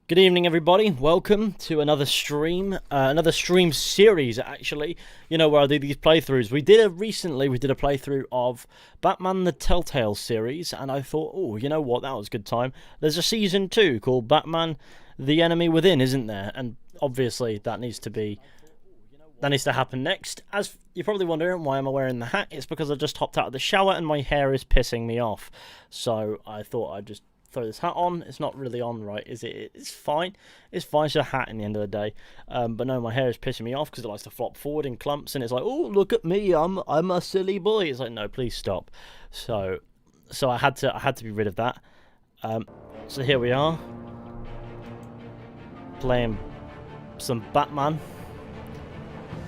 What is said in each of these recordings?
Good evening, everybody. Welcome to another stream series, actually. You know, where I do these playthroughs. We did a playthrough of Batman the Telltale series, and I thought, oh, you know what, that was a good time. There's a season 2 called Batman the Enemy Within, isn't there? And obviously that needs to happen next. As you're probably wondering, why am I wearing the hat? It's because I just hopped out of the shower and my hair is pissing me off. So I thought I'd just throw this hat on. It's not really on, right, is it? It's fine. It's fine. It's a hat in the end of the day. But no, my hair is pissing me off because it likes to flop forward in clumps, and it's like, oh, look at me, I'm a silly boy. It's like, no, please stop. So I had to be rid of that. So here we are, playing some Batman.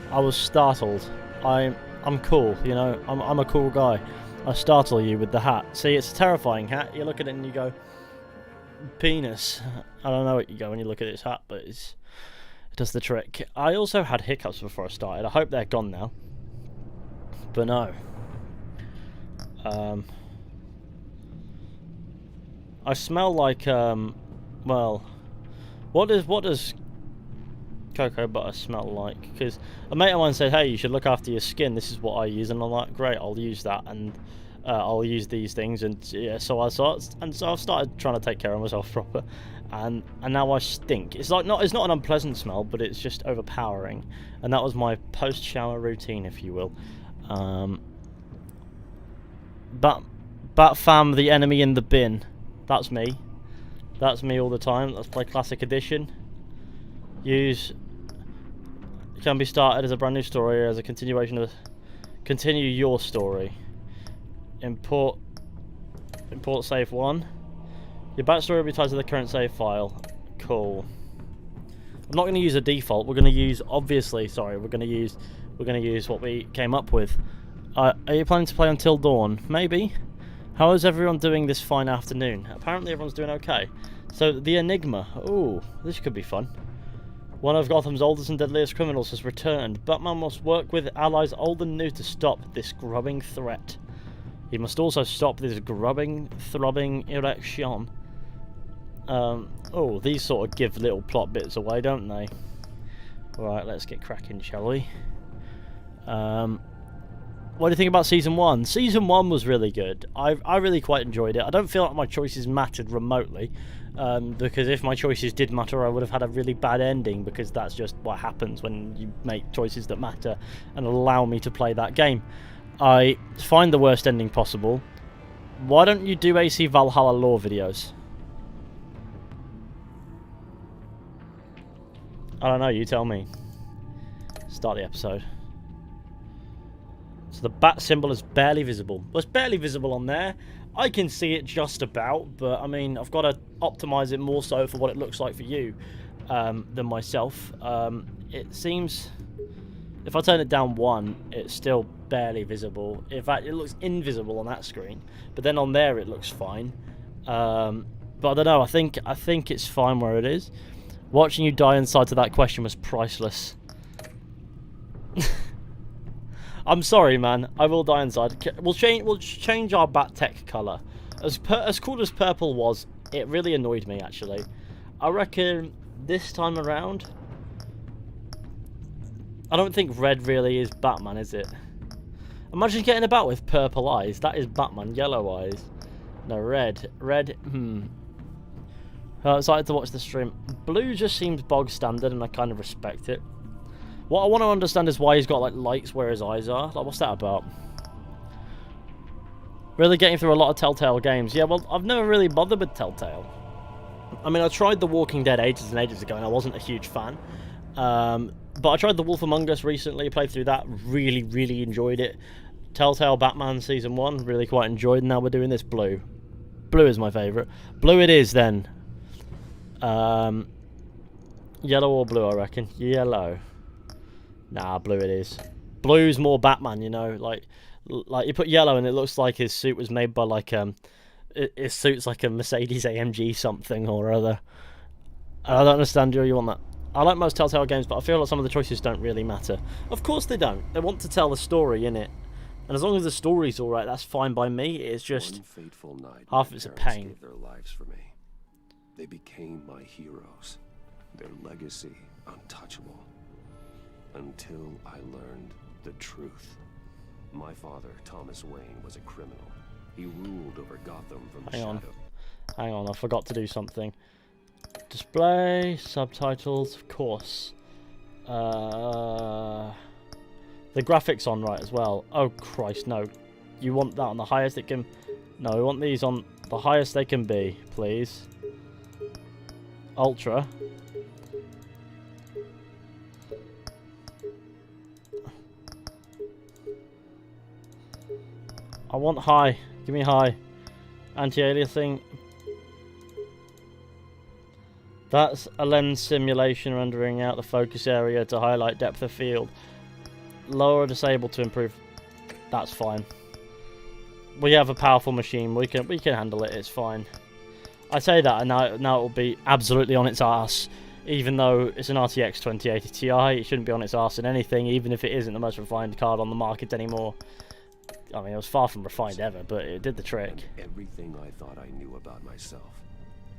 I was startled. I'm cool, you know. I'm a cool guy. I startle you with the hat. See, it's a terrifying hat. You look at it and you go, penis. I don't know what you go when you look at this hat, but it does the trick. I also had hiccups before I started. I hope they're gone now. But no. I smell like well, what does cocoa butter smell like? Because a mate of mine said, hey, you should look after your skin, this is what I use, and I'm like, great, I'll use that, and I'll use these things, and yeah, so I've started trying to take care of myself proper, and now I stink. It's not an unpleasant smell, but it's just overpowering, and that was my post-shower routine, if you will. Bat fam, the enemy in the bin. That's me all the time. Let's play Classic Edition. Can be started as a brand new story or as a continuation of continue your story. Import save 1. Your backstory will be tied to the current save file. Cool. I'm not going to use a default. We're going to use we're going to use what we came up with. Are you planning to play until dawn? Maybe. How is everyone doing this fine afternoon? Apparently everyone's doing okay. So the Enigma. Ooh, this could be fun. One of Gotham's oldest and deadliest criminals has returned. Batman must work with allies old and new to stop this grubbing threat. He must also stop this grubbing, throbbing erection. Oh, these sort of give little plot bits away, don't they? Alright, let's get cracking, shall we? What do you think about Season 1? Season 1 was really good. I really quite enjoyed it. I don't feel like my choices mattered remotely. Because if my choices did matter, I would have had a really bad ending, because that's just what happens when you make choices that matter and allow me to play that game. I find the worst ending possible. Why don't you do AC Valhalla lore videos? I don't know, you tell me. Start the episode. So the bat symbol is barely visible. Well, it's barely visible on there. I can see it just about, but I mean, I've got to optimize it more so for what it looks like for you than myself. It seems, if I turn it down 1, it's still barely visible. In fact, it looks invisible on that screen, but then on there it looks fine. But I don't know. I think it's fine where it is. Watching you die inside to that question was priceless. I'm sorry, man. I will die inside. We'll change our bat tech color. As cool as purple was, it really annoyed me, actually. I reckon this time around, I don't think red really is Batman, is it? Imagine getting about with purple eyes. That is Batman. Yellow eyes. No, red. Red, excited to watch the stream. Blue just seems bog standard, and I kind of respect it. What I want to understand is why he's got like lights where his eyes are. Like, what's that about? Really getting through a lot of Telltale games. Yeah, well, I've never really bothered with Telltale. I mean, I tried The Walking Dead ages and ages ago, and I wasn't a huge fan. But I tried The Wolf Among Us recently, played through that, really, really enjoyed it. Telltale Batman Season 1, really quite enjoyed, and now we're doing this Blue. Blue is my favourite. Blue it is, then. Yellow or blue, I reckon. Yellow. Nah, blue it is. Blue's more Batman, you know, like you put yellow and it looks like his suit was made by like his suit's like a Mercedes AMG something or other. I don't understand you want that. I like most Telltale games, but I feel like some of the choices don't really matter. Of course they don't. They want to tell the story, innit? And as long as the story's alright, that's fine by me. It's just half of it's a pain. Their lives for me. They became my heroes. Their legacy untouchable. Until I learned the truth. My father, Thomas Wayne, was a criminal. He ruled over Gotham from the shadow. Hang on, I forgot to do something. Display, subtitles, of course. The graphics on right as well. Oh Christ, no. You want that on the highest it can... No, we want these on the highest they can be, please. Ultra. I want high. Give me high. Anti-aliasing. That's a lens simulation rendering out the focus area to highlight depth of field. Lower or disable to improve. That's fine. We have a powerful machine. We can handle it. It's fine. I say that, and now it will be absolutely on its arse. Even though it's an RTX 2080 Ti, it shouldn't be on its arse in anything, even if it isn't the most refined card on the market anymore. I mean, it was far from refined ever, but it did the trick. And everything I thought I knew about myself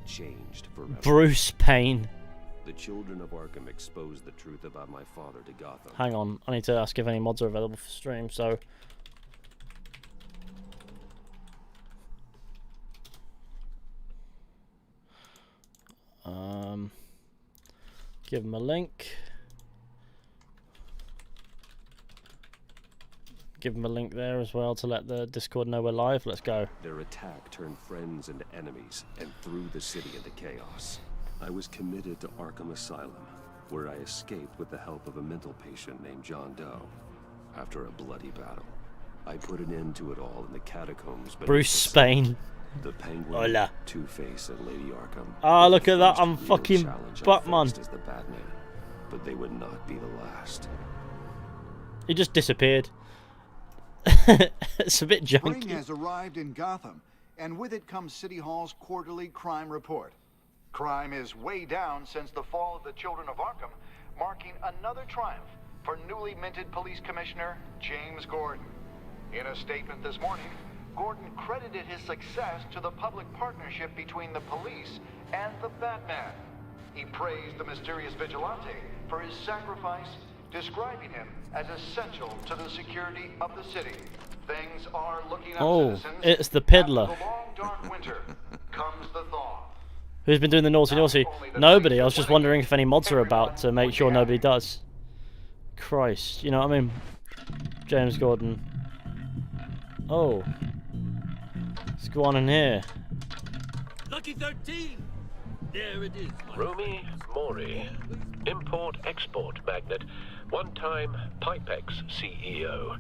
changed forever. Bruce Payne. The children of Arkham exposed the truth about my father to Gotham. Hang on, I need to ask if any mods are available for stream, so... give them a link. Give them a link there as well to let the Discord know we're live. Let's go. Their attack turned friends into enemies and threw the city into chaos. I was committed to Arkham Asylum, where I escaped with the help of a mental patient named John Doe. After a bloody battle, I put an end to it all in the catacombs. Bruce Spain. The Penguin, Hola. Two-Face, and Lady Arkham. Ah, look at that! I'm fucking Batman. As the Batman, but they would not be the last. He just disappeared. It's a bit junky. Spring has arrived in Gotham, and with it comes City Hall's quarterly crime report. Crime is way down since the fall of the Children of Arkham, marking another triumph for newly minted Police Commissioner James Gordon. In a statement this morning, Gordon credited his success to the public partnership between the police and the Batman. He praised the mysterious vigilante for his sacrifice, describing him as essential to the security of the city. Things are looking up, citizens. It's the Piddler. After the long dark winter comes the thaw. Who's been doing the naughty? Nobody. I was just wondering if any mods are about to make sure nobody does. Christ, you know what I mean? James Gordon. Oh. Let's go on in here. Lucky 13! There it is. Romy Mori, import-export magnate, one-time Pipex CEO,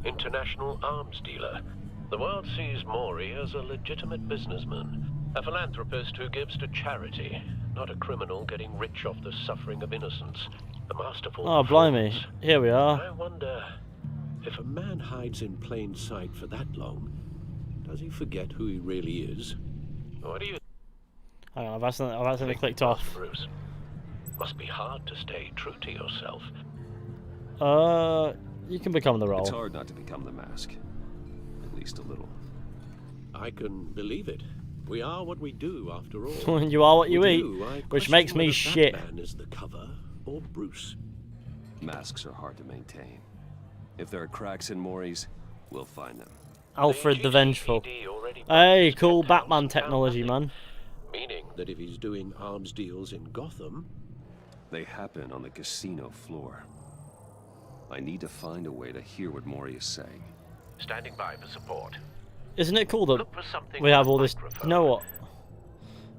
international arms dealer. The world sees Mori as a legitimate businessman, a philanthropist who gives to charity, not a criminal getting rich off the suffering of innocence. A masterful Oh, blimey. Here we are. I wonder, if a man hides in plain sight for that long, does he forget who he really is? What do you Hang on, I've accidentally clicked off. Bruce? Must be hard to stay true to yourself. You can become the role. It's hard not to become the mask. At least a little. I can believe it. We are what we do, after all. You are what you We eat, do. I which question makes me whether shit. Batman is the cover or Bruce. Masks are hard to maintain. If there are cracks in Mori's, we'll find them. Alfred the Vengeful. GCPD already Hey, published cool accounts Batman and found technology, nothing. man. Meaning that if he's doing arms deals in Gotham, They happen on the casino floor. I need to find a way to hear what Mori is saying. standing by for support. Isn't it cool that Look for something we have with all a this... microphone. You know what?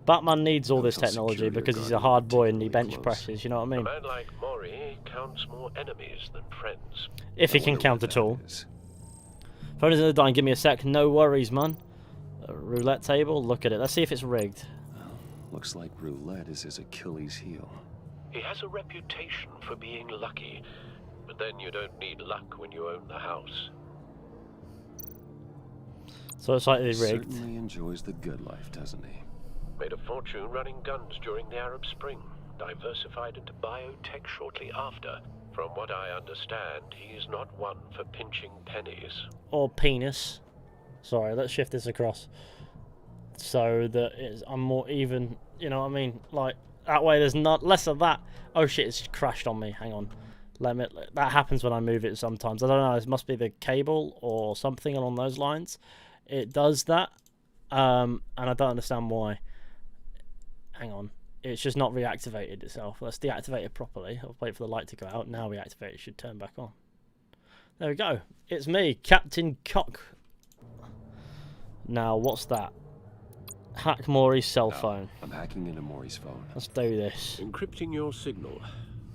Batman needs all this Until technology security because or he's a guarding hard boy and he particularly bench close. presses, you know what I A mean? man like Mori counts more enemies than friends. If he I can wonder count what at all. that is. Phone is in the dime, give me a sec, no worries, man. A roulette table, look at it. Let's see if it's rigged. Looks like roulette is his Achilles heel. He has a reputation for being lucky, but then you don't need luck when you own the house. So it's slightly rigged. Certainly enjoys the good life, doesn't he? Made a fortune running guns during the Arab Spring. Diversified into biotech shortly after. From what I understand, he's not one for pinching pennies. Or penis. Sorry, let's shift this across. So that I'm more even You know what I mean? Like, that way there's not less of that. Oh shit, it's crashed on me. Hang on. That happens when I move it sometimes. I don't know, it must be the cable or something along those lines. It does that. And I don't understand why. Hang on. It's just not reactivated itself. Let's deactivate it properly. I'll wait for the light to go out. Now reactivate it should turn back on. There we go. It's me, Captain Cock. Now, what's that? Hack Maury's cell phone. I'm hacking into Maury's phone. Let's do this. Encrypting your signal.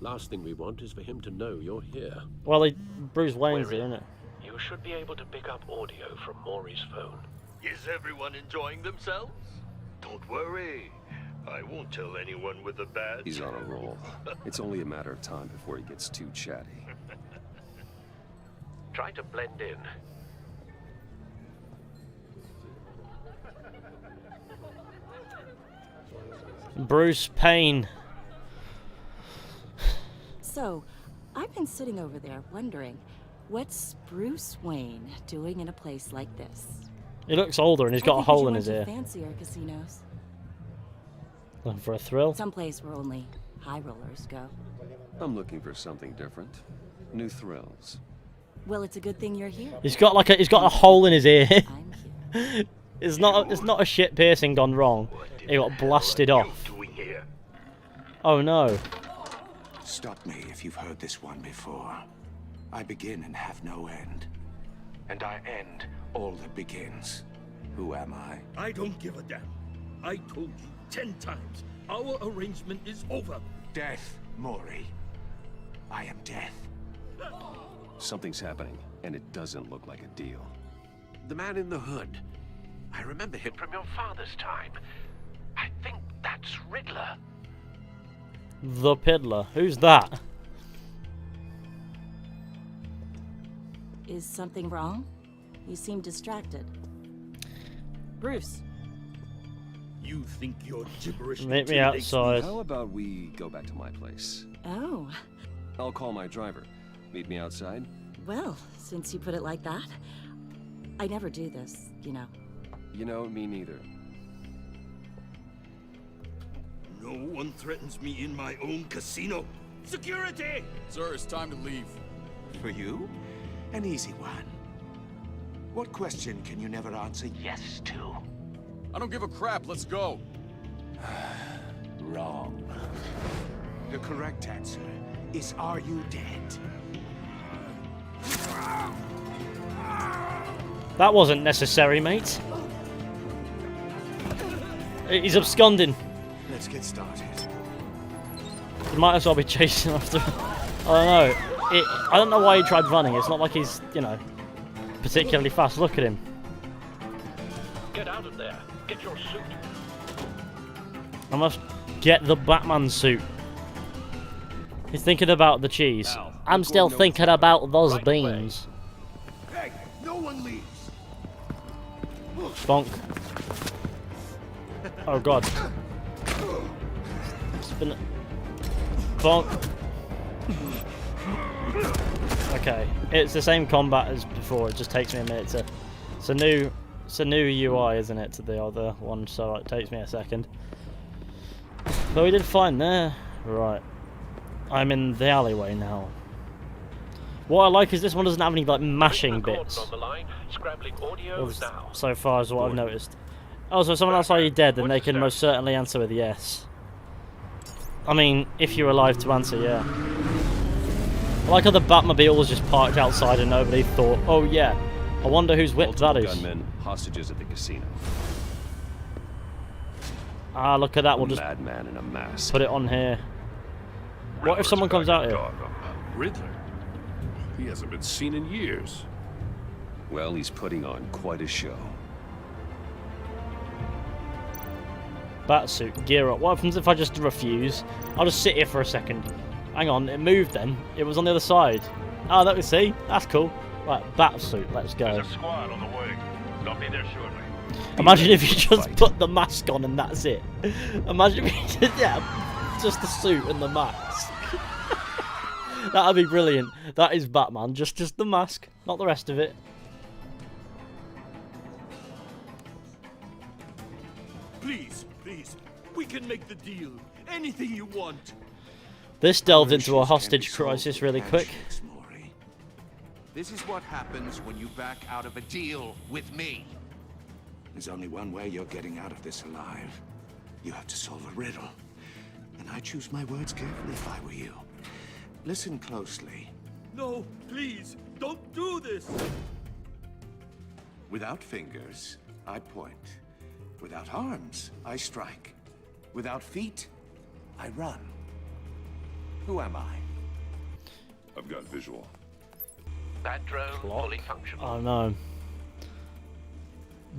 Last thing we want is for him to know you're here. Well, Bruce Wayne's here, isn't it? You should be able to pick up audio from Maury's phone. Is everyone enjoying themselves? Don't worry. I won't tell anyone with a badge. He's on a roll. It's only a matter of time before he gets too chatty. Try to blend in. Bruce Payne. So, I've been sitting over there wondering, what's Bruce Wayne doing in a place like this? He looks older and he's got a hole in his ear. Fancier casinos. Looking for a thrill? Someplace where only high rollers go. I'm looking for something different. New thrills. Well, it's a good thing you're here. He's got he's got a hole in his ear. I'm here. It's not a shit piercing gone wrong. He got blasted off. Oh no. Stop me if you've heard this one before. I begin and have no end. And I end all that begins. Who am I? I don't give a damn. I told you 10 times. Our arrangement is over. Death, Maury. I am death. Something's happening, and it doesn't look like a deal. The man in the hood. I remember him from your father's time. I think that's Riddler. The Piddler. Who's that? Is something wrong? You seem distracted. Bruce. You think your gibberish Meet me intimidates outside. How about we go back to my place? Oh, I'll call my driver. Meet me outside? well, since you put it like that. I never do this, you know. You know, me neither. No one threatens me in my own casino. Security! Sir, it's time to leave. For you? An easy one. What question can you never answer yes to? I don't give a crap, let's go. Wrong. The correct answer is, are you dead? That wasn't necessary, mate. He's absconding. Let's get started. He might as well be chasing after him. I don't know. I don't know why he tried running. It's not like he's, you know, particularly fast. Look at him. Get out of there. Get your suit. I must get the Batman suit. He's thinking about the cheese. I'm still thinking about those beans. Hey, no one leaves. Bonk. Oh god. Spin it. Bonk. Okay, it's the same combat as before. It just takes me a minute to. It's a new UI, isn't it, to the other one? So it takes me a second. But we did fine there. Right. I'm in the alleyway now. What I like is this one doesn't have any like mashing bits. On the line, scrabbling audio now. So far as what I've noticed. Oh, so if someone else already dead, then they can most certainly answer with yes. I mean, if you're alive to answer, yeah. I like how the Batmobile was just parked outside and nobody thought, oh yeah, I wonder whose whip that is. Gunmen, hostages at the casino. Ah, look at that, we'll just Madman in a mask. put it on here. What if someone comes out here? Riddler? He hasn't been seen in years. Well, he's putting on quite a show. Batsuit, gear up. What happens if I just refuse? I'll just sit here for a second. Hang on, it moved then. It was on the other side. Oh, let me see. That's cool. Right, Batsuit, let's go. There's a squad on the way. They'll be there shortly. Imagine if you just put the mask on and that's it. Imagine if you just, yeah, just the suit and the mask. That'd be brilliant. That is Batman, just the mask, not the rest of it. Please, please, We can make the deal. Anything you want. This delved into a hostage crisis really quick. Maury. This is what happens when you back out of a deal with me. There's only one way you're getting out of this alive. You have to solve a riddle. And I choose my words carefully if I were you. Listen closely. No, please, don't do this. Without fingers, I point. Without arms, I strike. Without feet, I run. Who am I? I've got visual. That drone fully functional. Oh no.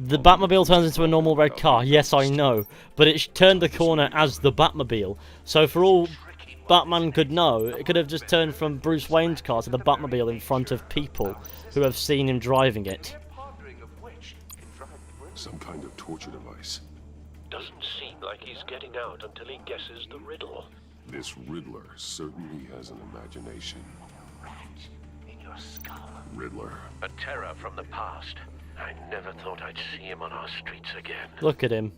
The Batmobile turns into a normal red car. Yes, I know. But it turned the corner as the Batmobile. So for all Batman could know, it could have just turned from Bruce Wayne's car to the Batmobile in front of people who have seen him driving it. Some kind of torture device. Doesn't seem like he's getting out until he guesses the riddle. This Riddler certainly has an imagination. In your skull. Riddler. A terror from the past. I never thought I'd see him on our streets again. Look at him.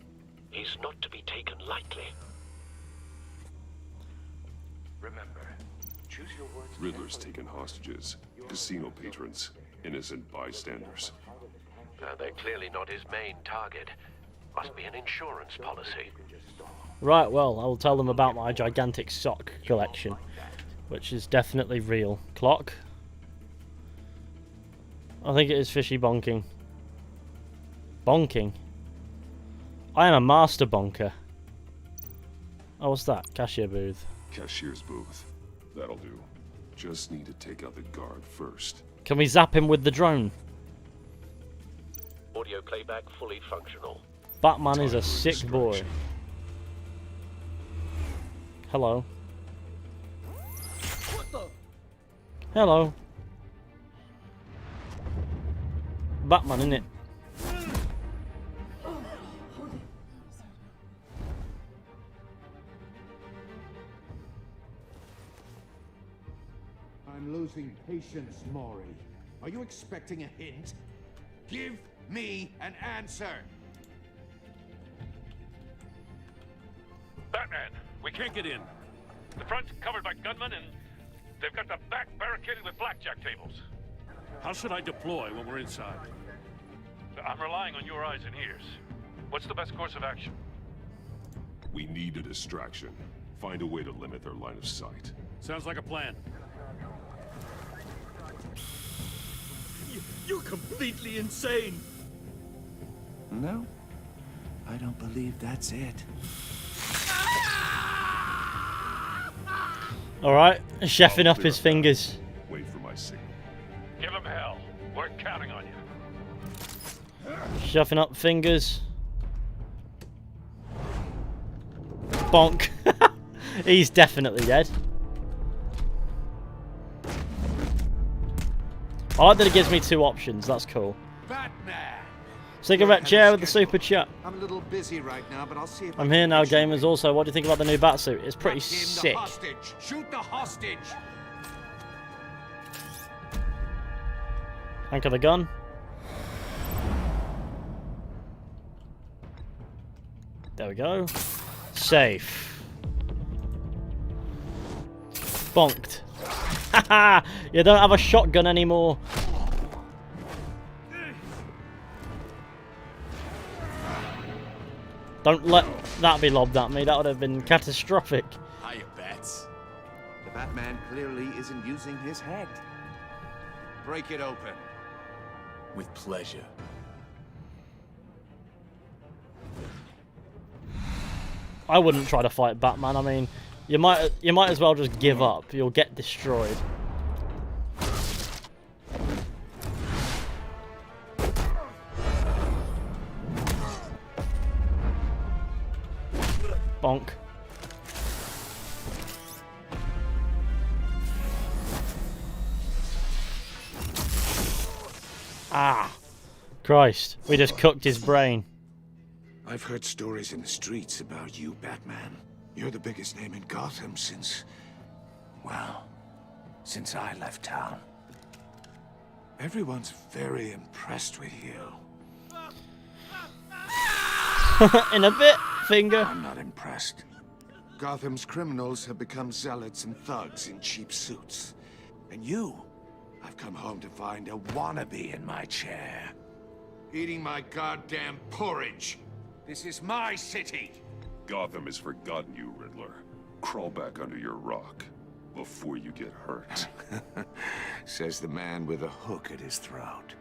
He's not to be taken lightly. Remember, choose your words. Riddler's taken hostages. Casino patrons. Innocent bystanders. They're clearly not his main target. Must be an insurance policy. Right, well, I will tell them about my gigantic sock collection, which is definitely real. Clock? I think it is Fizhy bonking. Bonking? I am a master bonker. Oh, what's that? Cashier booth. Cashier's booth. That'll do. Just need to take out the guard first. Can we zap him with the drone? Audio playback fully functional. Batman is a sick boy. Hello. Hello. Batman, innit? I'm losing patience, Maury. Are you expecting a hint? Give me an answer! Batman, we can't get in. The front's covered by gunmen and they've got the back barricaded with blackjack tables. How should I deploy when we're inside? I'm relying on your eyes and ears. What's the best course of action? We need a distraction. Find a way to limit their line of sight. Sounds like a plan. You're completely insane. No, I don't believe that's it. Alright, chefing up his fingers. Wait for my signal. Give him hell. We're counting on you. Shuffling up fingers. Bonk. He's definitely dead. I like that it gives me two options. That's cool. Batman! Cigarette chair with the super chat. I'm a little busy right now, but I'll see if I'm here now, gamers. Also, what do you think about the new Batsuit? It's pretty sick. Shoot the hostage! Anchor the gun. There we go. Safe. Bonked. Haha! You don't have a shotgun anymore. Don't let that be lobbed at me. That would have been catastrophic. Hiya, Bats. The Batman clearly isn't using his head. Break it open. With pleasure. I wouldn't try to fight Batman. I mean, you might as well just give up. You'll get destroyed. Bonk. Ah. Christ. We just cooked his brain. I've heard stories in the streets about you, Batman. You're the biggest name in Gotham since... well, since I left town. Everyone's very impressed with you. In a bit. finger. I'm not impressed. Gotham's criminals have become zealots and thugs in cheap suits. And you, I've come home to find a wannabe in my chair. Eating my goddamn porridge. This is my city. Gotham has forgotten you, Riddler. Crawl back under your rock before you get hurt. Says the man with a hook at his throat.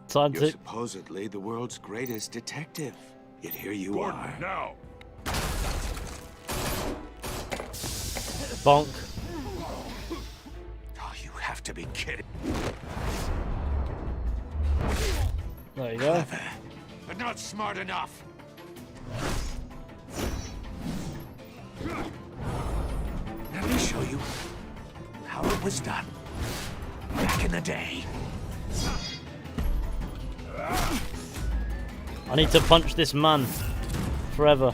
Time You're to... supposedly the world's greatest detective. Yet here you Gordon, are. now! Bonk. Oh, you have to be kidding. There you go. Clever, but not smart enough. Let me show you how it was done back in the day. I need to punch this man forever.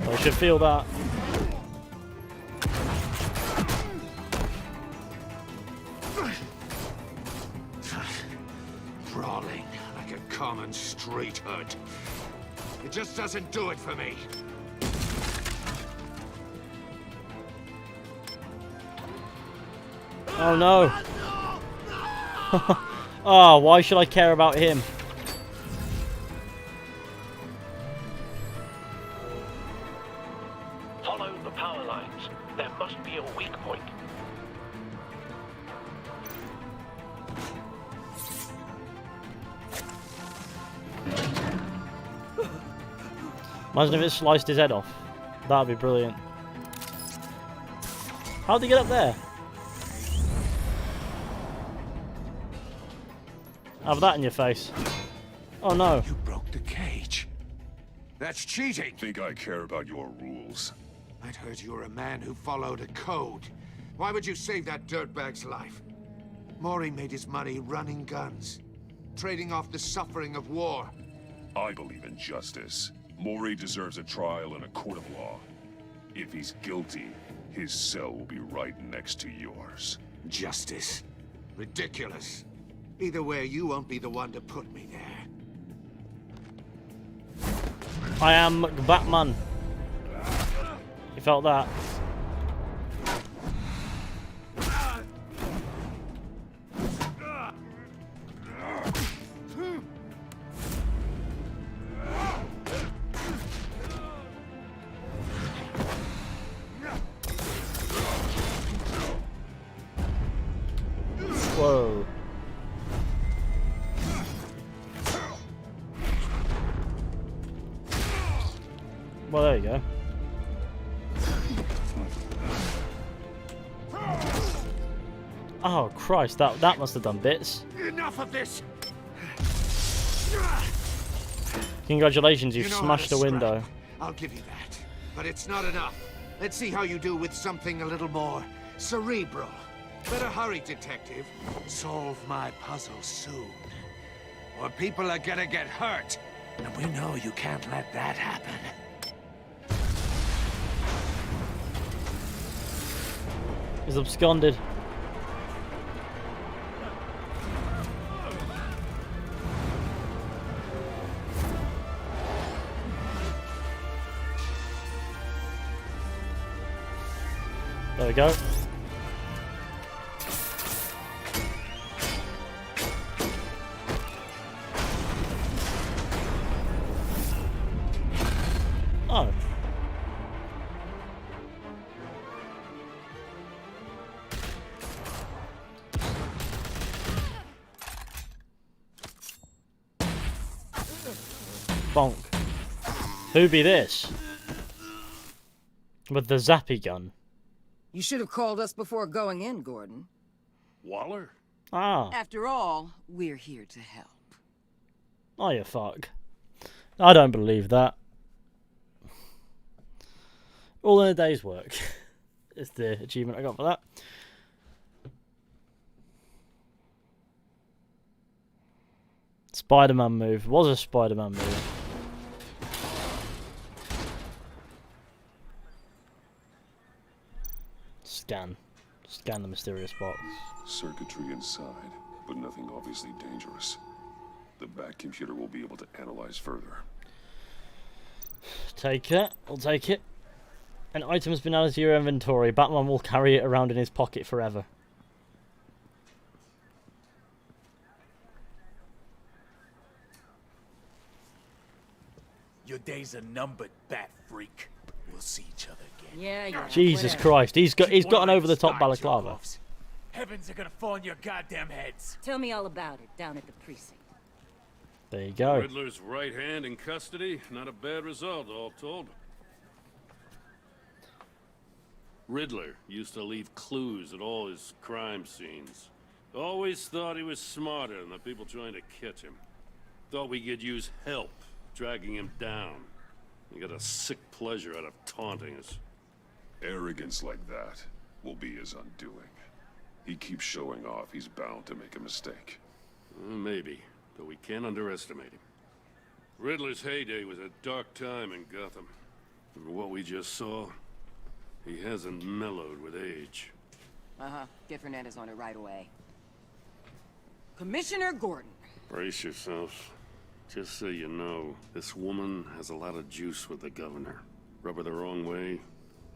I should feel that. Brawling like a common street hood. It just doesn't do it for me. Oh no. Oh, why should I care about him? Follow the power lines. There must be a weak point. Imagine if it sliced his head off. That'd be brilliant. How'd he get up there? Have that in your face. Oh no. You broke the cage. That's cheating. Think I care about your rules? I'd heard you were a man who followed a code. Why would you save that dirtbag's life? Maury made his money running guns, trading off the suffering of war. I believe in justice. Maury deserves a trial in a court of law. If he's guilty, his cell will be right next to yours. Justice. Ridiculous. Either way, you won't be the one to put me there. I am Batman. You felt that? Whoa. Well, there you go. Oh Christ, that must have done bits. Enough of this. Congratulations, you've You know smashed how the to window. scrap. I'll give you that. But it's not enough. Let's see how you do with something a little more cerebral. Better hurry, detective. Solve my puzzle soon. Or people are gonna get hurt. And we know you can't let that happen. He's absconded. There we go. Oh. Bonk. Who be this? With the zappy gun. You should have called us before going in, Gordon. Waller? Ah. After all, we're here to help. Oh, you fuck. I don't believe that. All in a day's work. Is the achievement I got for that. Spider-Man move. Was a Spider-Man move. Scan. Scan the mysterious box. Circuitry inside, but nothing obviously dangerous. The back computer will be able to analyze further. Take it. I'll take it. An item has been added to your inventory. Batman will carry it around in his pocket forever. Your days are numbered, bat freak. We'll see each other again. Yeah. Jesus whatever. Christ, he's got an over the top balaclava. Heavens are gonna fall on your goddamn heads. Tell me all about it down at the precinct. There you go. Riddler's right hand in custody. Not a bad result, all told. Riddler used to leave clues at all his crime scenes. Always thought he was smarter than the people trying to catch him. Thought we could use help dragging him down. He got a sick pleasure out of taunting us. Arrogance like that will be his undoing. He keeps showing off, he's bound to make a mistake. Maybe, but we can't underestimate him. Riddler's heyday was a dark time in Gotham. And what we just saw, he hasn't mellowed with age. Get Fernandez on it right away. Commissioner Gordon. Brace yourselves. Just so you know, this woman has a lot of juice with the governor. Rub her the wrong way,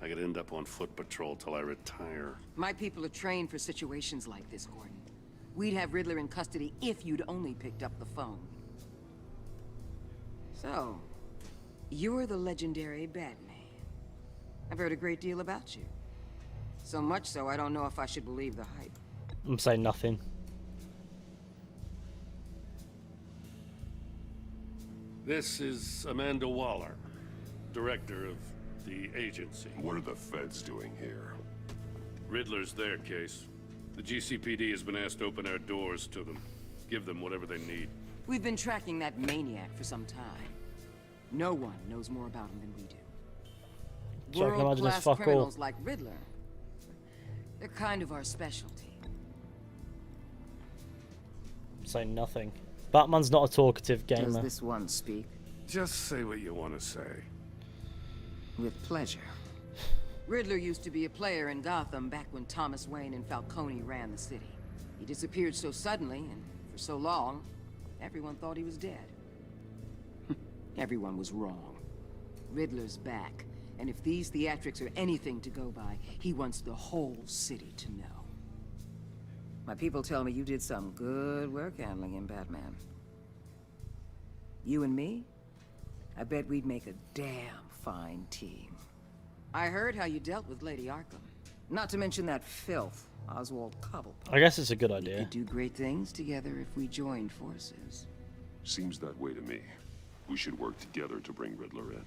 I could end up on foot patrol till I retire. My people are trained for situations like this, Gordon. We'd have Riddler in custody if you'd only picked up the phone. So, you're the legendary Batman. I've heard a great deal about you. So much so, I don't know if I should believe the hype. I'm saying nothing. This is Amanda Waller, director of the agency. What are the feds doing here? Riddler's their case. The GCPD has been asked to open our doors to them. Give them whatever they need. We've been tracking that maniac for some time. No one knows more about him than we do. So I can imagine this World-class fuck all. criminals like Riddler. They're kind of our specialty. Saying nothing. Batman's not a talkative Does gamer. this one speak? Just say what you want to say. With pleasure. Riddler used to be a player in Gotham back when Thomas Wayne and Falcone ran the city. He disappeared so suddenly and for so long, everyone thought he was dead. Everyone was wrong. Riddler's back, and if these theatrics are anything to go by, he wants the whole city to know. My people tell me you did some good work handling him, Batman. You and me? I bet we'd make a damn fine team. I heard how you dealt with Lady Arkham. Not to mention that filth, Oswald Cobblepot. I guess it's a good We idea. could do great things together if we joined forces. Seems that way to me. We should work together to bring Riddler in.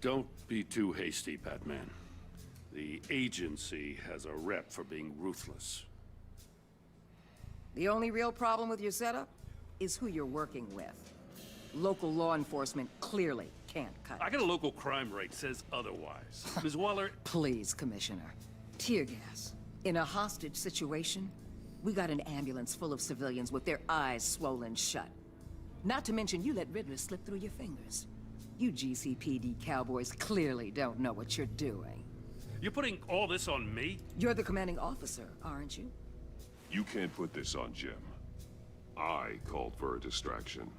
Don't be too hasty, Batman. The agency has a rep for being ruthless. The only real problem with your setup is who you're working with. Local law enforcement clearly can't cut it. I got a local crime rate says otherwise. Ms. Waller... Please, Commissioner. Tear gas. In a hostage situation, we got an ambulance full of civilians with their eyes swollen shut. Not to mention you let Riddler slip through your fingers. You GCPD cowboys clearly don't know what you're doing. You're putting all this on me? You're the commanding officer, aren't you? You can't put this on Jim. I called for a distraction.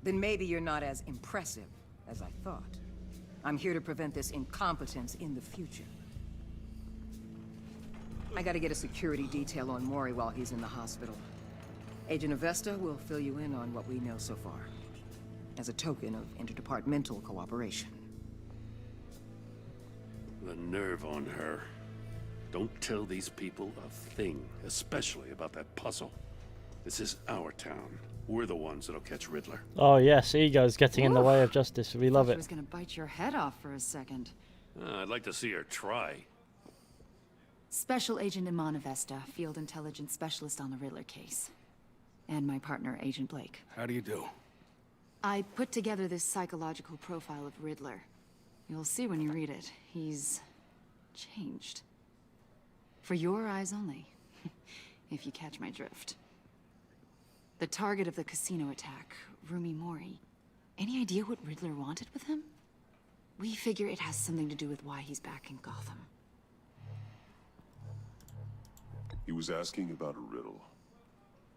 Then maybe you're not as impressive as I thought. I'm here to prevent this incompetence in the future. I gotta get a security detail on Maury while he's in the hospital. Agent Avesta will fill you in on what we know so far, as a token of interdepartmental cooperation. The nerve on her. Don't tell these people a thing, especially about that puzzle. This is our town. We're the ones that'll catch Riddler. Oh yes, ego's getting in the way of justice. We love She it. was gonna bite your head off for a second. I'd like to see her try. Special Agent Iman Avesta, Field Intelligence Specialist on the Riddler case. And my partner, Agent Blake. How do you do? I put together this psychological profile of Riddler. You'll see when you read it. He's changed. For your eyes only, if you catch my drift. The target of the casino attack, Rumi Mori. Any idea what Riddler wanted with him? We figure it has something to do with why he's back in Gotham. He was asking about a riddle.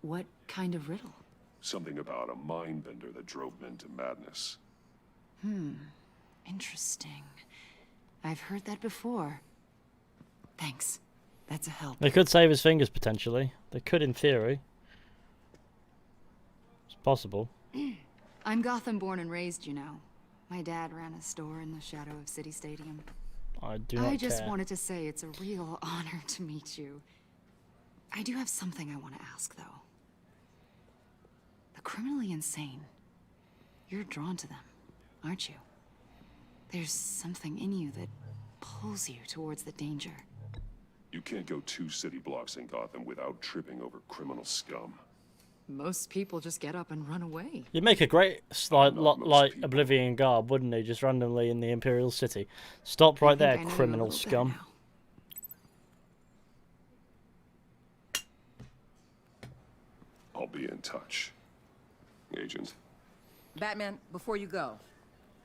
What kind of riddle? Something about a mind bender that drove men to madness. Interesting. I've heard that before. Thanks. That's a help. They could save his fingers, potentially. They could, in theory. It's possible. I'm Gotham born and raised, you know. My dad ran a store in the shadow of City Stadium. I do not I just care. wanted to say it's a real honor to meet you. I do have something I want to ask, though. The criminally insane. You're drawn to them, aren't you? There's something in you that pulls you towards the danger. You can't go 2 city blocks in Gotham without tripping over criminal scum. Most people just get up and run away. You'd make a great like Oblivion Guard, wouldn't he? Just randomly in the Imperial City. Stop right there, criminal scum. I'll be in touch, Agent. Batman, before you go,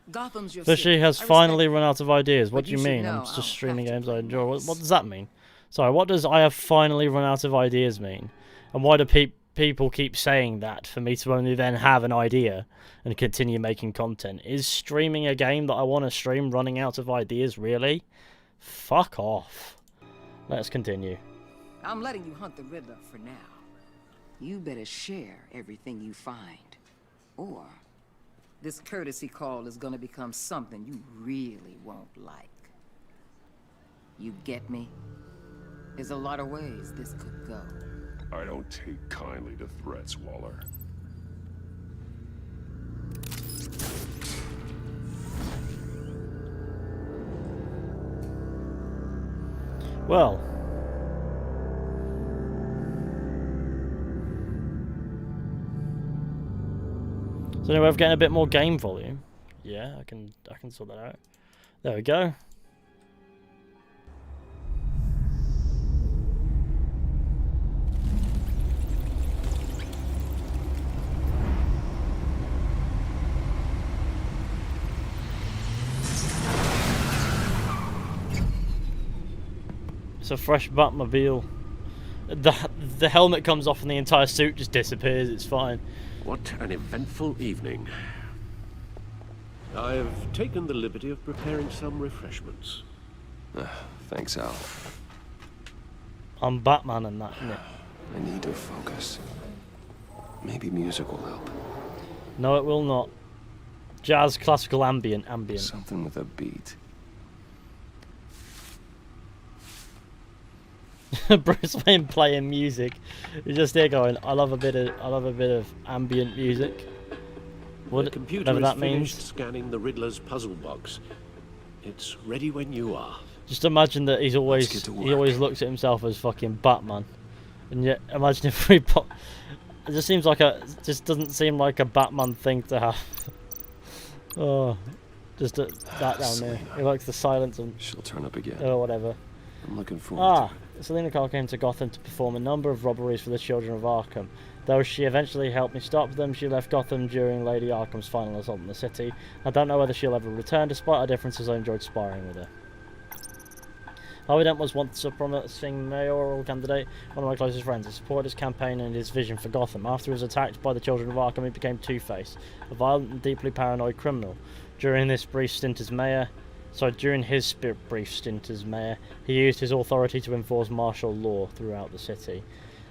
Gotham's your Fizhy city. has I finally respect run out of ideas. What but do you you should mean? know I'm I'll just streaming have to games I play enjoy. nice. What does that mean? Sorry, what does I have finally run out of ideas mean? And why do people keep saying that for me to only then have an idea and continue making content? Is streaming a game that I want to stream running out of ideas, really? Fuck off. Let's continue. I'm letting you hunt the Riddler for now. You better share everything you find. Or this courtesy call is gonna become something you really won't like. You get me? There's a lot of ways this could go. I don't take kindly to threats, Waller. Well. So anyway, we're getting a bit more game volume. Yeah, I can sort that out. There we go. It's a fresh Batmobile. The helmet comes off and the entire suit just disappears. It's fine. What an eventful evening. I've taken the liberty of preparing some refreshments. Thanks, Al. I'm Batman and that, innit? I need to focus. Maybe music will help. No, it will not. Jazz, classical, ambient. Something with a beat. Bruce Wayne playing music. You're just there going, I love a bit of ambient music. The computer is finished scanning the Riddler's puzzle box. It's ready when you are. Just imagine that he always looks at himself as fucking Batman, and yet imagine if we put. It just seems like just doesn't seem like a Batman thing to have. Oh, just that down there. He likes the silence and. She'll turn up again. Or whatever. I'm looking forward to it. Selina Kyle came to Gotham to perform a number of robberies for the children of Arkham. Though she eventually helped me stop them, she left Gotham during Lady Arkham's final assault on the city. I don't know whether she'll ever return. Despite our differences, I enjoyed sparring with her. Harvey Dent was once a promising mayoral candidate, one of my closest friends. He supported his campaign and his vision for Gotham. After he was attacked by the children of Arkham, he became Two-Face, a violent and deeply paranoid criminal. During his brief stint as mayor, he used his authority to enforce martial law throughout the city.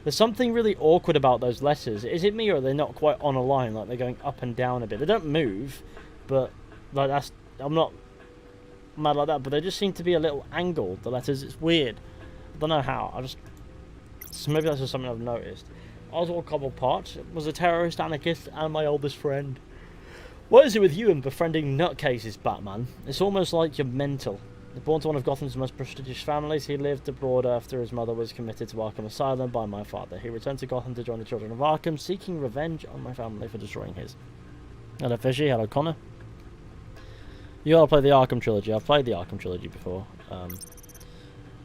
There's something really awkward about those letters. Is it me, or are they not quite on a line? Like they're going up and down a bit. They don't move, but like I'm not mad like that. But they just seem to be a little angled. The letters. It's weird. I don't know how. So maybe that's just something I've noticed. Oswald Cobblepot was a terrorist, anarchist, and my oldest friend. What is it with you and befriending nutcases, Batman? It's almost like you're mental. Born to one of Gotham's most prestigious families, he lived abroad after his mother was committed to Arkham Asylum by my father. He returned to Gotham to join the children of Arkham, seeking revenge on my family for destroying his. Hello, Fizhy. Hello, Connor. You gotta play the Arkham trilogy. I've played the Arkham trilogy before.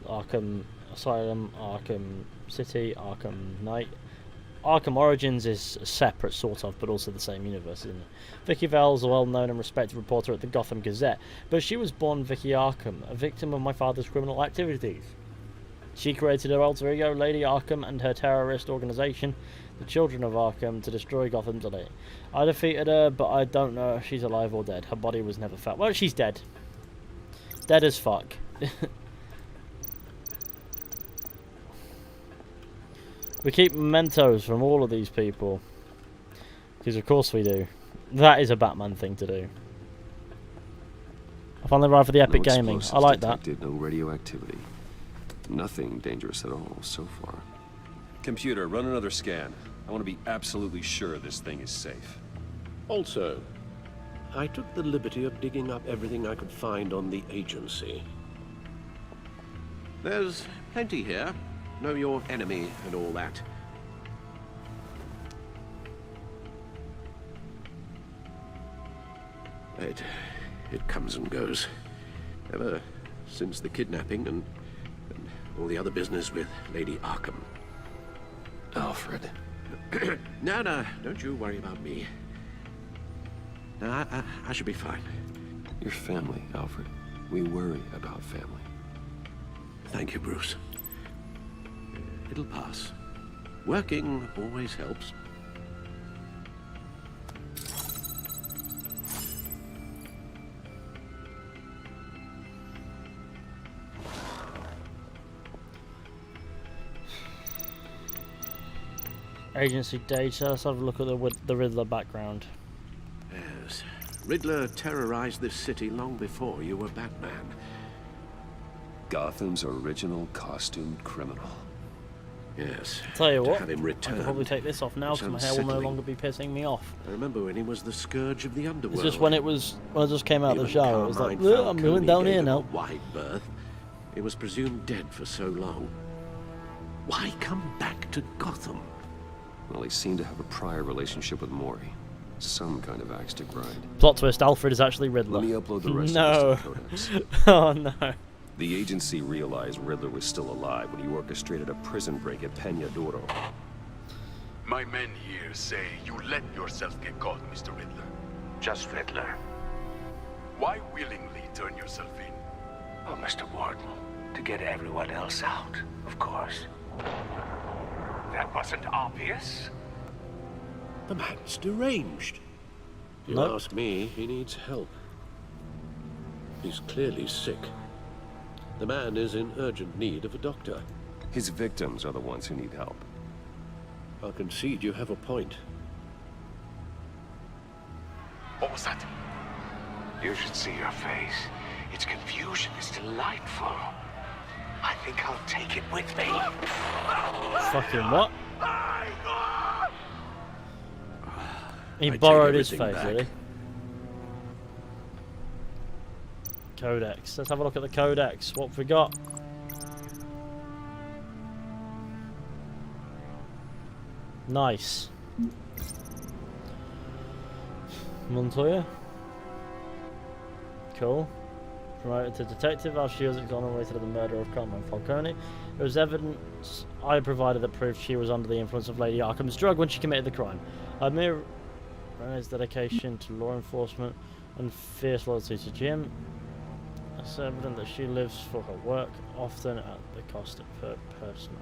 Arkham Asylum, Arkham City, Arkham Knight. Arkham Origins is separate, sort of, but also the same universe, isn't it? Vicky Vale is a well-known and respected reporter at the Gotham Gazette, but she was born Vicky Arkham, a victim of my father's criminal activities. She created her alter ego, Lady Arkham, and her terrorist organization, the Children of Arkham, to destroy Gotham's elite. I defeated her, but I don't know if she's alive or dead. Her body was never found. Well, she's dead. Dead as fuck. We keep mementos from all of these people. Because of course we do. That is a Batman thing to do. I finally arrived for the epic gaming. I like that. No radioactivity. Nothing dangerous at all so far. Computer, run another scan. I want to be absolutely sure this thing is safe. Also, I took the liberty of digging up everything I could find on the agency. There's plenty here. Know your enemy and all that. It comes and goes. Ever since the kidnapping and all the other business with Lady Arkham. Alfred. No, don't you worry about me. No, I should be fine. Your family, Alfred. We worry about family. Thank you, Bruce. It'll pass. Working always helps. Agency data. Let's have a look at the Riddler background. Yes. Riddler terrorized this city long before you were Batman. Gotham's original costumed criminal. Yes. Tell you what, have him I returned. could probably take this off now because my hair will no longer be pissing me off. I remember when he was the scourge of the underworld. It's just when I just came out of the shower, it was like, Carmine I'm going Falcone down gave here him now. a wide berth. He was presumed dead for so long. Why come back to Gotham? Well, he seemed to have a prior relationship with Maury. Some kind of axe to grind. Plot twist, Alfred is actually Riddler. Let me upload the rest no. of this to Codex. Oh no. The agency realized Riddler was still alive when he orchestrated a prison break at Peña Duro. My men here say you let yourself get caught, Mr. Riddler. Just Riddler. Why willingly turn yourself in? Oh, Mr. Warden, to get everyone else out, of course. That wasn't obvious. The man's deranged. If you ask me, he needs help. He's clearly sick. The man is in urgent need of a doctor. His victims are the ones who need help. I'll concede you have a point. What was that? You should see your face. Its confusion is delightful. I think I'll take it with me. Fucking what? He I borrowed his take face, everything really. Codex. Let's have a look at the Codex. What have we got? Nice. Montoya. Cool. Promoted to detective, while she was exonerated of the murder of Carmine Falcone. There was evidence I provided that proved she was under the influence of Lady Arkham's drug when she committed the crime. I admire Renee's dedication to law enforcement and fierce loyalty to Jim. It's evident that she lives for her work, often at the cost of her personal.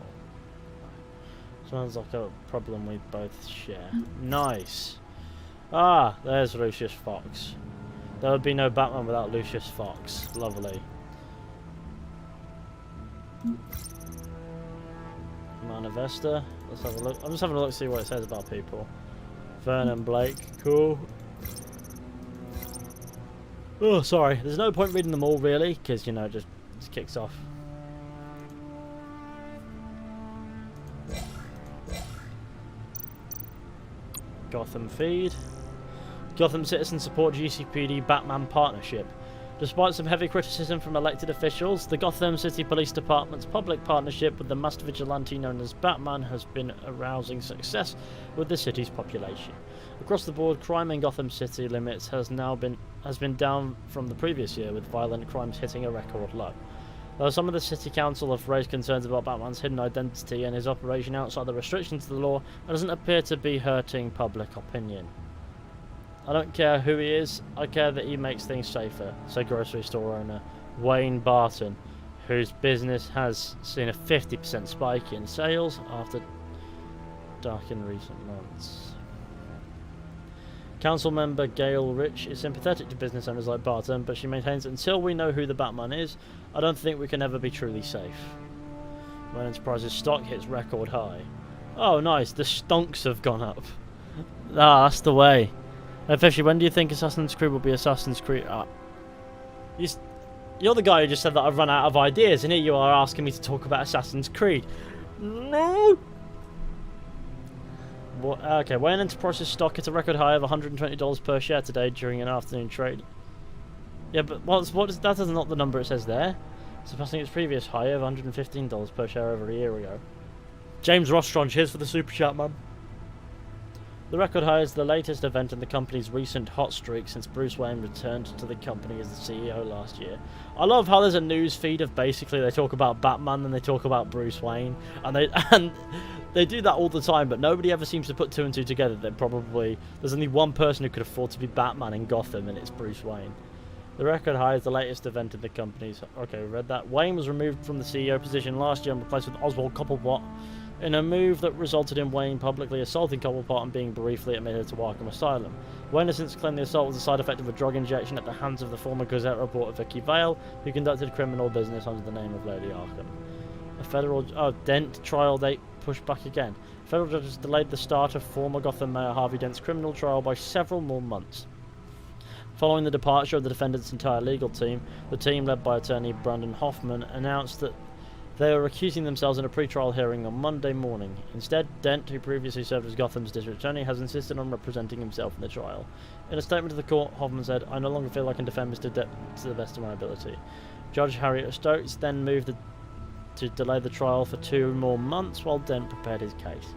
Sounds like a problem we both share. Nice. Ah, there's Lucius Fox. There would be no Batman without Lucius Fox. Lovely. Manifesta. Let's have a look. I'm just having a look to see what it says about people. Vernon Blake. Cool. Oh, sorry. There's no point reading them all, really, because, you know, it just kicks off. Gotham feed. Gotham citizens support GCPD Batman partnership. Despite some heavy criticism from elected officials, the Gotham City Police Department's public partnership with the masked vigilante known as Batman has been a rousing success with the city's population. Across the board, crime in Gotham City limits has been down from the previous year, with violent crimes hitting a record low. Though some of the City Council have raised concerns about Batman's hidden identity and his operation outside the restrictions of the law, it doesn't appear to be hurting public opinion. I don't care who he is, I care that he makes things safer, said grocery store owner Wayne Barton, whose business has seen a 50% spike in sales after dark in recent months. Council member Gail Rich is sympathetic to business owners like Barton, but she maintains that until we know who the Batman is, I don't think we can ever be truly safe. When Enterprise's stock hits record high. Oh, nice. The stonks have gone up. Ah, that's the way. Fizhy, when do you think Assassin's Creed will be Assassin's Creed? You're the guy who just said that I've run out of ideas, and here you are asking me to talk about Assassin's Creed. No! Okay, when Enterprise's stock hit a record high of $120 per share today during an afternoon trade. Yeah, but that is not the number it says there. Surpassing its previous high of $115 per share over a year ago. James Rostron, cheers for the super chat, man. The record high is the latest event in the company's recent hot streak since Bruce Wayne returned to the company as the CEO last year. I love how there's a news feed of basically they talk about Batman and they talk about Bruce Wayne, and they do that all the time, but nobody ever seems to put two and two together. There's only one person who could afford to be Batman in Gotham, and it's Bruce Wayne. The record high is the latest event in the company's... Okay, we read that. Wayne was removed from the CEO position last year and replaced with Oswald Cobblepot in a move that resulted in Wayne publicly assaulting Cobblepot and being briefly admitted to Arkham Asylum. Wayne has since claimed the assault was a side effect of a drug injection at the hands of the former Gazette reporter Vicky Vale, who conducted criminal business under the name of Lady Arkham. A federal... Dent trial date pushed back again. Federal judges delayed the start of former Gotham Mayor Harvey Dent's criminal trial by several more months. Following the departure of the defendant's entire legal team, the team led by attorney Brandon Hoffman announced that they were recusing themselves in a pre-trial hearing on Monday morning. Instead, Dent, who previously served as Gotham's district attorney, has insisted on representing himself in the trial. In a statement to the court, Hoffman said, "I no longer feel I can defend Mr. Dent to the best of my ability." Judge Harriet Stokes then moved to delay the trial for 2 more months while Dent prepared his case.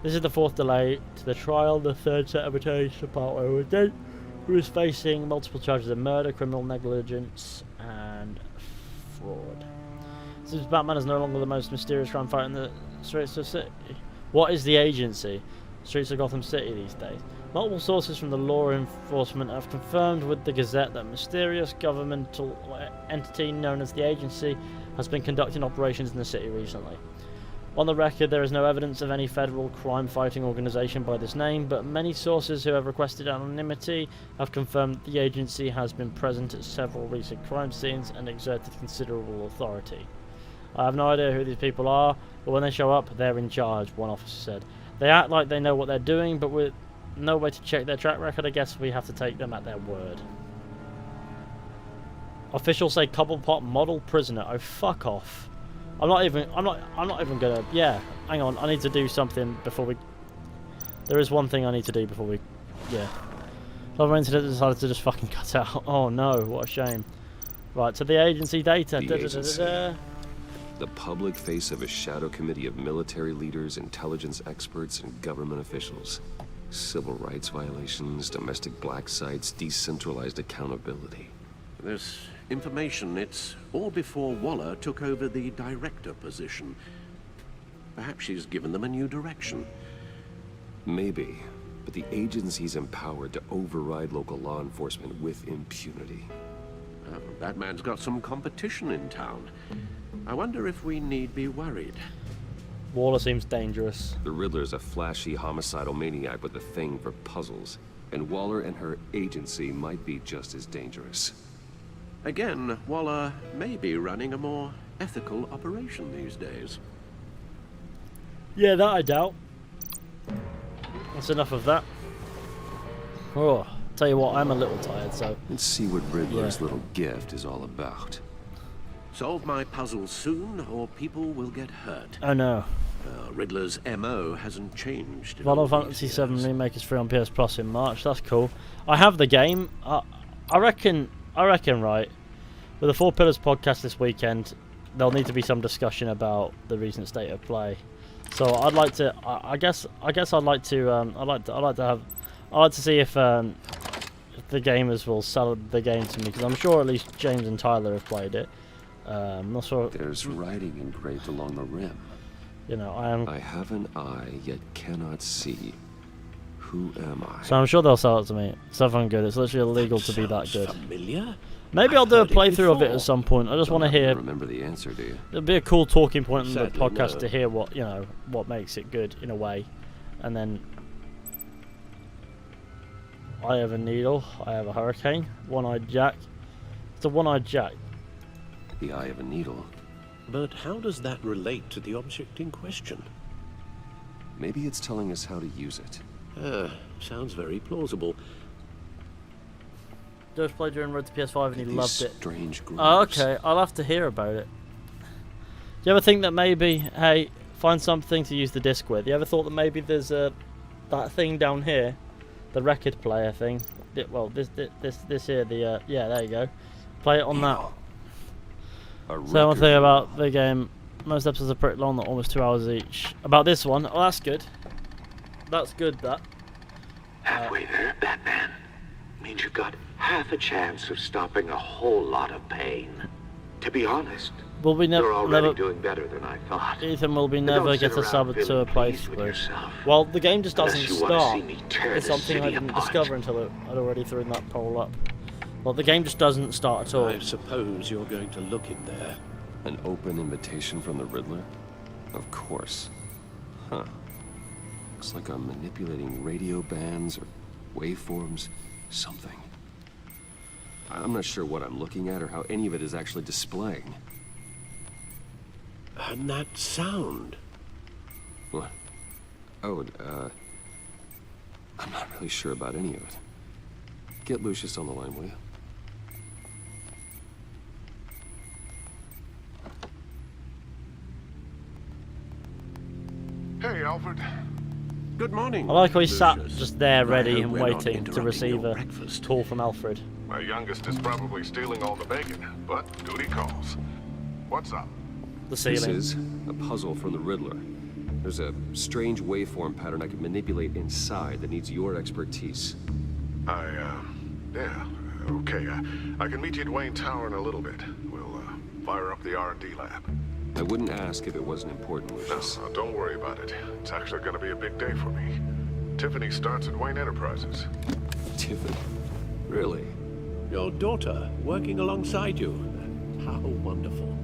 This is the 4th delay to the trial, the 3rd set of attorneys to part way with Dent, who is facing multiple charges of murder, criminal negligence, and fraud. Since Batman is no longer the most mysterious crime fighter in the streets of the city. What is the agency? Streets of Gotham City these days. Multiple sources from the law enforcement have confirmed with the Gazette that a mysterious governmental entity known as the agency has been conducting operations in the city recently. On the record, there is no evidence of any federal crime-fighting organisation by this name, but many sources who have requested anonymity have confirmed that the agency has been present at several recent crime scenes and exerted considerable authority. I have no idea who these people are, but when they show up, they're in charge, one officer said. They act like they know what they're doing, but with no way to check their track record, I guess we have to take them at their word. Officials say Cobblepot model prisoner. Oh, fuck off. I'm not even gonna... Yeah, hang on. I need to do something before we... There is one thing I need to do before we... Yeah. Another incident decided to just fucking cut out. Oh no, what a shame. Right, to the agency data. The agency. The public face of a shadow committee of military leaders, intelligence experts, and government officials. Civil rights violations, domestic black sites, decentralized accountability. This information, it's all before Waller took over the director position. Perhaps she's given them a new direction. Maybe, but the agency's empowered to override local law enforcement with impunity. Batman's got some competition in town. I wonder if we need be worried. Waller seems dangerous. The Riddler's a flashy, homicidal maniac with a thing for puzzles. And Waller and her agency might be just as dangerous. Again, Waller may be running a more ethical operation these days. Yeah, that I doubt. That's enough of that. Oh, tell you what, I'm a little tired, so... Let's see what Riddler's little gift is all about. Solve my puzzle soon, or people will get hurt. Oh no. Riddler's MO hasn't changed. Final Fantasy VII Remake is free on PS Plus in March. That's cool. I have the game. I reckon, right, with the Four Pillars podcast this weekend, there'll need to be some discussion about the recent state of play. So I'd like to. I guess I'd like to. I'd like to see if the gamers will sell the game to me, because I'm sure at least James and Tyler have played it. I'm not sure. There's writing engraved along the rim. You know, I have an eye, yet cannot see. Who am I? So I'm sure they'll sell it to me. It's so fucking good. It's literally illegal to be that good. Familiar? Maybe I'll do a playthrough of it at some point. I just want to hear. Remember the answer, do you? It'll be a cool talking point in the Sadly, podcast no. to hear what what makes it good in a way, and then I have a needle. I have a hurricane. One-eyed Jack. It's a one-eyed Jack. The eye of a needle. But how does that relate to the object in question? Maybe it's telling us how to use it. Sounds very plausible. Just played during Road to PS5 and he loved it. Strange grooves. Oh, okay. I'll have to hear about it. Do you ever think that maybe, hey, find something to use the disc with? You ever thought that maybe there's that thing down here, the record player thing? Well, this here, the yeah, there you go. Play it on that. So one thing about the game, most episodes are pretty long, not almost 2 hours each. About this one, oh, that's good. That's good. That. Halfway there, Batman. Means you've got half a chance of stopping a whole lot of pain. To be honest, will we you're already never doing better than I thought. Ethan will be But never don't get sit a around saboteur feeling pleased with playthrough. yourself. Well, the game just doesn't Unless you want to start. see me tear It's this something I city didn't apart. discover until I'd already thrown that poll up. Well, the game just doesn't start at all. I suppose you're going to look in there. An open invitation from the Riddler? Of course. Huh. Looks like I'm manipulating radio bands or waveforms. Something. I'm not sure what I'm looking at or how any of it is actually displaying. And that sound. What? Oh, I'm not really sure about any of it. Get Lucius on the line, will you? Hey, Alfred. Good morning. I like how he sat Lucius. just there ready I hope and we're not waiting to interrupting receive your a breakfast. call from Alfred. My youngest is probably stealing all the bacon, but duty calls. What's up? The ceiling. This is a puzzle from the Riddler. There's a strange waveform pattern I can manipulate inside that needs your expertise. Yeah, okay. I can meet you at Wayne Tower in a little bit. We'll, fire up the R&D lab. I wouldn't ask if it wasn't important, Lucius. No, don't worry about it. It's actually gonna be a big day for me. Tiffany starts at Wayne Enterprises. Tiffany? Really? Your daughter working alongside you. How wonderful.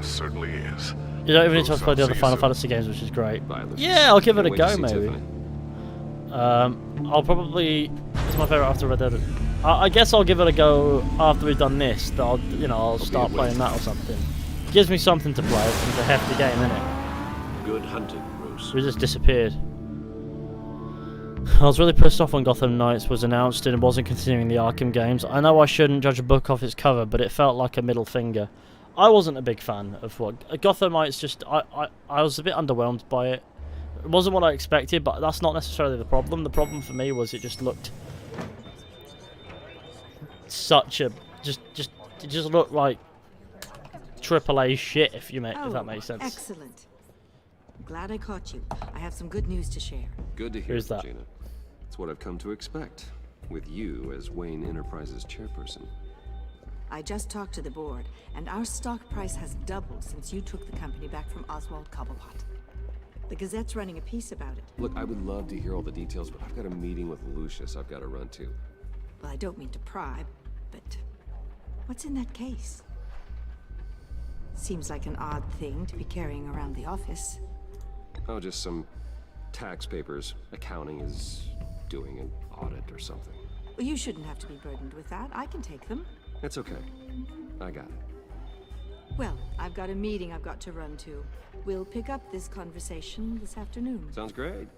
Certainly is. You don't even need to play the other See you Final soon. Fantasy games, which is great. Bye, Lucius. Yeah, I'll give it a Can't wait to go, see maybe. Tiffany. I'll probably. It's my favorite after Red Dead. I guess I'll give it a go after we've done this. That I'll start playing that or something. Gives me something to play. It's a hefty game, isn't it? Good hunting, Bruce. We just disappeared. I was really pissed off when Gotham Knights was announced and it wasn't continuing the Arkham games. I know I shouldn't judge a book off its cover, but it felt like a middle finger. I wasn't a big fan of what Gotham Knights. Just I was a bit underwhelmed by it. It wasn't what I expected, but that's not necessarily the problem. The problem for me was it just looked such a it just looked like AAA shit. If that makes sense. Excellent. Glad I caught you. I have some good news to share. Good to hear, Who's that? Regina. It's what I've come to expect, with you as Wayne Enterprises chairperson. I just talked to the board, and our stock price has doubled since you took the company back from Oswald Cobblepot. The Gazette's running a piece about it. Look, I would love to hear all the details, but I've got a meeting with Lucius I've got to run to. Well, I don't mean to pry, but what's in that case? Seems like an odd thing to be carrying around the office. Oh, just some tax papers. Accounting is doing an audit or something. Well, you shouldn't have to be burdened with that. I can take them. It's okay. I got it. Well, I've got a meeting I've got to run to. We'll pick up this conversation this afternoon. Sounds great.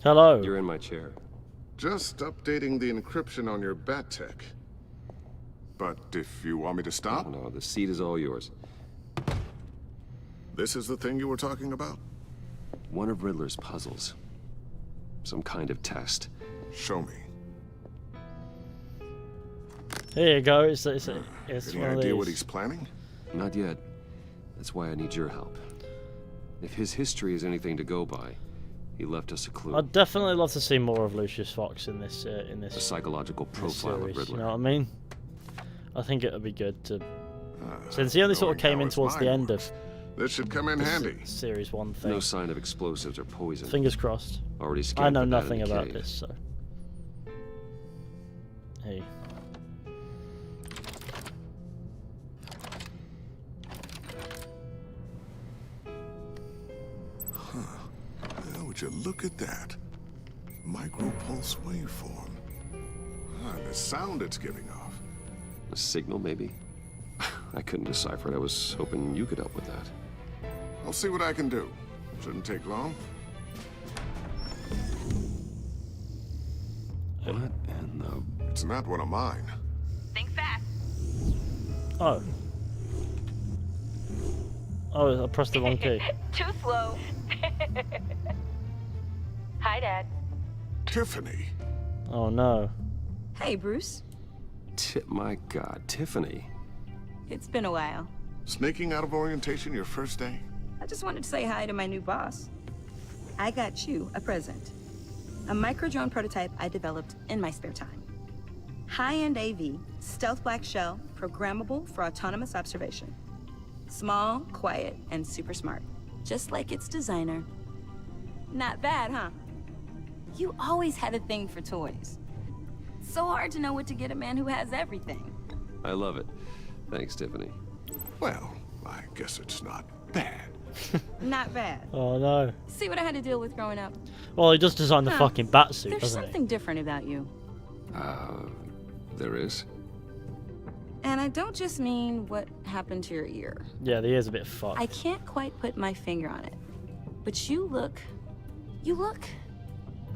Hello. You're in my chair. Just updating the encryption on your bat tech. But if you want me to stop? No, the seat is all yours. This is the thing you were talking about? One of Riddler's puzzles. Some kind of test. Show me. Here you go. It's Any one of idea these. what he's planning? Not yet. That's why I need your help. If his history is anything to go by, he left us a clue. I'd definitely love to see more of Lucius Fox in this. A psychological profile of series, Riddler. you know what I mean? I think it would be good to. Since he only sort of came in towards the end of This should come in handy. Series 1 thing. No sign of explosives or poison. Fingers crossed. Already I scanned know the bat in nothing the about cave. this, so. Hey. Would you look at that? Micropulse waveform. The sound it's giving off. A signal, maybe? I couldn't decipher it. I was hoping you could help with that. I'll see what I can do. Shouldn't take long. What in the... It's not one of mine. Think fast. Oh. Oh, I pressed the wrong key. Too slow. Hi, Dad. Tiffany. Oh no. Hey, Bruce. My God, Tiffany. It's been a while. Sneaking out of orientation your first day? I just wanted to say hi to my new boss. I got you a present. A micro-drone prototype I developed in my spare time. High-end AV, stealth black shell, programmable for autonomous observation. Small, quiet, and super smart. Just like its designer. Not bad, huh? You always had a thing for toys. So hard to know what to get a man who has everything. I love it. Thanks, Tiffany. Well, I guess it's not bad. Not bad. Oh no. See what I had to deal with growing up? Well, he just designed the fucking bat suit, There's doesn't something different about you. There is? And I don't just mean what happened to your ear. he? Yeah, the ear's a bit fucked. I can't quite put my finger on it. But you look...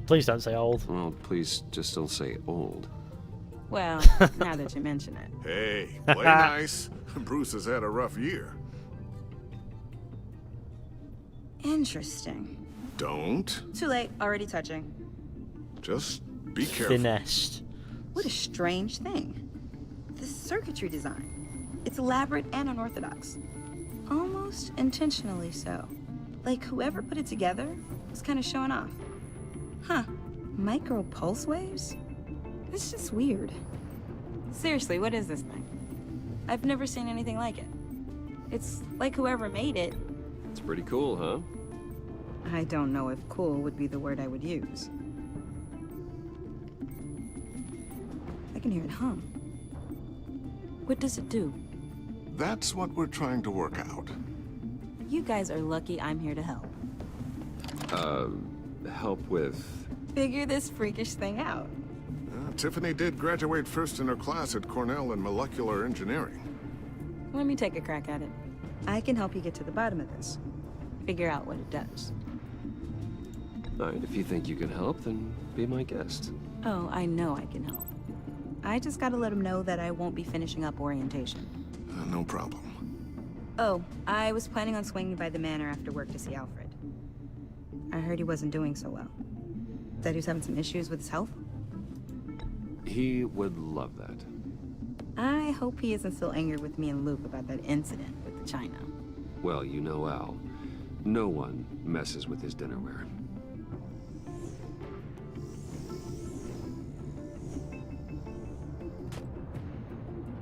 Please don't say old. Well, please just don't say old. Well, now that you mention it. Hey, play nice. Bruce has had a rough year. Interesting. Don't. Too late, already touching. Just be careful. Finessed. What a strange thing. The circuitry design. It's elaborate and unorthodox. Almost intentionally so. Like whoever put it together was kind of showing off. Huh. Micro pulse waves? It's just weird. Seriously, what is this thing? I've never seen anything like it. It's like whoever made it. It's pretty cool, huh? I don't know if cool would be the word I would use. I can hear it hum. What does it do? That's what we're trying to work out. You guys are lucky I'm here to help. Help with... Figure this freakish thing out. Tiffany did graduate first in her class at Cornell in molecular engineering. Let me take a crack at it. I can help you get to the bottom of this. Figure out what it does. All right, if you think you can help, then be my guest. Oh, I know I can help. I just gotta let him know that I won't be finishing up orientation. No problem. Oh, I was planning on swinging by the manor after work to see Alfred. I heard he wasn't doing so well. That he was having some issues with his health? He would love that. I hope he isn't still angry with me and Luke about that incident with the China. Well, you know Al. No one messes with his dinnerware.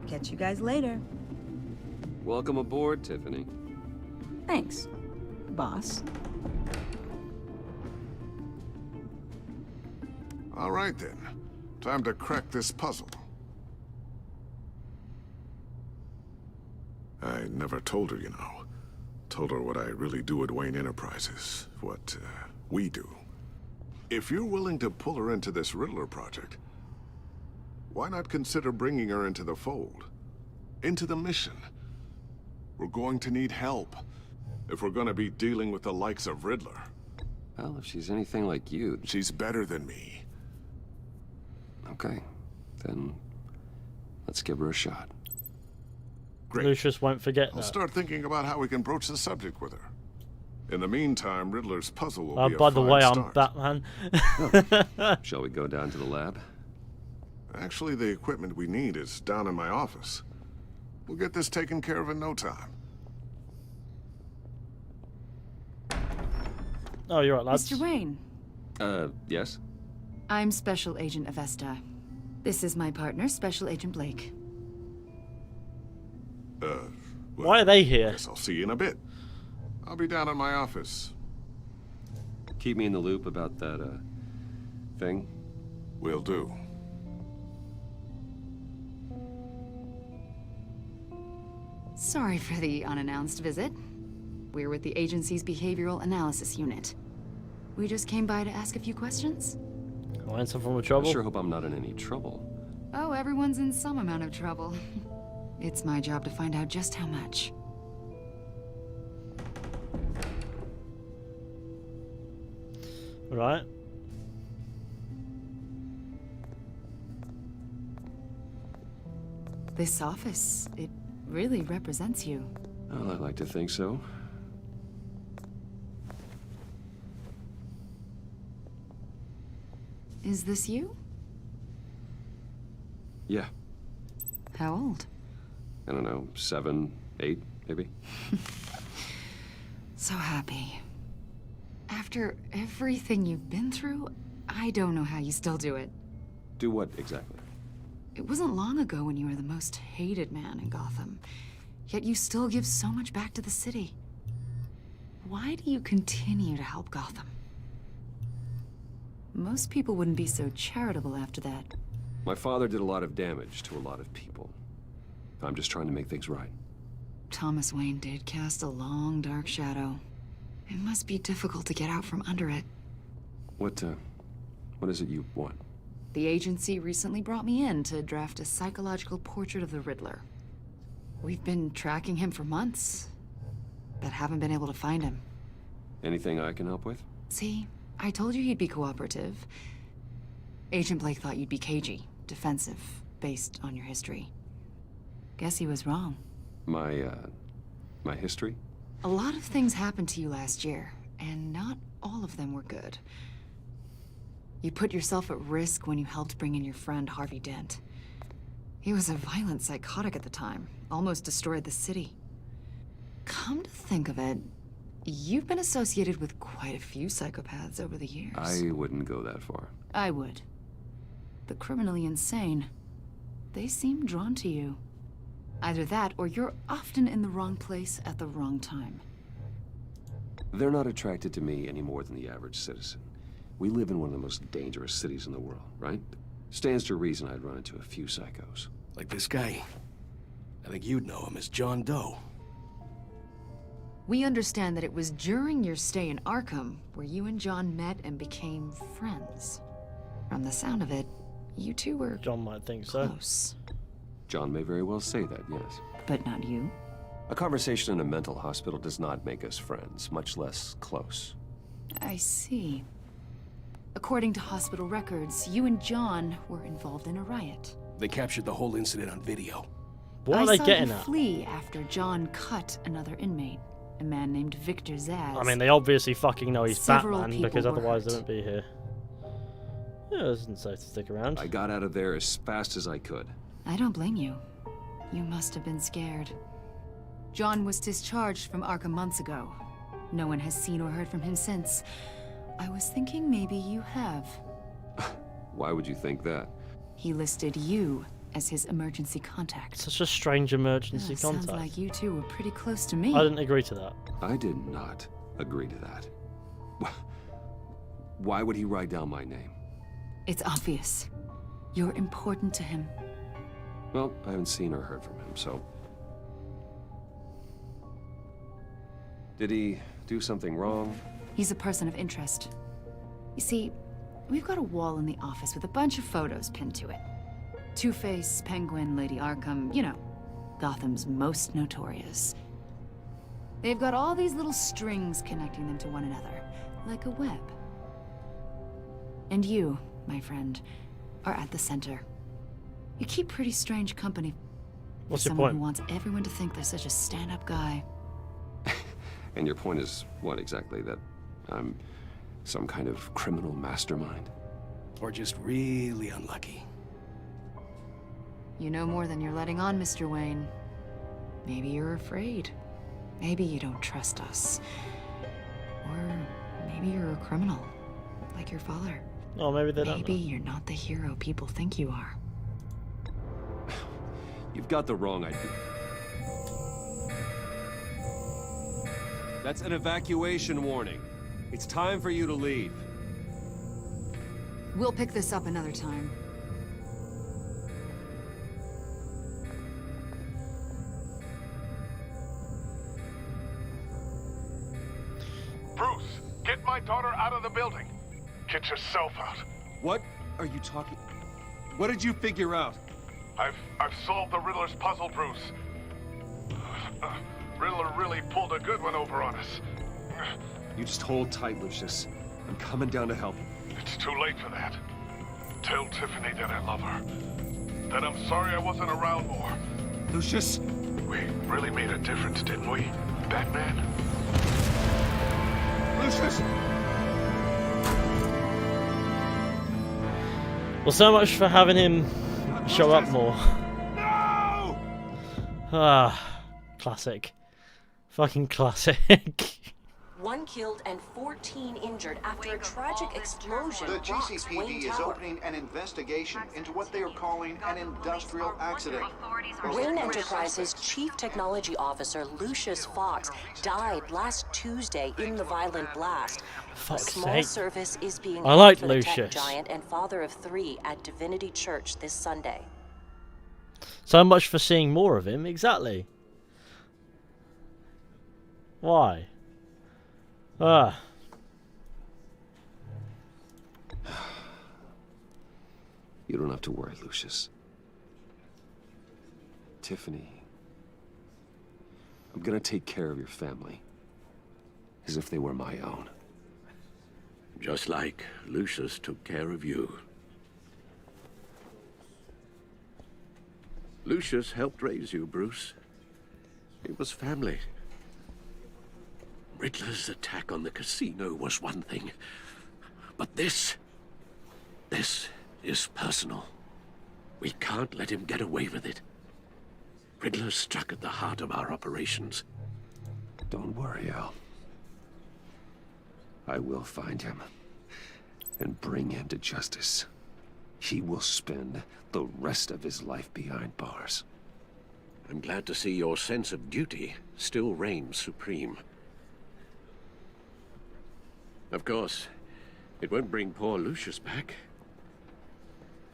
Catch you guys later. Welcome aboard, Tiffany. Thanks, boss. All right then. Time to crack this puzzle. I never told her, you know. Told her what I really do at Wayne Enterprises. What, we do. If you're willing to pull her into this Riddler project, why not consider bringing her into the fold? Into the mission? We're going to need help if we're gonna be dealing with the likes of Riddler. Well, if she's anything like you... She's better than me. Okay, then let's give her a shot. Great. Lucius won't forget I'll that. start thinking about how we can broach the subject with her. In the meantime, Riddler's puzzle will be a By the fine way, start. I'm Batman. Shall we go down to the lab? Actually, the equipment we need is down in my office. We'll get this taken care of in no time. Oh, you're right, lads. Mr. Wayne. Yes? I'm Special Agent Avesta. This is my partner, Special Agent Blake. Why are they here? Guess I'll see you in a bit. I'll be down at my office. Keep me in the loop about that, thing. Will do. Sorry for the unannounced visit. We're with the agency's behavioral analysis unit. We just came by to ask a few questions. Answer from trouble? I sure hope I'm not in any trouble. Oh, everyone's in some amount of trouble. It's my job to find out just how much. Right. This office, it really represents you. Well, I'd like to think so. Is this you? Yeah. How old? I don't know, 7, 8, maybe? So happy. After everything you've been through, I don't know how you still do it. Do what, exactly? It wasn't long ago when you were the most hated man in Gotham, yet you still give so much back to the city. Why do you continue to help Gotham? Most people wouldn't be so charitable after that. My father did a lot of damage to a lot of people. I'm just trying to make things right. Thomas Wayne did cast a long, dark shadow. It must be difficult to get out from under it. What is it you want? The agency recently brought me in to draft a psychological portrait of the Riddler. We've been tracking him for months, but haven't been able to find him. Anything I can help with? See, I told you he'd be cooperative. Agent Blake thought you'd be cagey, defensive, based on your history. Guess he was wrong. My history? A lot of things happened to you last year, and not all of them were good. You put yourself at risk when you helped bring in your friend Harvey Dent. He was a violent psychotic at the time, almost destroyed the city. Come to think of it, you've been associated with quite a few psychopaths over the years. I wouldn't go that far. I would. The criminally insane. They seem drawn to you. Either that, or you're often in the wrong place at the wrong time. They're not attracted to me any more than the average citizen. We live in one of the most dangerous cities in the world, right? Stands to reason I'd run into a few psychos. Like this guy. I think you'd know him as John Doe. We understand that it was during your stay in Arkham where you and John met and became friends. From the sound of it, you two were John might think so. Close. John may very well say that, yes. But not you. A conversation in a mental hospital does not make us friends, much less close. I see. According to hospital records, you and John were involved in a riot. They captured the whole incident on video. What are they getting I saw you at? flee after John cut another inmate, a man named Victor Zsasz. I mean, they obviously fucking know he's Several Batman, people because were otherwise they hurt. wouldn't be here. Yeah, it isn't safe to stick around. I got out of there as fast as I could. I don't blame you. You must have been scared. John was discharged from Arkham months ago. No one has seen or heard from him since. I was thinking maybe you have. Why would you think that? He listed you as his emergency contact. Such a strange emergency Sounds contact. like you two were pretty close to me. I didn't agree to that. I did not agree to that. Why would he write down my name? It's obvious. You're important to him. Well, I haven't seen or heard from him, so... Did he do something wrong? He's a person of interest. You see, we've got a wall in the office with a bunch of photos pinned to it. Two-Face, Penguin, Lady Arkham, you know, Gotham's most notorious. They've got all these little strings connecting them to one another, like a web. And you, my friend, are at the center. You keep pretty strange company. What's for your someone point? who wants everyone to think they're such a stand-up guy. And your point is what exactly? That I'm some kind of criminal mastermind? Or just really unlucky. You know more than you're letting on, Mr. Wayne. Maybe you're afraid. Maybe you don't trust us. Or maybe you're a criminal, like your father. Oh, maybe they don't Maybe know. you're not the hero people think you are. You've got the wrong idea. That's an evacuation warning. It's time for you to leave. We'll pick this up another time. Bruce, get my daughter out of the building. Get yourself out. What are you talking? What did you figure out? I've solved the Riddler's puzzle, Bruce. Riddler really pulled a good one over on us. You just hold tight, Lucius. I'm coming down to help. It's too late for that. Tell Tiffany that I love her. That I'm sorry I wasn't around more. Lucius? We really made a difference, didn't we, Batman? Lucius! Well, so much for having him show up more. No! Ah, classic. Fucking classic. 1 killed and 14 injured after a tragic explosion. The rocks GCPD Wayne is Tower. opening an investigation into what they are calling an industrial accident. Wayne Enterprises Chief Technology Officer Lucius Fox died last Tuesday in the violent blast. Fuck's a small sake. service is being I like held for the tech Lucius. giant and father of 3 at Divinity Church this Sunday. So much for seeing more of him, exactly. Why? Ah. You don't have to worry, Lucius. Tiffany, I'm gonna take care of your family. As if they were my own. Just like Lucius took care of you. Lucius helped raise you, Bruce. It was family. Riddler's attack on the casino was one thing. But this is personal. We can't let him get away with it. Riddler struck at the heart of our operations. Don't worry, Al. I will find him and bring him to justice. He will spend the rest of his life behind bars. I'm glad to see your sense of duty still reigns supreme. Of course, it won't bring poor Lucius back.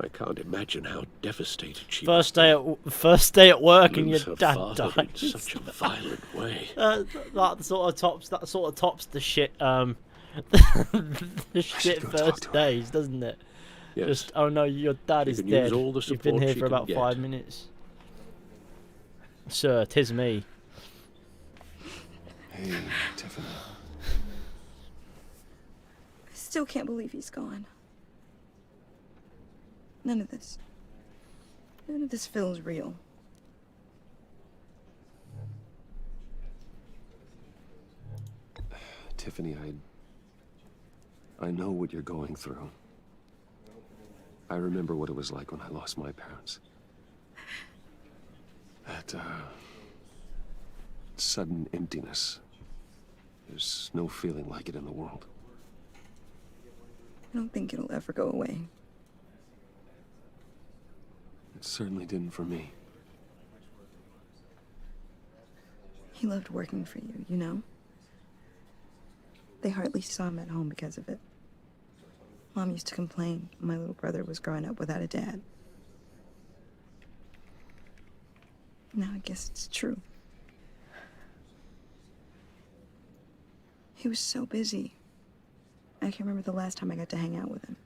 I can't imagine how devastated she First day at work and your lose her dad father died. in such a violent way. That sort of tops the shit the shit first days, doesn't it? Yes. Just, oh no, your dad is can dead. use all the You've been support here she for can about get. 5 minutes. Sir, 'tis me. Hey, Tiffany. I still can't believe he's gone. None of this feels real. Tiffany, I know what you're going through. I remember what it was like when I lost my parents. That, sudden emptiness. There's no feeling like it in the world. I don't think it'll ever go away. It certainly didn't for me. He loved working for you, you know? They hardly saw him at home because of it. Mom used to complain my little brother was growing up without a dad. Now I guess it's true. He was so busy. I can't remember the last time I got to hang out with him.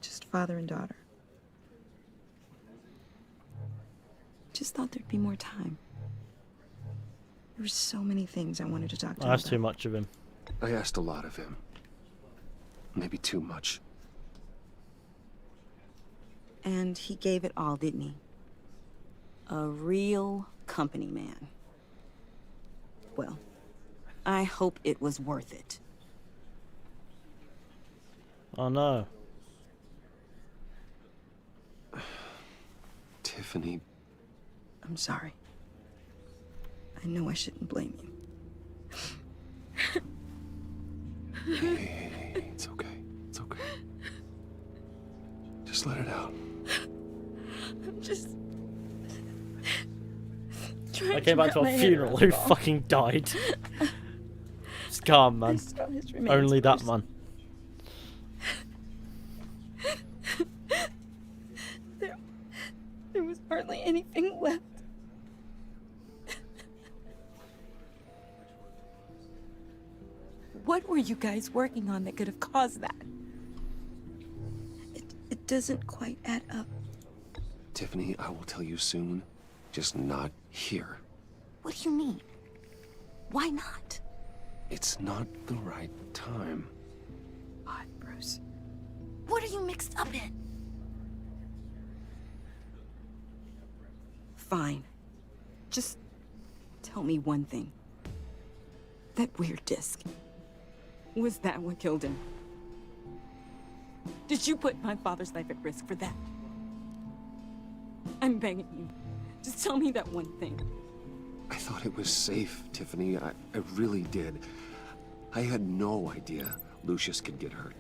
Just father and daughter. Just thought there'd be more time. There were so many things I wanted to talk to him That's about. too much of him. I asked a lot of him. Maybe too much. And he gave it all, didn't he? A real company man. Well, I hope it was worth it. Oh no. Tiffany. I'm sorry. I know I shouldn't blame you. Hey, it's okay. It's okay. Just let it out. I'm just... I came back to a funeral. Who fucking died? Just calm, man. Only that, man. There was hardly anything left. What were you guys working on that could have caused that? It doesn't quite add up. Tiffany, I will tell you soon. Just not here. What do you mean? Why not? It's not the right time. God, Bruce. What are you mixed up in? Fine. Just tell me one thing. That weird disc. Was that what killed him? Did you put my father's life at risk for that? I'm begging you. Just tell me that one thing. I thought it was safe, Tiffany. I really did. I had no idea Lucius could get hurt.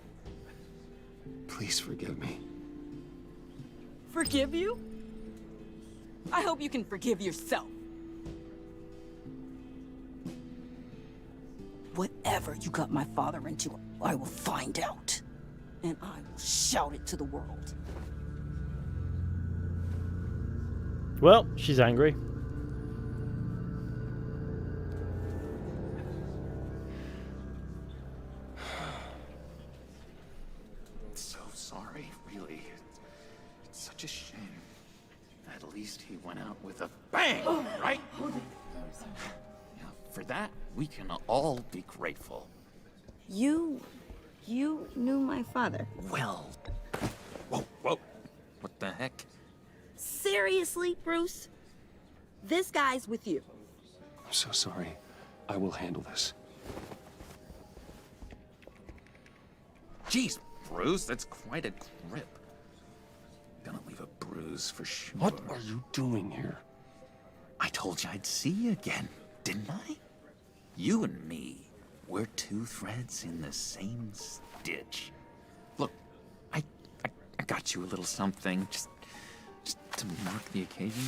Please forgive me. Forgive you? I hope you can forgive yourself. Whatever you got my father into, I will find out. And I will shout it to the world. Well, she's angry. So sorry, really. It's such a shame. At least he went out with a bang, right? Yeah, for that, we can all be grateful. You knew my father. Well, whoa. What the heck? Seriously, Bruce? This guy's with you. I'm so sorry. I will handle this. Jeez, Bruce, that's quite a grip. Gonna leave a bruise for sure. What are you doing here? I told you I'd see you again, didn't I? You and me, we're two threads in the same stitch. Look, I got you a little something, just to mark the occasion.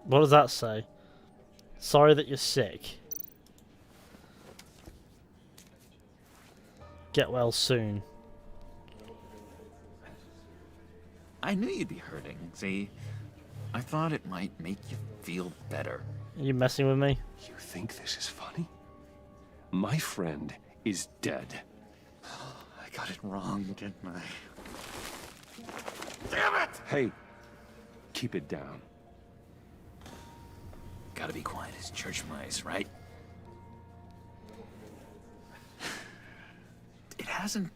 What does that say? Sorry that you're sick. Get well soon. I knew you'd be hurting, see? I thought it might make you feel better. Are you messing with me? You think this is funny? My friend is dead. I got it wrong, didn't I? Damn it! Hey, keep it down. Gotta be quiet as church mice, right? It hasn't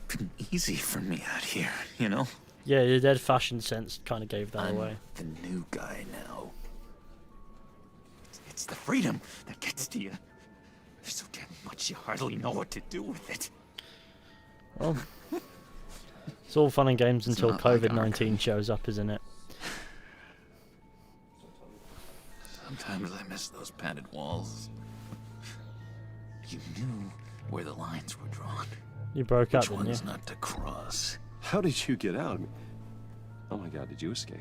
been easy for me out here, you know? Yeah, your dead fashion sense kind of gave that I'm away. the new guy now. It's the freedom that gets to you. There's so damn much you hardly know what to do with it. Well, it's all fun and games until not like COVID-19 shows up, isn't it? Sometimes I miss those padded walls. You knew where the lines were drawn. You broke up, Which didn't you? ones not to cross. How did you get out? Oh my god, did you escape?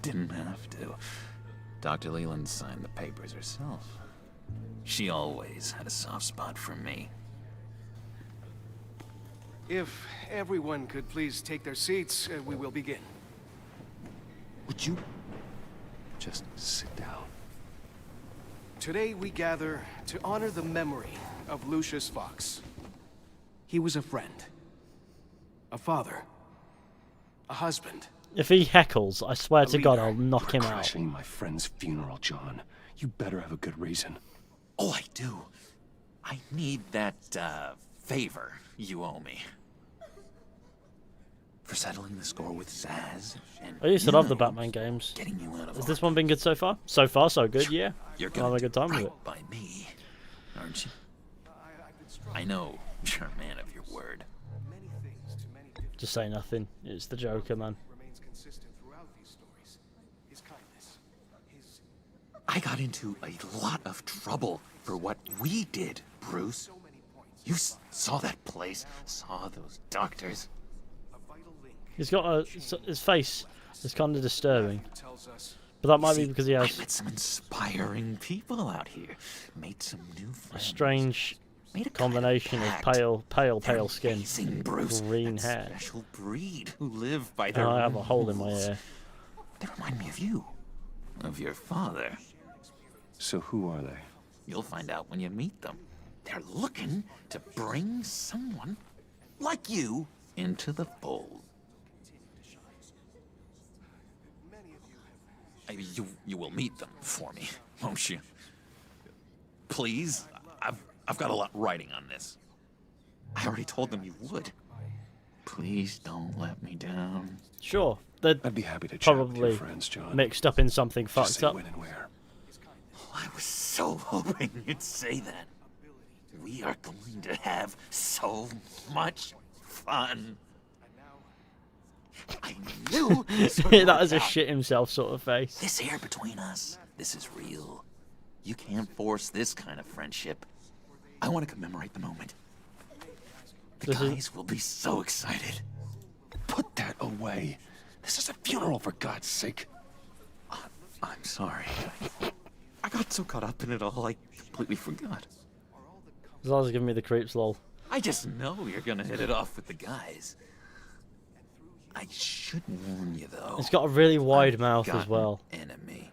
Didn't have to. Dr. Leland signed the papers herself. She always had a soft spot for me. If everyone could please take their seats, we will begin. Would you just sit down? Today we gather to honor the memory of Lucius Fox. He was a friend, a father, a husband. If he heckles, I swear to God, I'll knock him You're out. crashing my friend's funeral, John. You better have a good reason. Oh, I do. I need that, favor you owe me. For settling the score with Zaz and I used to love the Batman games. getting you out of Has this one been good so far? So far, so good, yeah. You're I'll have a good time with it. by me, aren't you? I know you're a man of your word. Just say nothing. It's the Joker, man. I got into a lot of trouble for what we did, Bruce. You saw that place, saw those doctors. He's got his face It's kind of disturbing. But that might be because he I has met some inspiring people out here. Made some new a friends. strange combination of pale skin, green hair. Special breed who live by And their I have a own hole in my rules. ear. They remind me of you. Of your father. So who are they? You'll find out when you meet them. They're looking to bring someone like you into the fold. You will meet them for me, won't you? Please? I've got a lot writing on this. I already told them you would. Please don't let me down. Sure, I'd be happy to chat with probably your friends, John. mixed up in something Just fucked say up. when and where. I was so hoping you'd say that. We are going to have so much fun. I knew this would That work is a out. shit himself sort of face. This air between us, this is real. You can't force this kind of friendship. I want to commemorate the moment. The guys will be so excited. Put that away. This is a funeral, for God's sake. I'm sorry. I got so caught up in it all, I completely forgot. Zala's giving me the creeps, lol. I just know you're gonna hit it off with the guys. I should warn you, though. It's got a really wide mouth got as well. an enemy.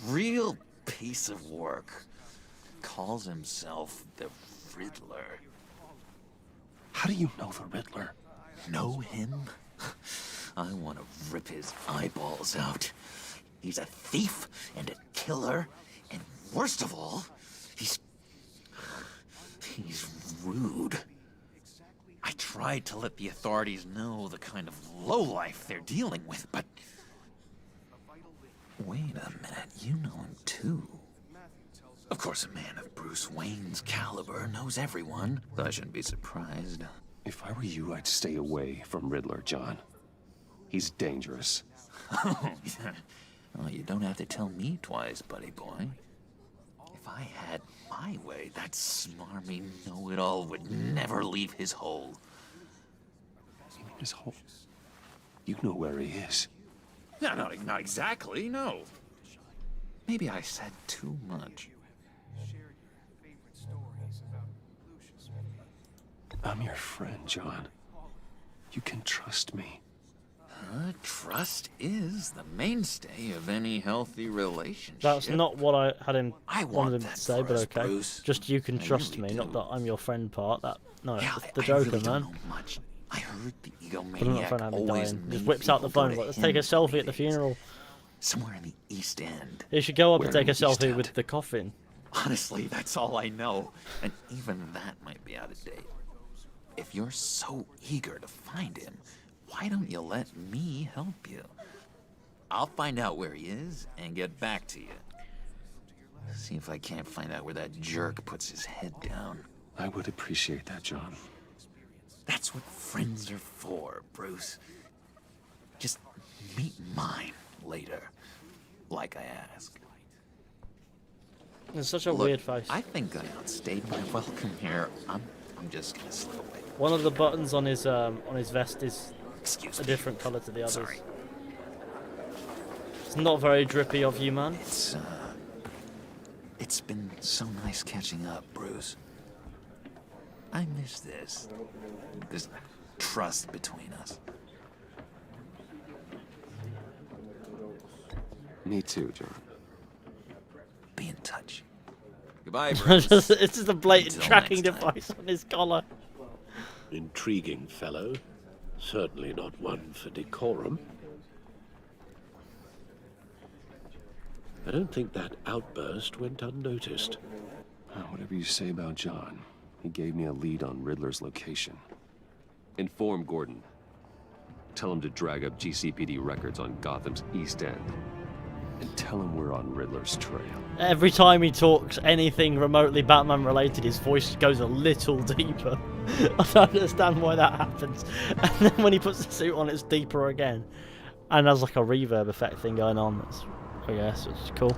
Real piece of work. Calls himself the Riddler. How do you know the Riddler? Know him? I want to rip his eyeballs out. He's a thief and a killer, and worst of all, he's rude. I tried to let the authorities know the kind of lowlife they're dealing with, but... Wait a minute, you know him too. Of course, a man of Bruce Wayne's caliber knows everyone, so I shouldn't be surprised. If I were you, I'd stay away from Riddler, John. He's dangerous. Well, you don't have to tell me twice, buddy boy. If I had my way, that smarmy know-it-all would never leave his hole. You mean his hole? You know where he is. No, not exactly, no. Maybe I said too much. I'm your friend, John. You can trust me. Trust is the mainstay of any healthy relationship. That's not what I had him I want wanted him that to say, for but us, okay. Bruce. Just you can I trust really me, not do. that I'm your friend part. That no, Yeah, it's the I Joker, really don't man. know much. I heard the But I'm not egomaniac trying to have him always dying. made Just whips out the people go phone. to Like, let's him take a for selfie at the leaders. funeral. Somewhere in the East End. You should go up and Where take in a the East selfie End? with the coffin. Honestly, that's all I know. And even that might be out of date. If you're so eager to find him, why don't you let me help you? I'll find out where he is and get back to you. See if I can't find out where that jerk puts his head down. I would appreciate that, John. That's what friends are for, Bruce. Just meet mine later, like I asked. It's such a Look, weird face. I think I outstayed my welcome here. I'm just gonna slip away. One of the buttons on his vest is Excuse a me. different colour to the others. Sorry. It's not very drippy of you, man. It's been so nice catching up, Bruce. I miss this trust between us. Me too, John. Be in touch. Goodbye, Bruce. It's just a blatant Until tracking next time. device on his collar. Intriguing fellow. Certainly not one for decorum. I don't think that outburst went unnoticed. Whatever you say about John, he gave me a lead on Riddler's location. Inform Gordon. Tell him to drag up GCPD records on Gotham's East End. And tell him we're on Riddler's trail. Every time he talks anything remotely Batman related, his voice goes a little deeper. I don't understand why that happens. And then when he puts the suit on, it's deeper again. And there's like a reverb effect thing going on. I guess it's cool.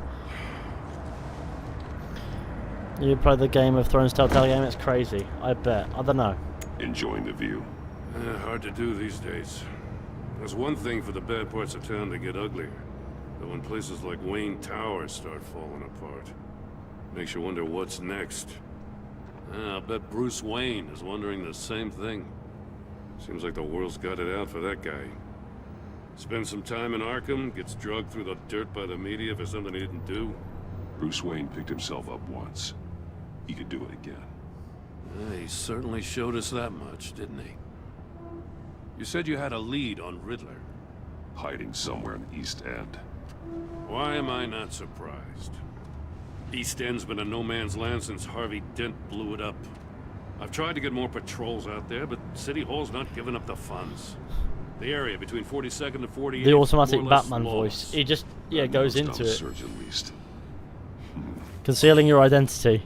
You play the Game of Thrones Telltale game? It's crazy. I bet. I don't know. Enjoying the view. Hard to do these days. There's one thing for the bad parts of town to get uglier. But when places like Wayne Tower start falling apart, makes you wonder what's next. I'll bet Bruce Wayne is wondering the same thing. Seems like the world's got it out for that guy. Spends some time in Arkham, gets drugged through the dirt by the media for something he didn't do. Bruce Wayne picked himself up once. He could do it again. He certainly showed us that much, didn't he? You said you had a lead on Riddler. Hiding somewhere in the East End. Why am I not surprised? East End's been a no-man's land since Harvey Dent blew it up. I've tried to get more patrols out there, but City Hall's not giving up the funds. The area between 42nd and 48th... The automatic Batman voice. He just, yeah, goes into it. Concealing your identity.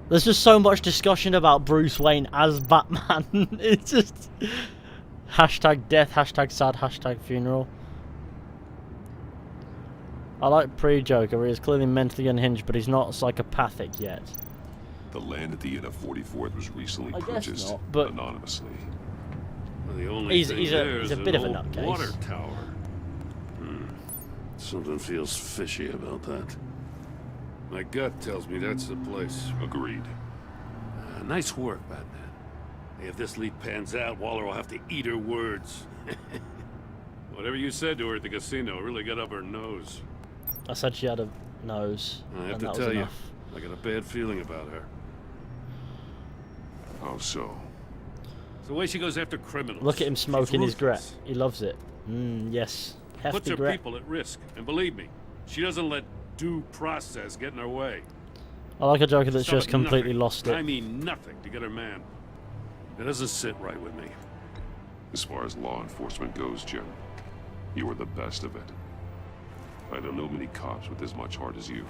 There's just so much discussion about Bruce Wayne as Batman. It's just... Hashtag death, hashtag sad, hashtag funeral. I like pre-Joker, where he's clearly mentally unhinged, but he's not psychopathic yet. The land at the end of 44th was recently purchased not, but anonymously. Well, the only thing there is a bit of a old nutcase. Water tower. Something feels fishy about that. My gut tells me that's the place. Agreed. Nice work, Batman. If this lead pans out, Waller will have to eat her words. Whatever you said to her at the casino really got up her nose. I said she had a nose. I have to tell you, I got a bad feeling about her. How so? It's the way she goes after criminals. Look at him smoking his gret. ruthless. He loves it. Yes. Hefty Puts her gret. people at risk. And believe me, she doesn't let due process get in her way. I like a Joker that's Stop just at completely nothing. lost it. I mean nothing to get her man. It doesn't sit right with me. As far as law enforcement goes, Jim, you were the best of it. I don't know many cops with as much heart as you.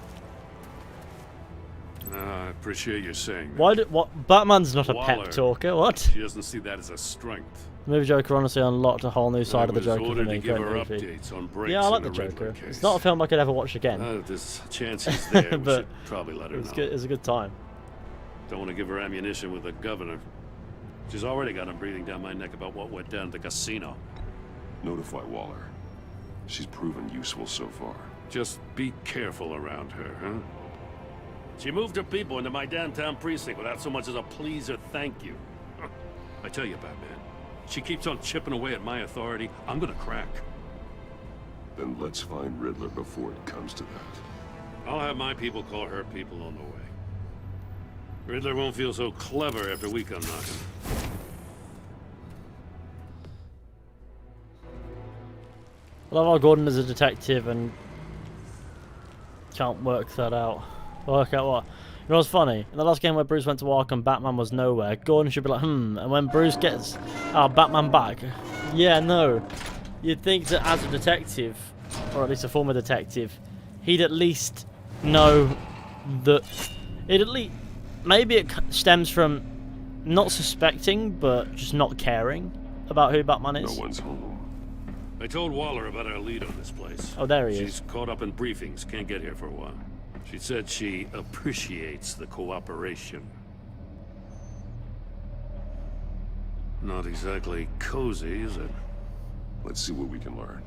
I appreciate you saying that. Why? What? Batman's not a Waller, pep talker. What? She doesn't see that as a strength. The movie Joker honestly unlocked a whole new side of the was Joker for ordered me. to give Great her movie. updates on breaks Yeah, I like in the the Riddler Joker. case. It's not a film I could ever watch again. If this chance is there, we but should probably let her it's know. good. It's a good time. Don't want to give her ammunition with the governor. She's already got him breathing down my neck about what went down at the casino. Notify Waller. She's proven useful so far. Just be careful around her, huh? She moved her people into my downtown precinct without so much as a please or thank you. I tell you, Batman, she keeps on chipping away at my authority. I'm gonna crack. Then let's find Riddler before it comes to that. I'll have my people call her people on the way. Riddler won't feel so clever after we come knocking. I love how Gordon is a detective and can't work that out. Work out what? You know what's funny? In the last game where Bruce went to Arkham, Batman was nowhere. Gordon should be like, and when Bruce gets Batman back, yeah, no. You'd think that as a detective, or at least a former detective, he'd at least know that. Maybe it stems from not suspecting, but just not caring about who Batman is. No one's home. I told Waller about our lead on this place. Oh, there he is. She's caught up in briefings, can't get here for a while. She said she appreciates the cooperation. Not exactly cozy, is it? Let's see what we can learn.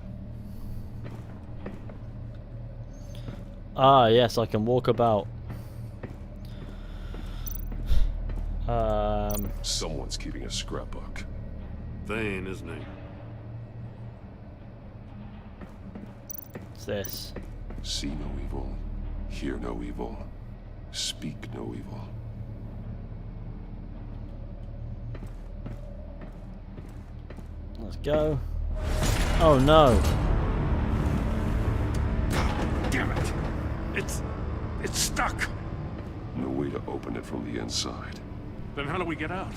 Ah, yes, I can walk about. Someone's keeping a scrapbook. Vane, isn't he? What's this? See no evil, hear no evil, speak no evil. Let's go. Oh no. Damn it! It's stuck! No way to open it from the inside. Then how do we get out?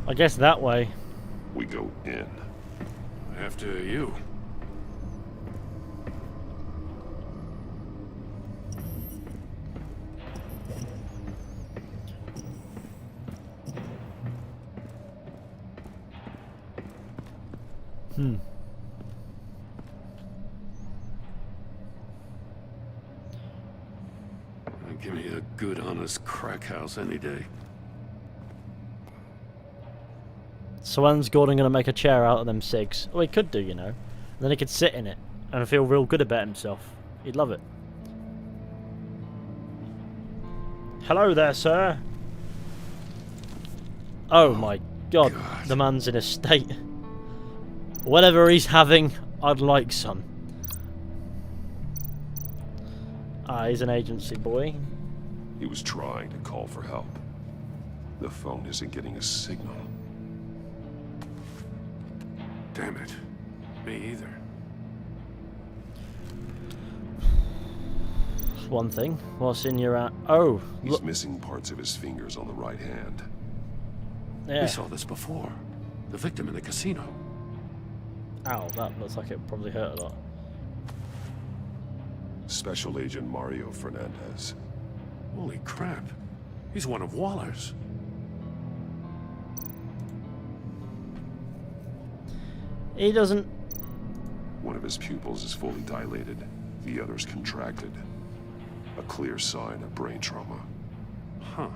I guess that way. We go in. After you. Give me a good, honest crack house any day. So when's Gordon going to make a chair out of them cigs? Oh, he could do, you know. And then he could sit in it and feel real good about himself. He'd love it. Hello there, sir. Oh my god, the man's in a state. Whatever he's having, I'd like some. Ah, he's an agency boy. He was trying to call for help. The phone isn't getting a signal. Damn it. Me either. One thing. What's in your... oh, He's look. missing parts of his fingers on the right hand. Yeah. We saw this before. The victim in the casino. Ow, that looks like it probably hurt a lot. Special Agent Mario Fernandez. Holy crap. He's one of Waller's. He doesn't... One of his pupils is fully dilated. The other's contracted. A clear sign of brain trauma. Huh.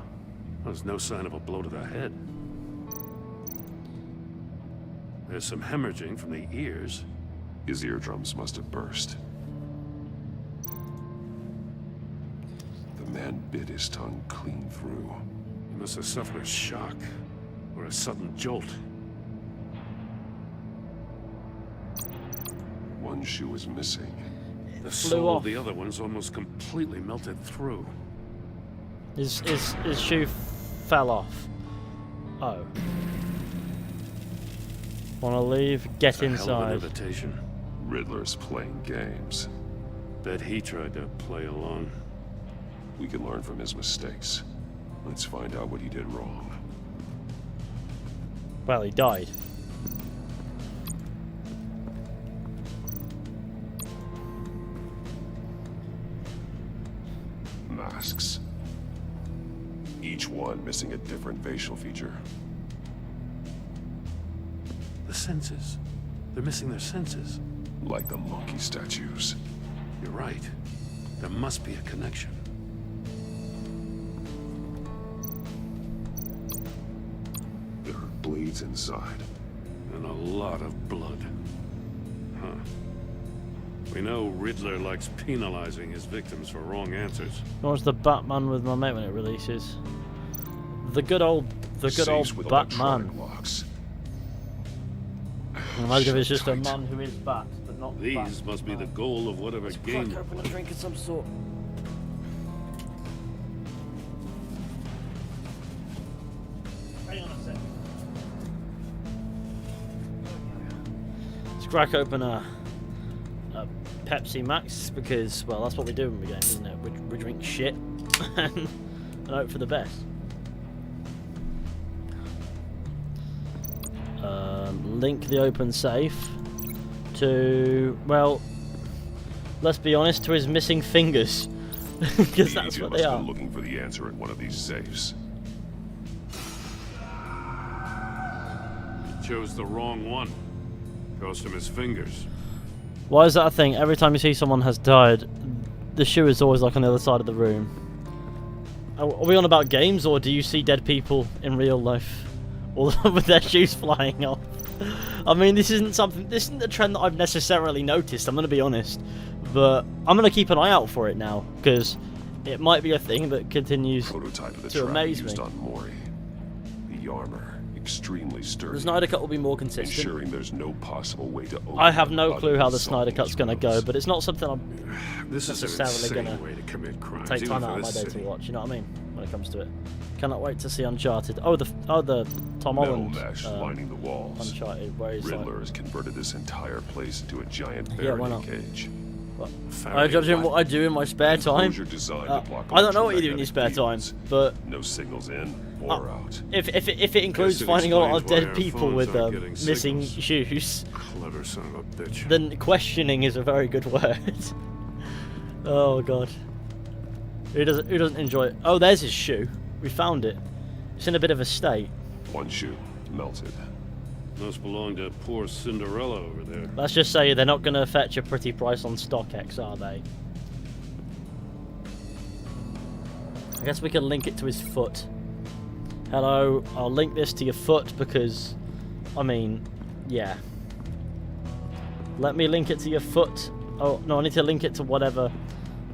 There's no sign of a blow to the head. There's some hemorrhaging from the ears. His eardrums must have burst. The man bit his tongue clean through. He must have suffered a shock or a sudden jolt. One shoe is missing. The sole of the other one's almost completely melted through. His shoe fell off. Oh. Wanna leave? Get inside. Invitation. Riddler's playing games. Bet he tried to play along. We can learn from his mistakes. Let's find out what he did wrong. Well, he died. Masks. Each one missing a different facial feature. The senses. They're missing their senses. Like the monkey statues. You're right. There must be a connection. There are bleeds inside. And a lot of blood. Huh. We know Riddler likes penalizing his victims for wrong answers. What's the Batman with my mate when it releases? The good old Batman. Locks. Imagine if it's just a man who is Bat, but not These Bat. must be the goal of whatever game. Crack open a drink of some sort. Hang on a sec. Let's crack open a Pepsi Max because, well, that's what we do when we game, isn't it? We drink shit and hope for the best. Link the open safe to, well, let's be honest, to his missing fingers, because that's what they are. Looking for the answer in one of these safes. He chose the wrong one. Cost him his fingers. Why is that a thing? Every time you see someone has died, the shoe is always like on the other side of the room. Are we on about games, or do you see dead people in real life, all with their shoes flying off? I mean, this isn't a trend that I've necessarily noticed, I'm going to be honest. But I'm going to keep an eye out for it now, because it might be a thing that continues Prototype of the to amaze used me. on Mori. The armor, extremely sturdy. The Snyder Cut will be more consistent. Ensuring there's no possible way to open I have no it clue other how than the Snyder solving Cut's its going to go, riddles. but it's not something I'm This is an necessarily insane going way to commit crimes. take even time for out of my this day to city. watch, you know what I mean, when it comes to it. Cannot wait to see Uncharted. Oh, the Tom Metal Holland mesh lining the walls. Uncharted, where he's Riddler like... has converted this entire place into a giant Yeah, why Faraday not? cage. What? Are you judging what I do in my spare time? Enclosure designed to block I don't know what you do in your electromagnetic spare time, fields. but No signals in or out. if it includes Guess it finding a lot of explains why dead our people phones with aren't getting missing signals. shoes, Clever son of a bitch. then questioning is a very good word. Oh god, who doesn't enjoy it? Oh, there's his shoe. We found it. It's in a bit of a state. One shoe melted. Must belong to poor Cinderella over there. Let's just say they're not going to fetch a pretty price on StockX, are they? I guess we can link it to his foot. Hello, I'll link this to your foot because I mean, yeah. Let me link it to your foot. Oh, no, I need to link it to whatever